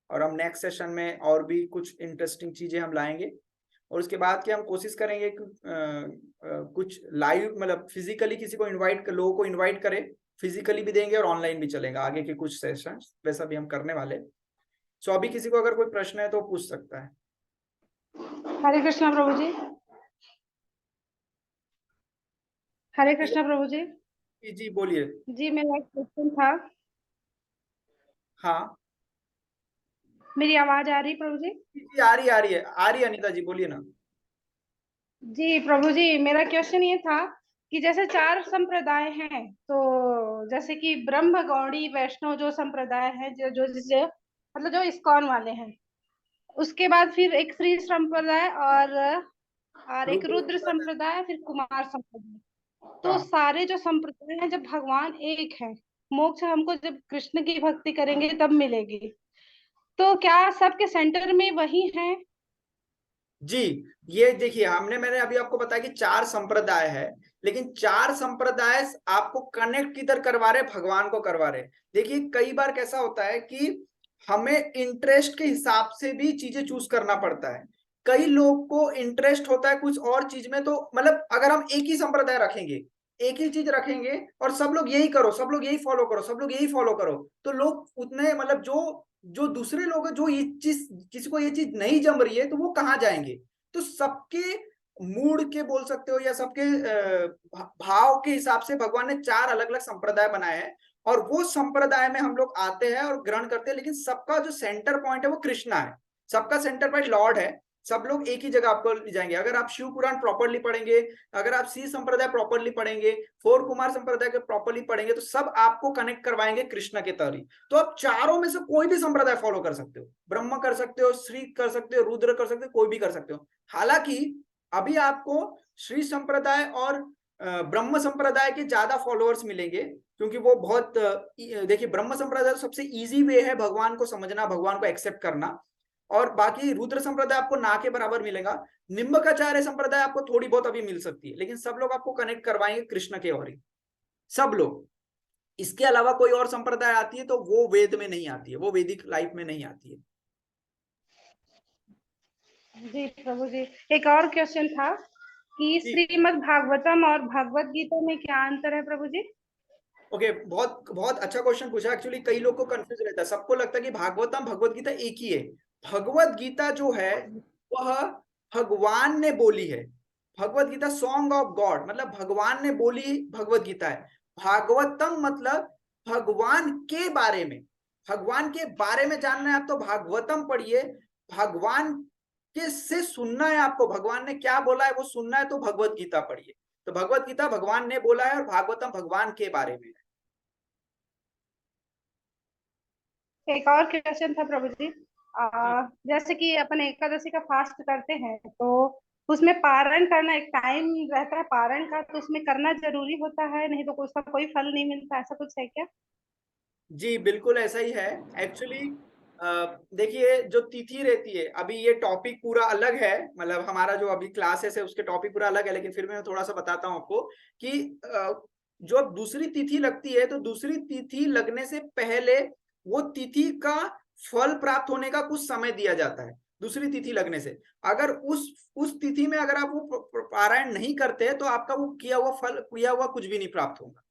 और हम नेक्स्ट सेशन में और भी कुछ इंटरेस्टिंग चीजें हम लाएंगे। और उसके बाद के हम कोशिश करेंगे कि कुछ लाइव, मतलब फिजिकली किसी को इनवाइट, लोगों को इनवाइट करें, फिजिकली भी देंगे और ऑनलाइन भी चलेगा आगे के कुछ सेशन, वैसा भी हम करने वाले। सो अभी किसी को अगर कोई प्रश्न है तो पूछ सकता है। हरे कृष्णा प्रभु जी। हरे कृष्णा प्रभु जी। जी बोलिए। जी मेरा एक क्वेश्चन था। हाँ, मेरी आवाज आ रही प्रभु जी? जी आ रही है अनीता जी, बोलिए ना। जी प्रभु जी, मेरा क्वेश्चन ये था कि जैसे 4 संप्रदाय हैं, तो जैसे कि ब्रह्म, गौड़ी, वैष्णव जो संप्रदाय है, जो मतलब जो इस्कॉन वाले हैं, उसके बाद फिर एक श्री संप्रदाय और एक रुद्र संप्रदाय, फिर कुमार संप्रदाय। तो सारे जो संप्रदाय हैं, जब भगवान एक है, मोक्ष हमको जब कृष्ण की भक्ति करेंगे तब मिलेगी, तो क्या सबके सेंटर में वही है? जी, ये देखिए, मैंने अभी आपको बताया कि 4 संप्रदाय है, लेकिन 4 संप्रदाय आपको कनेक्ट किधर करवा रहे, भगवान को करवा रहे। देखिए कई बार कैसा होता है कि हमें इंटरेस्ट के हिसाब से भी चीजें चूज करना पड़ता है। कई लोग को इंटरेस्ट होता है कुछ और चीज में, तो मतलब अगर हम एक ही संप्रदाय रखेंगे, एक ही चीज रखेंगे और सब लोग यही करो, सब लोग यही फॉलो करो, सब लोग यही फॉलो करो, तो लोग उतने, मतलब जो दूसरे लोग, जो ये चीज, किसी को ये चीज नहीं जम रही है तो वो कहाँ जाएंगे। तो सबके मूड के बोल सकते हो या सबके भाव के हिसाब से भगवान ने 4 अलग अलग संप्रदाय बनाए हैं, और वो संप्रदाय में हम लोग आते हैं और ग्रहण करते हैं। लेकिन सबका जो सेंटर पॉइंट है वो कृष्णा है, सबका सेंटर पॉइंट लॉर्ड है। सब लोग एक ही जगह आपको ले जाएंगे। अगर आप शिव पुराण प्रॉपरली पढ़ेंगे, अगर आप सी संप्रदाय प्रॉपरली पढ़ेंगे, 4 कुमार संप्रदाय के प्रॉपरली पढ़ेंगे, तो सब आपको कनेक्ट करवाएंगे कृष्ण के तरी। तो आप चारों में से कोई भी संप्रदाय फॉलो कर सकते हो, ब्रह्म कर सकते हो, श्री कर सकते हो, रुद्र कर सकते हो, कोई भी कर सकते हो। हालांकि अभी आपको श्री संप्रदाय और ब्रह्म संप्रदाय के ज्यादा फॉलोअर्स मिलेंगे, क्योंकि वो बहुत देखिए, ब्रह्म संप्रदाय सबसे इजी वे है भगवान को समझना, भगवान को एक्सेप्ट करना। और बाकी रुद्र संप्रदाय आपको ना के बराबर मिलेगा। निम्बकाचार्य संप्रदाय आपको थोड़ी बहुत अभी मिल सकती है, लेकिन सब लोग आपको कनेक्ट करवाएंगे कृष्ण के और ही, सब लोग। इसके अलावा कोई और संप्रदाय आती है तो वो वेद में नहीं आती है, वो वैदिक लाइफ में नहीं आती है। जी प्रभु जी, एक और क्वेश्चन था कि श्रीमद् भागवतम और भगवत गीता में क्या अंतर है प्रभु जी? ओके, बहुत बहुत अच्छा क्वेश्चन पूछा। एक्चुअली कई लोग को कंफ्यूज रहता है, सबको लगता है कि भागवतम भगवत गीता एक ही है। भगवत गीता जो है वह भगवान ने बोली है। Bhagavad Gita song of God, मतलब भगवान ने बोली भगवत गीता है। भागवतम मतलब भगवान के बारे में, भगवान के बारे में जानना है आप तो भागवतम पढ़िए। भगवान के से सुनना है आपको, भगवान ने क्या बोला है वो सुनना है तो भगवत गीता पढ़िए। तो भगवत गीता भगवान ने बोला है और भागवतम भगवान के बारे में है। एक और क्वेश्चन था प्रभु जी, जैसे कि अपन एकादशी का फास्ट करते हैं तो उसमें पारण करना एक टाइम रहता है पारण का, तो उसमें करना जरूरी होता है, नहीं तो उसका कोई फल नहीं मिलता, ऐसा कुछ है क्या? जी बिल्कुल ऐसा ही है। एक्चुअली देखिए जो तिथि रहती है, अभी ये टॉपिक पूरा अलग है, मतलब हमारा जो अभी क्लासेस है उसके टॉपिक पूरा अलग है, लेकिन फिर मैं थोड़ा सा बताता हूँ आपको कि जो दूसरी तिथि लगती है तो दूसरी तिथि लगने से पहले वो तिथि का फल प्राप्त होने का कुछ समय दिया जाता है। दूसरी तिथि लगने से अगर उस तिथि में अगर आप वो पारायण नहीं करते तो आपका वो किया हुआ फल, किया हुआ कुछ भी नहीं प्राप्त होगा,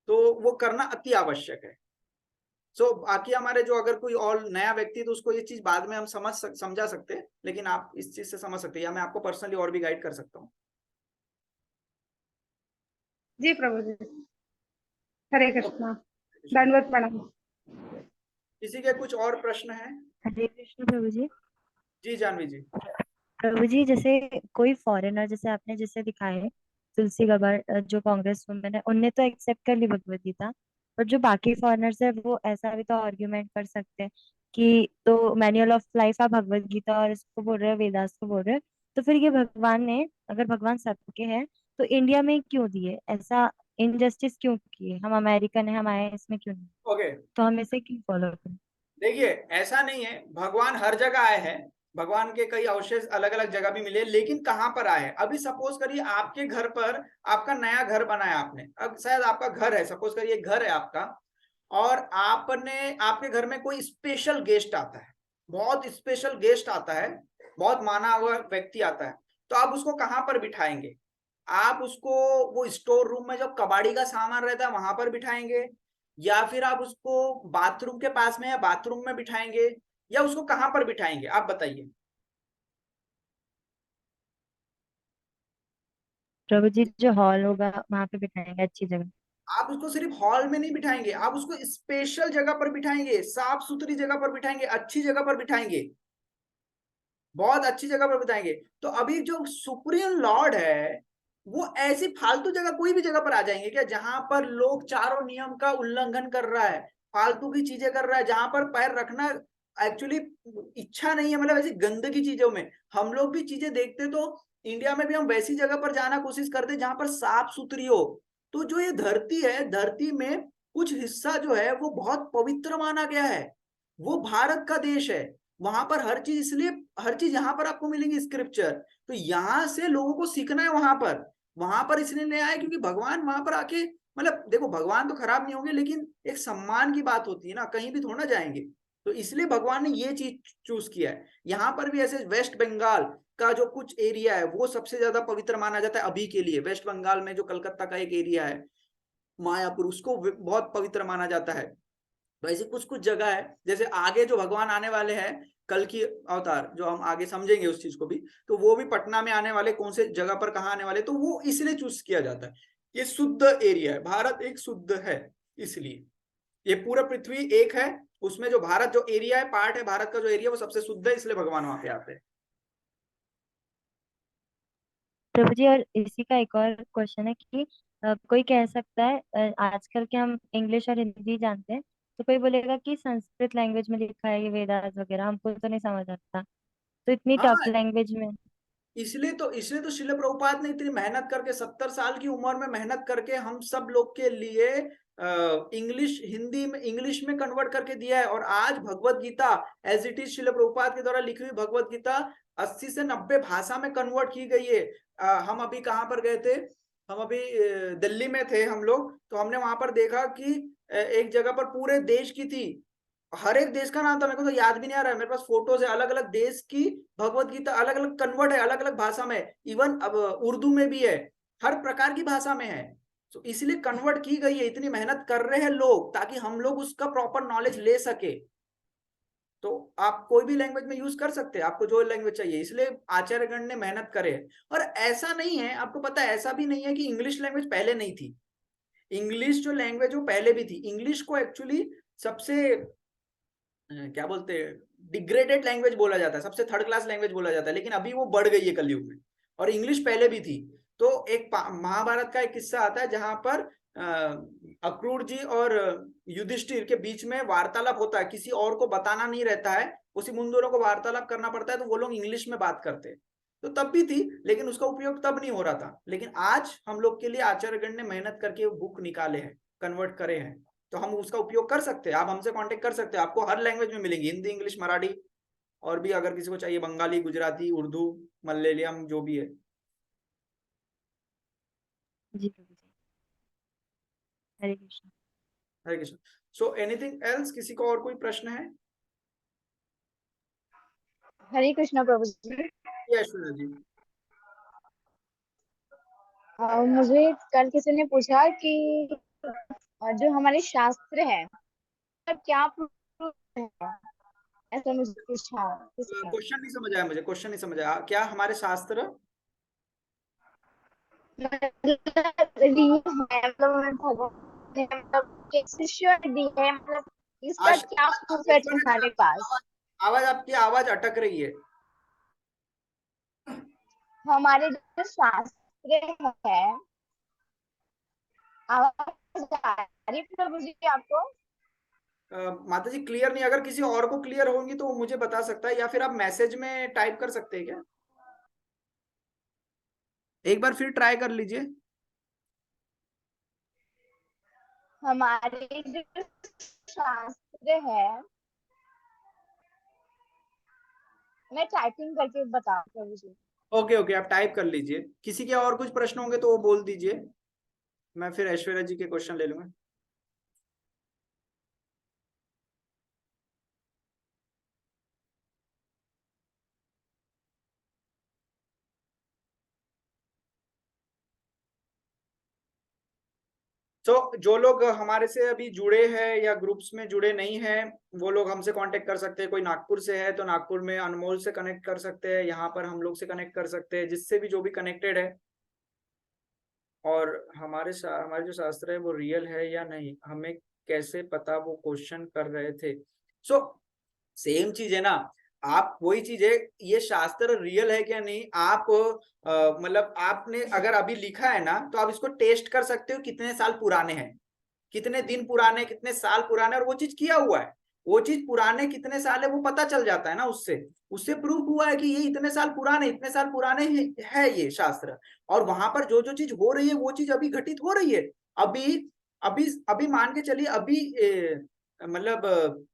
तो वो करना अति आवश्यक है। बाकी हमारे जो अगर कोई और नया व्यक्ति तो उसको ये चीज बाद में हम समझा सकते हैं, लेकिन आप इस चीज से समझ सकते हैं या मैं आपको पर्सनली और भी गाइड कर सकता हूँ। जी प्रभु जी, हरे कृष्णा, दंडवत प्रणाम। किसी के कुछ और प्रश्न है? हरे कृष्ण प्रभु जी। जी जानवी जी। प्रभु जी, जैसे कोई फॉरेनर, जैसे आपने जिसे दिखाए तुलसी गब्बर जो कांग्रेस वुमेन है, उनने तो एक्सेप्ट कर ली भगवत गीता, पर जो बाकी फॉरेनर्स है वो ऐसा भी तो आर्ग्यूमेंट कर सकते हैं कि तो मैनुअल ऑफ लाइफ आप भगवत गीता और इसको बोल रहे हो, वेदास को बोल रहे हो, तो फिर ये भगवान ने, अगर भगवान सबके हैं तो इंडिया में क्यों दिए? ऐसा इनजस्टिस क्यों किए? हम अमेरिकन है, हम आए इसमें क्यों नहीं? ओके तो हम इसे क्यों फॉलो करें? देखिए ऐसा नहीं है, भगवान हर जगह आए हैं, भगवान के कई अवशेष अलग अलग जगह भी मिले, लेकिन कहाँ पर आए हैं? अभी सपोज करिए आपके घर पर, आपका नया घर बनाया आपने, अब शायद आपका घर है, सपोज करिए घर है आपका, और आपने, आपके घर में कोई स्पेशल गेस्ट आता है, बहुत स्पेशल गेस्ट आता है, बहुत माना हुआ व्यक्ति आता है, तो आप उसको कहाँ पर बिठाएंगे? आप उसको वो स्टोर रूम में जो कबाड़ी का सामान रहता है वहां पर बिठाएंगे, या फिर आप उसको बाथरूम के पास में या बाथरूम में बिठाएंगे, या उसको कहाँ पर बिठाएंगे आप बताइए। प्रभु जी, जो हॉल होगा वहां पे बिठाएंगे, अच्छी जगह। आप उसको सिर्फ हॉल में नहीं बिठाएंगे, आप उसको स्पेशल जगह पर बिठाएंगे, साफ सुथरी जगह पर बिठाएंगे, अच्छी जगह पर बिठाएंगे, बहुत अच्छी जगह पर बिठाएंगे। तो अभी जो सुप्रीम लॉर्ड है वो ऐसी फालतू जगह, कोई भी जगह पर आ जाएंगे क्या जहां पर लोग चारों नियम का उल्लंघन कर रहा है, फालतू की चीजें कर रहा है, जहां पर पैर रखना एक्चुअली इच्छा नहीं है, मतलब ऐसी गंदगी चीजों में हम लोग भी चीजें देखते, तो इंडिया में भी हम वैसी जगह पर जाना कोशिश करते जहां पर साफ सुथरी हो। तो जो ये धरती है, धरती में कुछ हिस्सा जो है वो बहुत पवित्र माना गया है, वो भारत का देश है, वहां पर हर चीज, इसलिए हर चीज यहाँ पर आपको मिलेंगी स्क्रिप्चर, तो यहाँ से लोगों को सीखना है वहां पर इसलिए नहीं आए क्योंकि भगवान वहां पर आके, मतलब देखो भगवान तो खराब नहीं होंगे, लेकिन एक सम्मान की बात होती है ना, कहीं भी थोड़ा जाएंगे, तो इसलिए भगवान ने ये चीज चूज किया है। यहाँ पर भी ऐसे वेस्ट बंगाल का जो कुछ एरिया है वो सबसे ज्यादा पवित्र माना जाता है अभी के लिए। वेस्ट बंगाल में जो कलकत्ता का एक एरिया है मायापुर, उसको बहुत पवित्र माना जाता है। तो ऐसी कुछ कुछ जगह है, जैसे आगे जो भगवान आने वाले हैं, कल की अवतार जो हम आगे समझेंगे उस चीज को भी, तो वो भी पटना में आने वाले, कौन से जगह पर कहाँ आने वाले, तो वो इसलिए चूज किया जाता है। ये शुद्ध एरिया है, भारत एक शुद्ध है, इसलिए ये पूरा पृथ्वी एक है, उसमें जो भारत जो एरिया है, पार्ट है भारत का जो एरिया, वो सबसे शुद्ध है, इसलिए भगवान वहां पे आते हैं। प्रभु जी, और इसी का एक और क्वेश्चन है कि कोई कह सकता है, आजकल के हम इंग्लिश और हिंदी जानते हैं, तो कोई बोलेगा कि संस्कृत लैंग्वेज में लिखा है ये वेदास वगैरह, हमको तो नहीं समझ आता, तो इतनी टफ हाँ लैंग्वेज में। इसलिए तो श्रील प्रभुपाद ने इतनी मेहनत करके 70 साल की उम्र में मेहनत करके हम सब लोग के लिए इंग्लिश में कन्वर्ट करके दिया है। और आज Bhagavad Gita as it is Srila Prabhupada के द्वारा लिखी हुई भगवत गीता 80 से 90 भाषा में कन्वर्ट की गई है। हम अभी कहाँ पर गए थे, हम अभी दिल्ली में थे हम लोग, तो हमने वहां पर देखा कि एक जगह पर पूरे देश की थी, हर एक देश का नाम था, मेरे को तो याद भी नहीं आ रहा है, मेरे पास फोटोज है, अलग अलग देश की भगवत गीता अलग अलग कन्वर्ट है, अलग अलग भाषा में, इवन अब उर्दू में भी है, हर प्रकार की भाषा में है। तो इसलिए कन्वर्ट की गई है, इतनी मेहनत कर रहे हैं लोग ताकि हम लोग उसका प्रॉपर नॉलेज ले सके। तो आप कोई भी लैंग्वेज में यूज कर सकते हैं, आपको जो लैंग्वेज चाहिए, इसलिए आचार्यगण ने मेहनत करे। और ऐसा नहीं है, आपको पता है, ऐसा भी नहीं है कि इंग्लिश लैंग्वेज पहले नहीं थी। इंग्लिश जो लैंग्वेज वो पहले भी थी। इंग्लिश को एक्चुअली सबसे क्या बोलते हैं, डिग्रेडेड लैंग्वेज बोला जाता है, सबसे थर्ड क्लास लैंग्वेज बोला जाता है, लेकिन अभी वो बढ़ गई है कलयुग में। और इंग्लिश पहले भी थी। तो एक महाभारत का एक किस्सा आता है जहां पर अक्रूर जी और युधिष्ठिर के बीच में वार्तालाप होता है, किसी और को बताना नहीं रहता है, उसी उन दोनों को वार्तालाप करना पड़ता है, तो वो लोग इंग्लिश में बात करते हैं। तो तब भी थी, लेकिन उसका उपयोग तब नहीं हो रहा था। लेकिन आज हम लोग के लिए आचार्यगण ने मेहनत करके बुक निकाले हैं, कन्वर्ट करे हैं, तो हम उसका उपयोग कर सकते हैं। आप हमसे कांटेक्ट कर सकते हैं, आपको हर लैंग्वेज में मिलेंगी, हिंदी, इंग्लिश, मराठी, और भी अगर किसी को चाहिए बंगाली, गुजराती, उर्दू, मलयालम, जो भी है। जी प्रभु जी। हरे कृष्ण। हरे कृष्ण। सो एनीथिंग एल्स, किसी को और कोई प्रश्न है? हरे कृष्ण प्रभु जी। ऐश्वर्या जी। मुझे कल किसी ने पूछा कि जो हमारे शास्त्र है क्या proof है, ऐसा मुझे पूछा। क्वेश्चन नहीं समझ आया मुझे, क्वेश्चन नहीं समझ आया। क्या हमारे शास्त्र इसका क्या प्रूफ है तुम्हारे पास? आवाज आपकी आवाज अटक रही है। हमारे जो शास्त्र है, आवाज आ रही प्रभु जी आपको? माता जी क्लियर नहीं, अगर किसी और को क्लियर होंगी तो मुझे बता सकता है, या फिर आप मैसेज में टाइप कर सकते हैं क्या? एक बार फिर ट्राई कर लीजिए। हमारे जो शास्त्र है, मैं टाइपिंग करके बता प्रभु जी। ओके ओके, आप टाइप कर लीजिए। किसी के और कुछ प्रश्न होंगे तो वो बोल दीजिए, मैं फिर ऐश्वर्या जी के क्वेश्चन ले लूंगा। तो जो लोग हमारे से अभी जुड़े हैं या ग्रुप्स में जुड़े नहीं हैं, वो लोग हमसे कांटेक्ट कर सकते हैं। कोई नागपुर से है तो नागपुर में अनमोल से कनेक्ट कर सकते हैं, यहाँ पर हम लोग से कनेक्ट कर सकते हैं, जिससे भी जो भी कनेक्टेड है। और हमारे जो शास्त्र है वो रियल है या नहीं, हमें कैसे पता, वो क्वेश्चन कर रहे थे। सो सेम चीज है ना, आप वही चीज है, ये शास्त्र रियल है क्या नहीं, आप मतलब आपने अगर अभी लिखा है ना, तो आप इसको टेस्ट कर सकते हो कितने साल पुराने हैं, कितने दिन पुराने, कितने साल पुराने, और वो चीज किया हुआ है। वो चीज पुराने कितने साल है वो पता चल जाता है ना, उससे प्रूफ हुआ है कि ये इतने साल पुराने, इतने साल पुराने है ये शास्त्र। और वहां पर जो जो चीज हो रही है वो चीज अभी घटित हो रही है। अभी अभी अभी मान के चलिए, अभी मतलब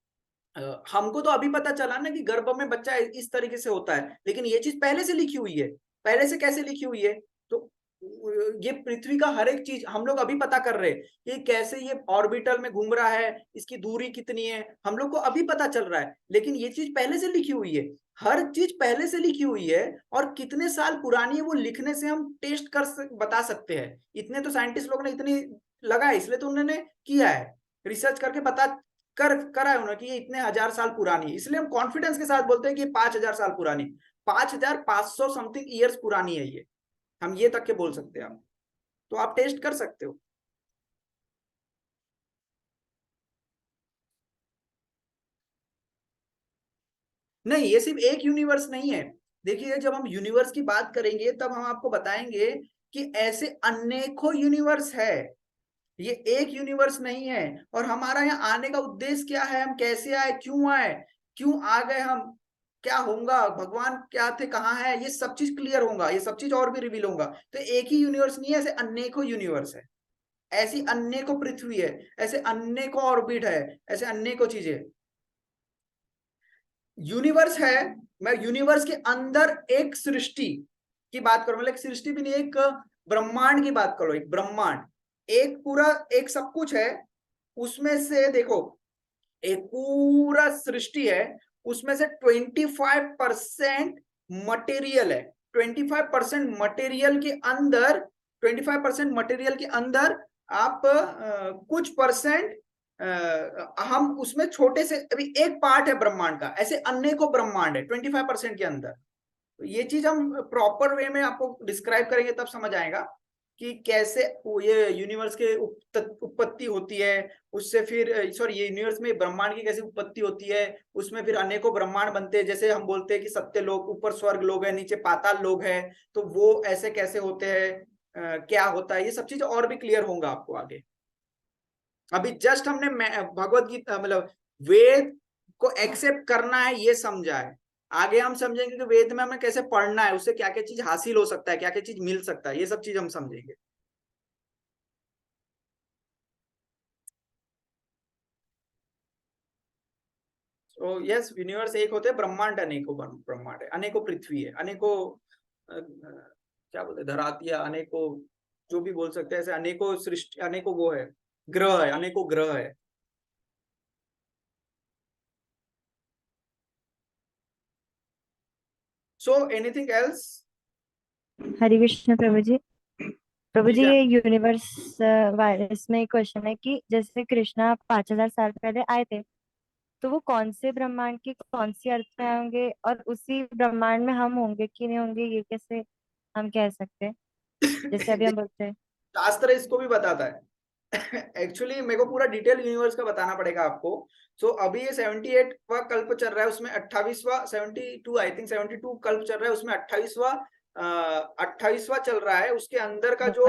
हमको तो अभी पता चला ना कि गर्भ में बच्चा इस तरीके से होता है, लेकिन ये चीज पहले से लिखी हुई है। पहले से कैसे लिखी हुई है? तो ये पृथ्वी का हर एक चीज हम लोग अभी पता कर रहे हैं कि कैसे ये ऑर्बिटल में घूम रहा है, इसकी दूरी कितनी है, हम लोग को अभी पता चल रहा है, लेकिन ये चीज पहले से लिखी हुई है। हर चीज पहले से लिखी हुई है, और कितने साल पुरानी है वो लिखने से हम टेस्ट बता सकते हैं। इतने तो साइंटिस्ट लोग ने इतनी लगाए, इसलिए तो उन्होंने किया है, रिसर्च करके बता करा है उन्होंने कि ये इतने 1000 साल पुरानी है। इसलिए हम कॉन्फिडेंस के साथ बोलते हैं कि 5000 साल पुरानी, 5500 समथिंग ईयर्स पुरानी है ये, हम ये तक के बोल सकते हैं। आप तो आप टेस्ट कर सकते हो। नहीं, ये सिर्फ एक यूनिवर्स नहीं है। देखिए, जब हम यूनिवर्स की बात करेंगे तब हम आपको बताएंगे कि ऐसे अनेकों यूनिवर्स है, ये एक यूनिवर्स नहीं है। और हमारा यहाँ आने का उद्देश्य क्या है, हम कैसे आए, क्यों आ गए हम, क्या होगा, भगवान क्या थे, कहाँ है, ये सब चीज क्लियर होगा, ये सब चीज और भी रिवील होगा। तो एक ही यूनिवर्स नहीं है, ऐसे अनेकों यूनिवर्स है, ऐसी अनेकों पृथ्वी है, ऐसे अनेकों ऑर्बिट है, ऐसे अनेकों चीजें। यूनिवर्स है, मैं यूनिवर्स के अंदर एक सृष्टि की बात करूं, मतलब सृष्टि भी नहीं, एक ब्रह्मांड की बात करो, एक ब्रह्मांड, एक पूरा एक सब कुछ है। उसमें से देखो एक पूरा सृष्टि है, उसमें से 25% मटेरियल है। 25% मटेरियल के अंदर, 25% मटेरियल के अंदर आप कुछ परसेंट हम उसमें छोटे से अभी एक पार्ट है ब्रह्मांड का, ऐसे अनेकों ब्रह्मांड है 25% के अंदर। तो ये चीज हम प्रॉपर वे में आपको डिस्क्राइब करेंगे तब समझ आएगा कि कैसे ये यूनिवर्स के उत्पत्ति होती है, उससे फिर सॉरी ये यूनिवर्स में ब्रह्मांड की कैसे उत्पत्ति होती है, उसमें फिर अनेकों ब्रह्मांड बनते हैं। जैसे हम बोलते हैं कि सत्य लोग, ऊपर स्वर्ग लोग है, नीचे पाताल लोग है, तो वो ऐसे कैसे होते हैं, क्या होता है, ये सब चीज और भी क्लियर होगा आपको आगे। अभी जस्ट हमने भगवत गीता मतलब वेद को एक्सेप्ट करना है ये समझा है, आगे हम समझेंगे कि वेद में हमें कैसे पढ़ना है, उससे क्या क्या चीज हासिल हो सकता है, क्या क्या चीज मिल सकता है, ये सब चीज हम समझेंगे। तो यस, यूनिवर्स एक होते हैं, ब्रह्मांड अनेकों ब्रह्मांड है, अनेकों पृथ्वी है, अनेकों क्या बोलते हैं, धरातिया, अनेकों जो भी बोल सकते हैं, ऐसे अनेकों सृष्टि, अनेकों वो है, ग्रह है, अनेकों ग्रह है। So anything else? Hare Krishna Prabhu ji. Prabhu ji जी, क्या? ये यूनिवर्स वायरस में एक क्वेश्चन है कि जैसे कृष्णा 5000 साल पहले आए थे, तो वो कौन से ब्रह्मांड की कौन सी अर्थ में आएंगे, और उसी ब्रह्मांड में हम होंगे कि नहीं होंगे, ये कैसे हम कह सकते हैं? जैसे अभी हम बोलते हैं। शास्त्र इसको भी बताता है। एक्चुअली मेरे को पूरा डिटेल यूनिवर्स का बताना पड़ेगा आपको। सो अभी ये 78वां कल्प चल रहा है, उसमें 28वां 72 आई थिंक 72 कल्प चल रहा है, उसमें 28वां चल रहा है। उसके अंदर का जो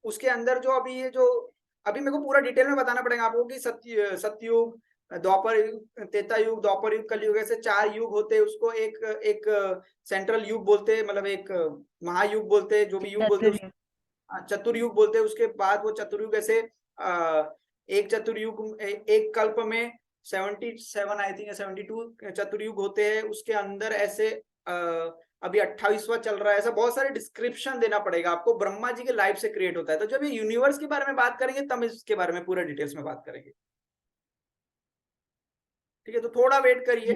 उसके अंदर जो अभी ये जो अभी मेरे को पूरा डिटेल में बताना पड़ेगा आपको कि सतयुग, द्वापर युग, त्रेता युग, द्वापर युग, कलयुग, ऐसे 4 युग होते हैं। उसको एक एक सेंट्रल युग बोलते हैं, मतलब एक महायुग बोलते हैं, जो भी युग बोलते हैं, चतुर्युग बोलते हैं। उसके बाद वो चतुर्युग ऐसे एक चतुर्युग एक कल्प में 77 आई थिंक 72 चतुर्युग होते हैं। उसके अंदर ऐसे अभी 28वां चल रहा है। ऐसा बहुत सारे डिस्क्रिप्शन देना पड़ेगा आपको, ब्रह्मा जी के लाइफ से क्रिएट होता है। तो जब ये यूनिवर्स के बारे में बात करेंगे तब इसके बारे में पूरा डिटेल्स में बात करेंगे, ठीक है? तो थोड़ा वेट करिए,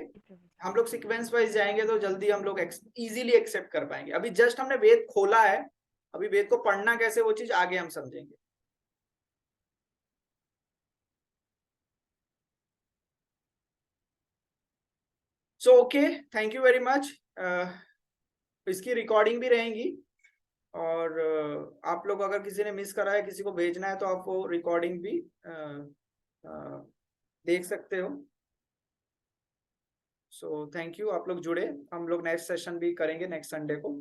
हम लोग सीक्वेंस वाइज जाएंगे तो जल्दी हम लोग इजीली एक्सेप्ट कर पाएंगे। अभी जस्ट हमने वेद खोला है, अभी वेद को पढ़ना कैसे वो चीज आगे हम समझेंगे। So okay, thank you very much. इसकी रिकॉर्डिंग भी रहेगी, और आप लोग अगर किसी ने मिस करा है, किसी को भेजना है, तो आप वो रिकॉर्डिंग भी देख सकते हो। सो थैंक यू, आप लोग जुड़े। हम लोग नेक्स्ट सेशन भी करेंगे नेक्स्ट संडे को।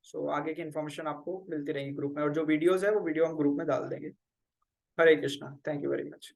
सो आगे की इन्फॉर्मेशन आपको मिलती रहेगी ग्रुप में, और जो वीडियोस है वो वीडियो हम ग्रुप में डाल देंगे। Hare Krishna, thank you very much.